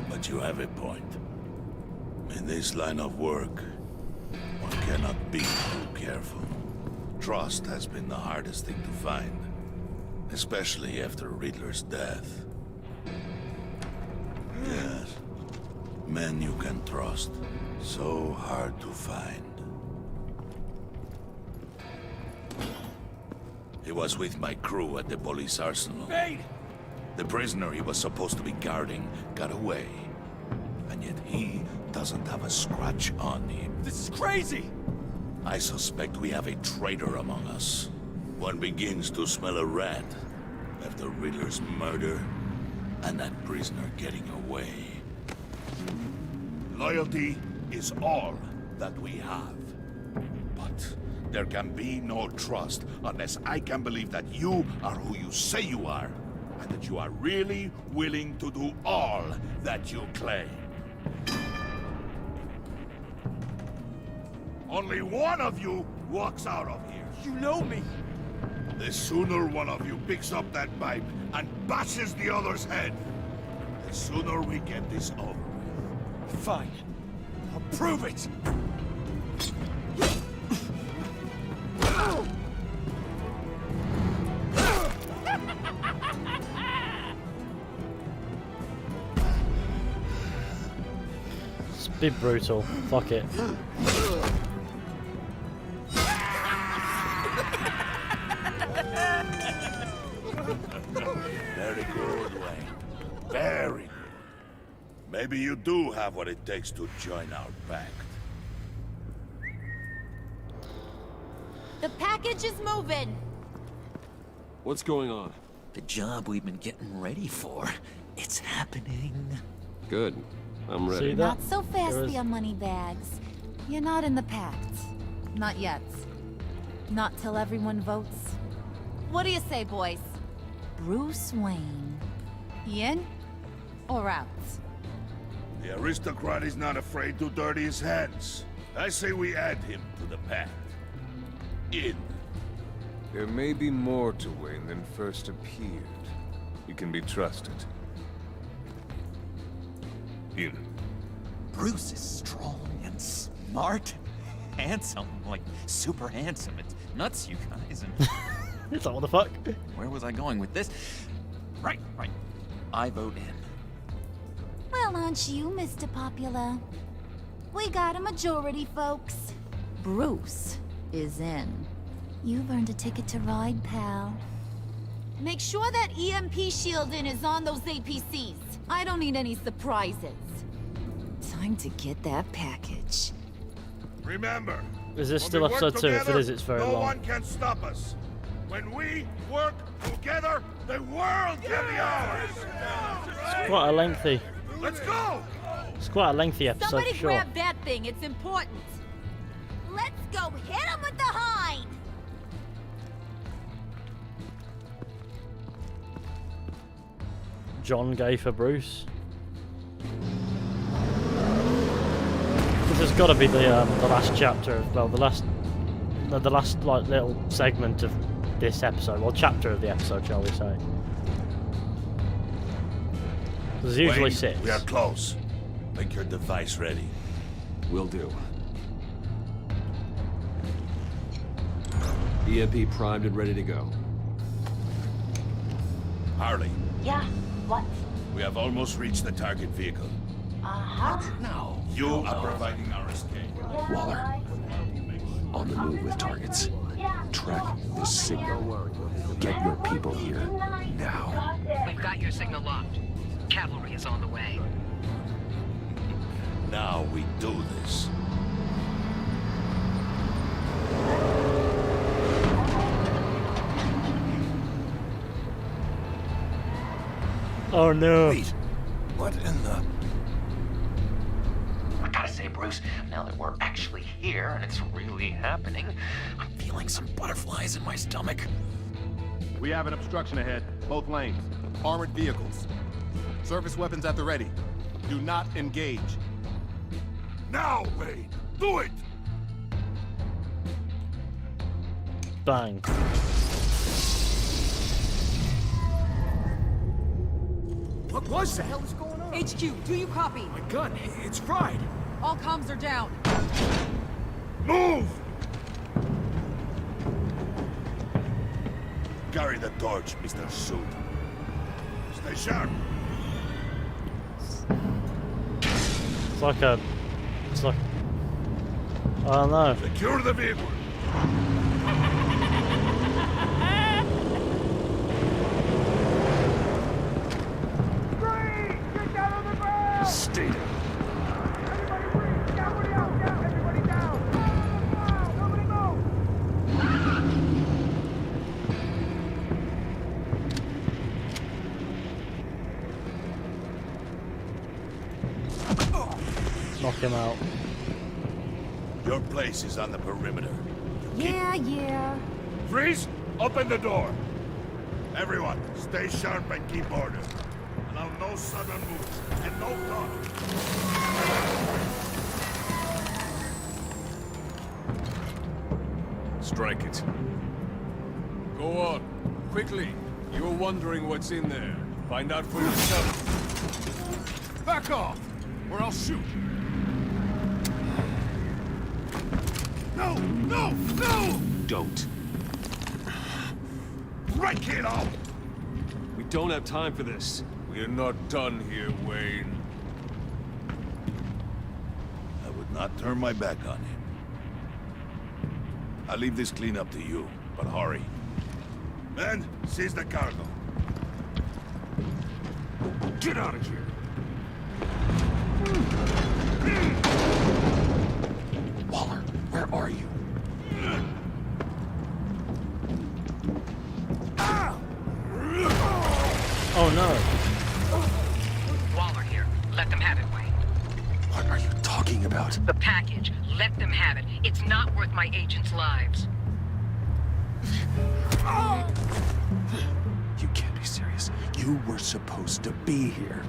But you have a point. In this line of work, one cannot be too careful. Trust has been the hardest thing to find, especially after Riddler's death. Yes, men you can trust, so hard to find. He was with my crew at the police arsenal. Bane! The prisoner he was supposed to be guarding got away. And yet he doesn't have a scratch on him. This is crazy! I suspect we have a traitor among us. One begins to smell a rat after Riddler's murder and that prisoner getting away. Loyalty is all that we have. But there can be no trust unless I can believe that you are who you say you are, and that you are really willing to do all that you claim. Only one of you walks out of here. You know me! The sooner one of you picks up that pipe and bashes the other's head, the sooner we get this over with. Fine. I'll prove it! It's a bit brutal. Fuck it. Very good, Wayne. Very good. Maybe you do have what it takes to join our pact. The package is moving. What's going on? The job we've been getting ready for. It's happening. Good. I'm ready. See that? Not so fast, the Moneybags. You're not in the pact. Not yet. Not till everyone votes. What do you say, boys? Bruce Wayne. In or out? The aristocrat is not afraid to dirty his hands. I say we add him to the pact. In. There may be more to Wayne than first appeared. You can be trusted. In. Bruce is strong and smart, handsome, like super handsome. It's nuts, you guys. And It's like, what the fuck? where was I going with this? Right. I vote in. Well, aren't you, Mr. Popular? We got a majority, folks. Bruce is in. You've earned a ticket to ride, pal. Make sure that EMP shielding is on those APCs. I don't need any surprises. Time to get that package. Remember, Is this when still we work episode 2? If it together, is, it's very no long. one can stop us. When we work together, the world can be ours. It's quite a lengthy. Let's go! It's quite a lengthy episode Somebody for sure. grab that thing. It's important. Let's go hit him with the hind. John gay for Bruce. This has got to be the last chapter of, well, the last like little segment of this episode, well, chapter of the episode, shall we say? There's usually Wayne, 6. we are close. Make your device ready. Will do. EMP primed and ready to go. Harley, Yeah, what? we have almost reached the target vehicle. Uh-huh. Now, you are providing our escape. Waller, on the move with targets. Track this signal. Get your people here, now. We've got your signal locked. Cavalry is on the way. Now we do this. Oh no. Wait, what in the... I gotta say, Bruce, now that we're actually here and it's really happening, I'm feeling some butterflies in my stomach. We have an obstruction ahead, both lanes. Armored vehicles. Surface weapons at the ready. Do not engage. Now, Wayne! Do it! Bang. What was that? What the hell is going on? HQ, do you copy? My gun, it's fried. All comms are down. Move! Carry the torch, Mr. Suit. Stay sharp. It's like a... It's like... I don't know. Secure the vehicle. knock him out. Your place is on the perimeter. Yeah. Freeze! Open the door! Everyone, stay sharp and keep order. Allow no sudden moves, and no talk. Strike it. Go on. Quickly. You're wondering what's in there. Find out for yourself. Back off, or I'll shoot. No! Don't. Break it off! We don't have time for this. We're not done here, Wayne. I would not turn my back on him. I'll leave this cleanup to you, but hurry. Men, seize the cargo. Get out of here. Waller, where are you? Oh no. Waller here. Let them have it, Wayne. What are you talking about? The package. Let them have it. It's not worth my agents' lives. You can't be serious. You were supposed to be here.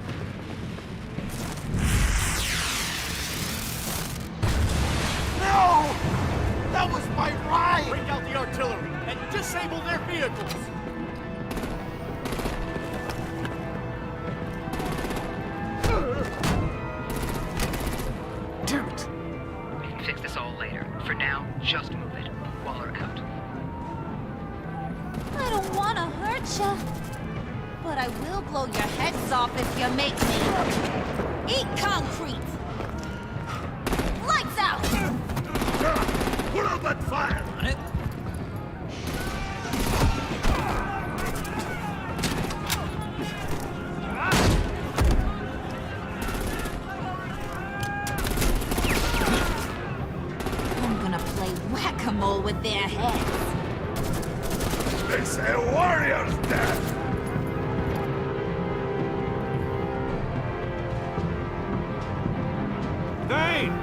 No! That was my ride! Bring out the artillery and disable their vehicles! Damn it! We can fix this all later. For now, just move it. Waller out. I don't want to hurt ya, but I will blow your heads off if you make me. Eat concrete! Lights out! Put out that fire! I'm gonna play whack-a-mole with their heads. They say a warrior's death! Vane!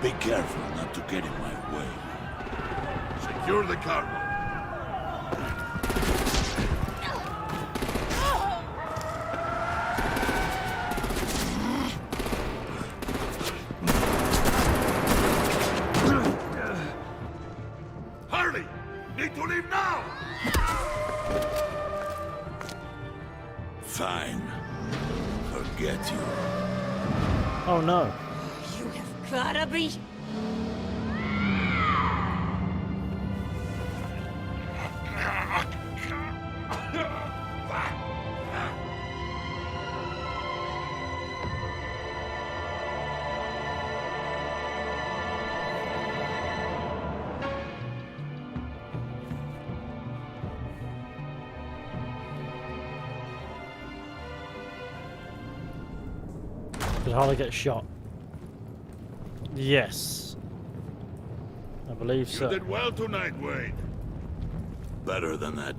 Be careful not to get in my way. Secure the cargo. Hurry! Need to leave now! Fine. Forget you. Oh no. You have gotta be... Did Harley get shot? Yes. I believe so. You did well tonight, Wayne. Better than that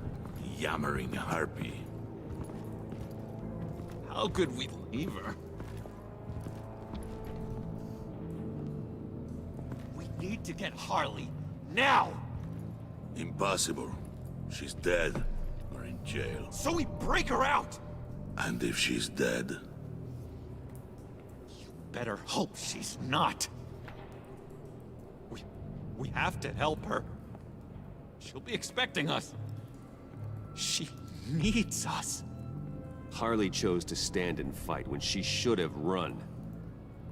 yammering harpy. How could we leave her? We need to get Harley now! Impossible. She's dead or in jail. So we break her out! And if she's dead, Better hope she's not. We have to help her. She'll be expecting us. She needs us. Harley chose to stand and fight when she should have run.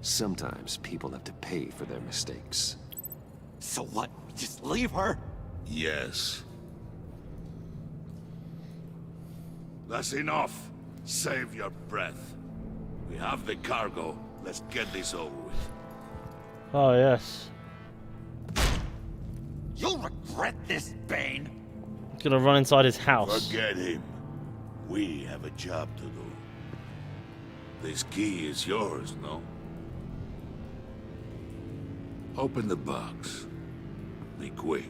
Sometimes people have to pay for their mistakes. So what? We just leave her? yes. That's enough. Save your breath. We have the cargo. Let's get this over with. Oh yes. You'll regret this, Bane. He's gonna run inside his house. Forget him. We have a job to do. This key is yours, no? Open the box. Be quick.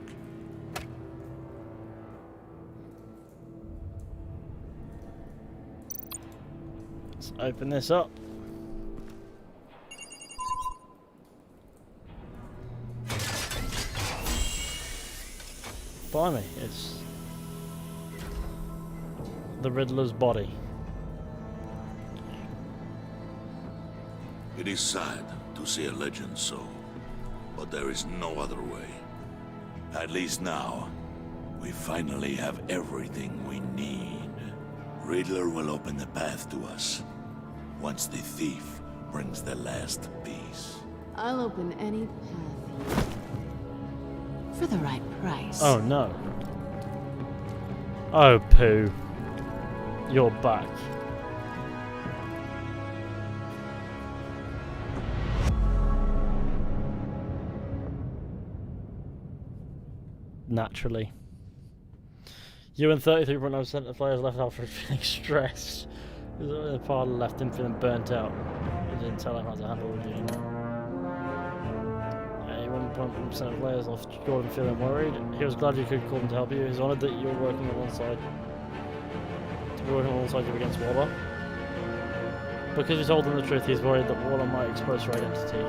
Let's open this up. Blimey, it's the Riddler's body. It is sad to see a legend so, but there is no other way. At least now, we finally have everything we need. Riddler will open the path to us, once the thief brings the last piece. I'll open any path for the right price. Oh no. Oh poo. You're back. Naturally. You and 33.9% of the players left after feeling stressed. The part left him feeling burnt out. He didn't tell him how to handle the game. 81.1% of players left Gordon feeling worried. He was glad you could call him to help you. He's honoured that you were working alongside you against Waller. Because you told him the truth, he's worried that Waller might expose her identity.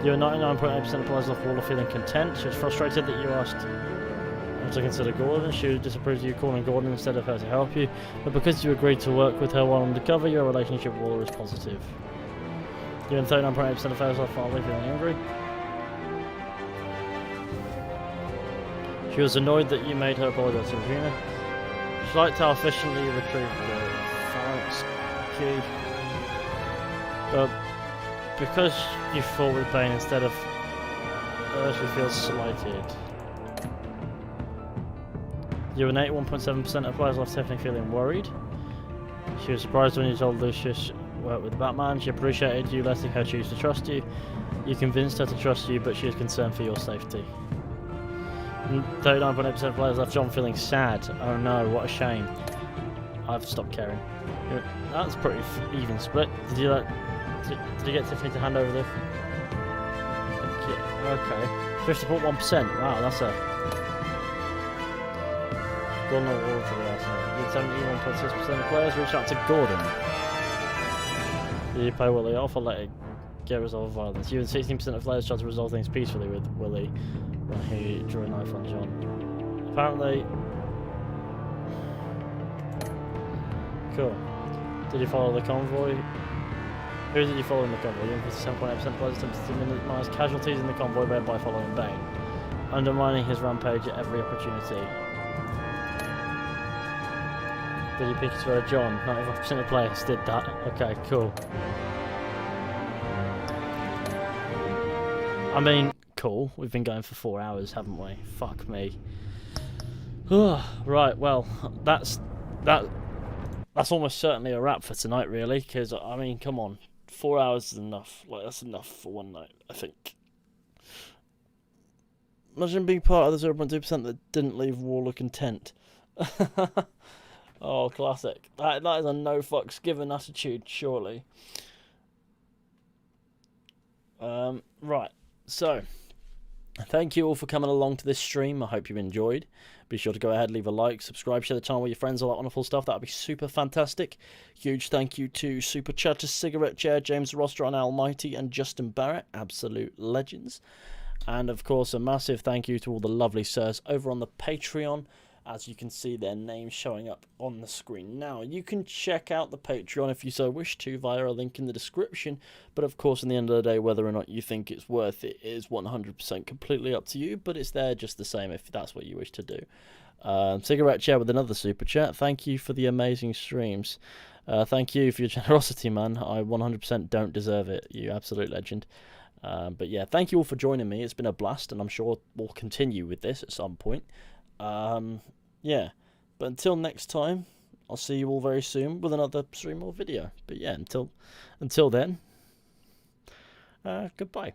You and 99.8% of players left Waller feeling content. She was frustrated that you asked her to consider Gordon. She disapproved of you calling Gordon instead of her to help you. But because you agreed to work with her while undercover, your relationship with Waller is positive. You and 39.8% of players left finally feeling angry. She was annoyed that you made her apologise to Regina. She liked how efficiently you retrieved the Phalanx key. But because you fought with Bane instead of her, she feels slighted. You and 81.7% of players left Stephanie feeling worried. She was surprised when you told Lucius work with Batman. She appreciated you letting her choose to trust you. You convinced her to trust you, but she is concerned for your safety. 39.8% of players left John feeling sad. Oh no, what a shame. I've stopped caring. That's pretty even split. Did you get Tiffany to hand over the... Okay. 50.1%. Wow, that's a... Gordon or Waller for the Arsenal. 71.6% of players reached out to Gordon. Did you pay Willie off or let it get resolved violence? You and 16% of players tried to resolve things peacefully with Willie when he drew a knife on John. Apparently... Cool. Did you follow the convoy? Who did you follow in the convoy? You and 57.8% of players attempted to minimise casualties in the convoy by following Bane, undermining his rampage at every opportunity. Did you pick his word, John? 95% of players did that. Okay, cool. I mean, cool. We've been going for 4 hours, haven't we? Fuck me. Right, well, that's almost certainly a wrap for tonight, really. Because I mean, come on, 4 hours is enough. Like, that's enough for one night, I think. Imagine being part of the 0.2% that didn't leave Waller content. Oh, classic. That is a no fucks given attitude, surely. Right, so thank you all for coming along to this stream. I hope you enjoyed. Be sure to go ahead, leave a like, subscribe, share the channel with your friends, all that wonderful stuff. That would be super fantastic. Huge thank you to Super Chatter, Cigarette Chair, James Rostron, Almighty, and Justin Barrett, absolute legends. And of course, a massive thank you to all the lovely sirs over on the Patreon. As you can see their names showing up on the screen now. You can check out the Patreon if you so wish to via a link in the description. But of course, in the end of the day, whether or not you think it's worth it is 100% completely up to you. But it's there just the same if that's what you wish to do. Cigarette Chair with another super chat. Thank you for the amazing streams. Thank you for your generosity, man. I 100% don't deserve it. You absolute legend. But yeah, thank you all for joining me. It's been a blast, and I'm sure we'll continue with this at some point. Yeah, but until next time, I'll see you all very soon with another stream or video. But yeah, until then, goodbye.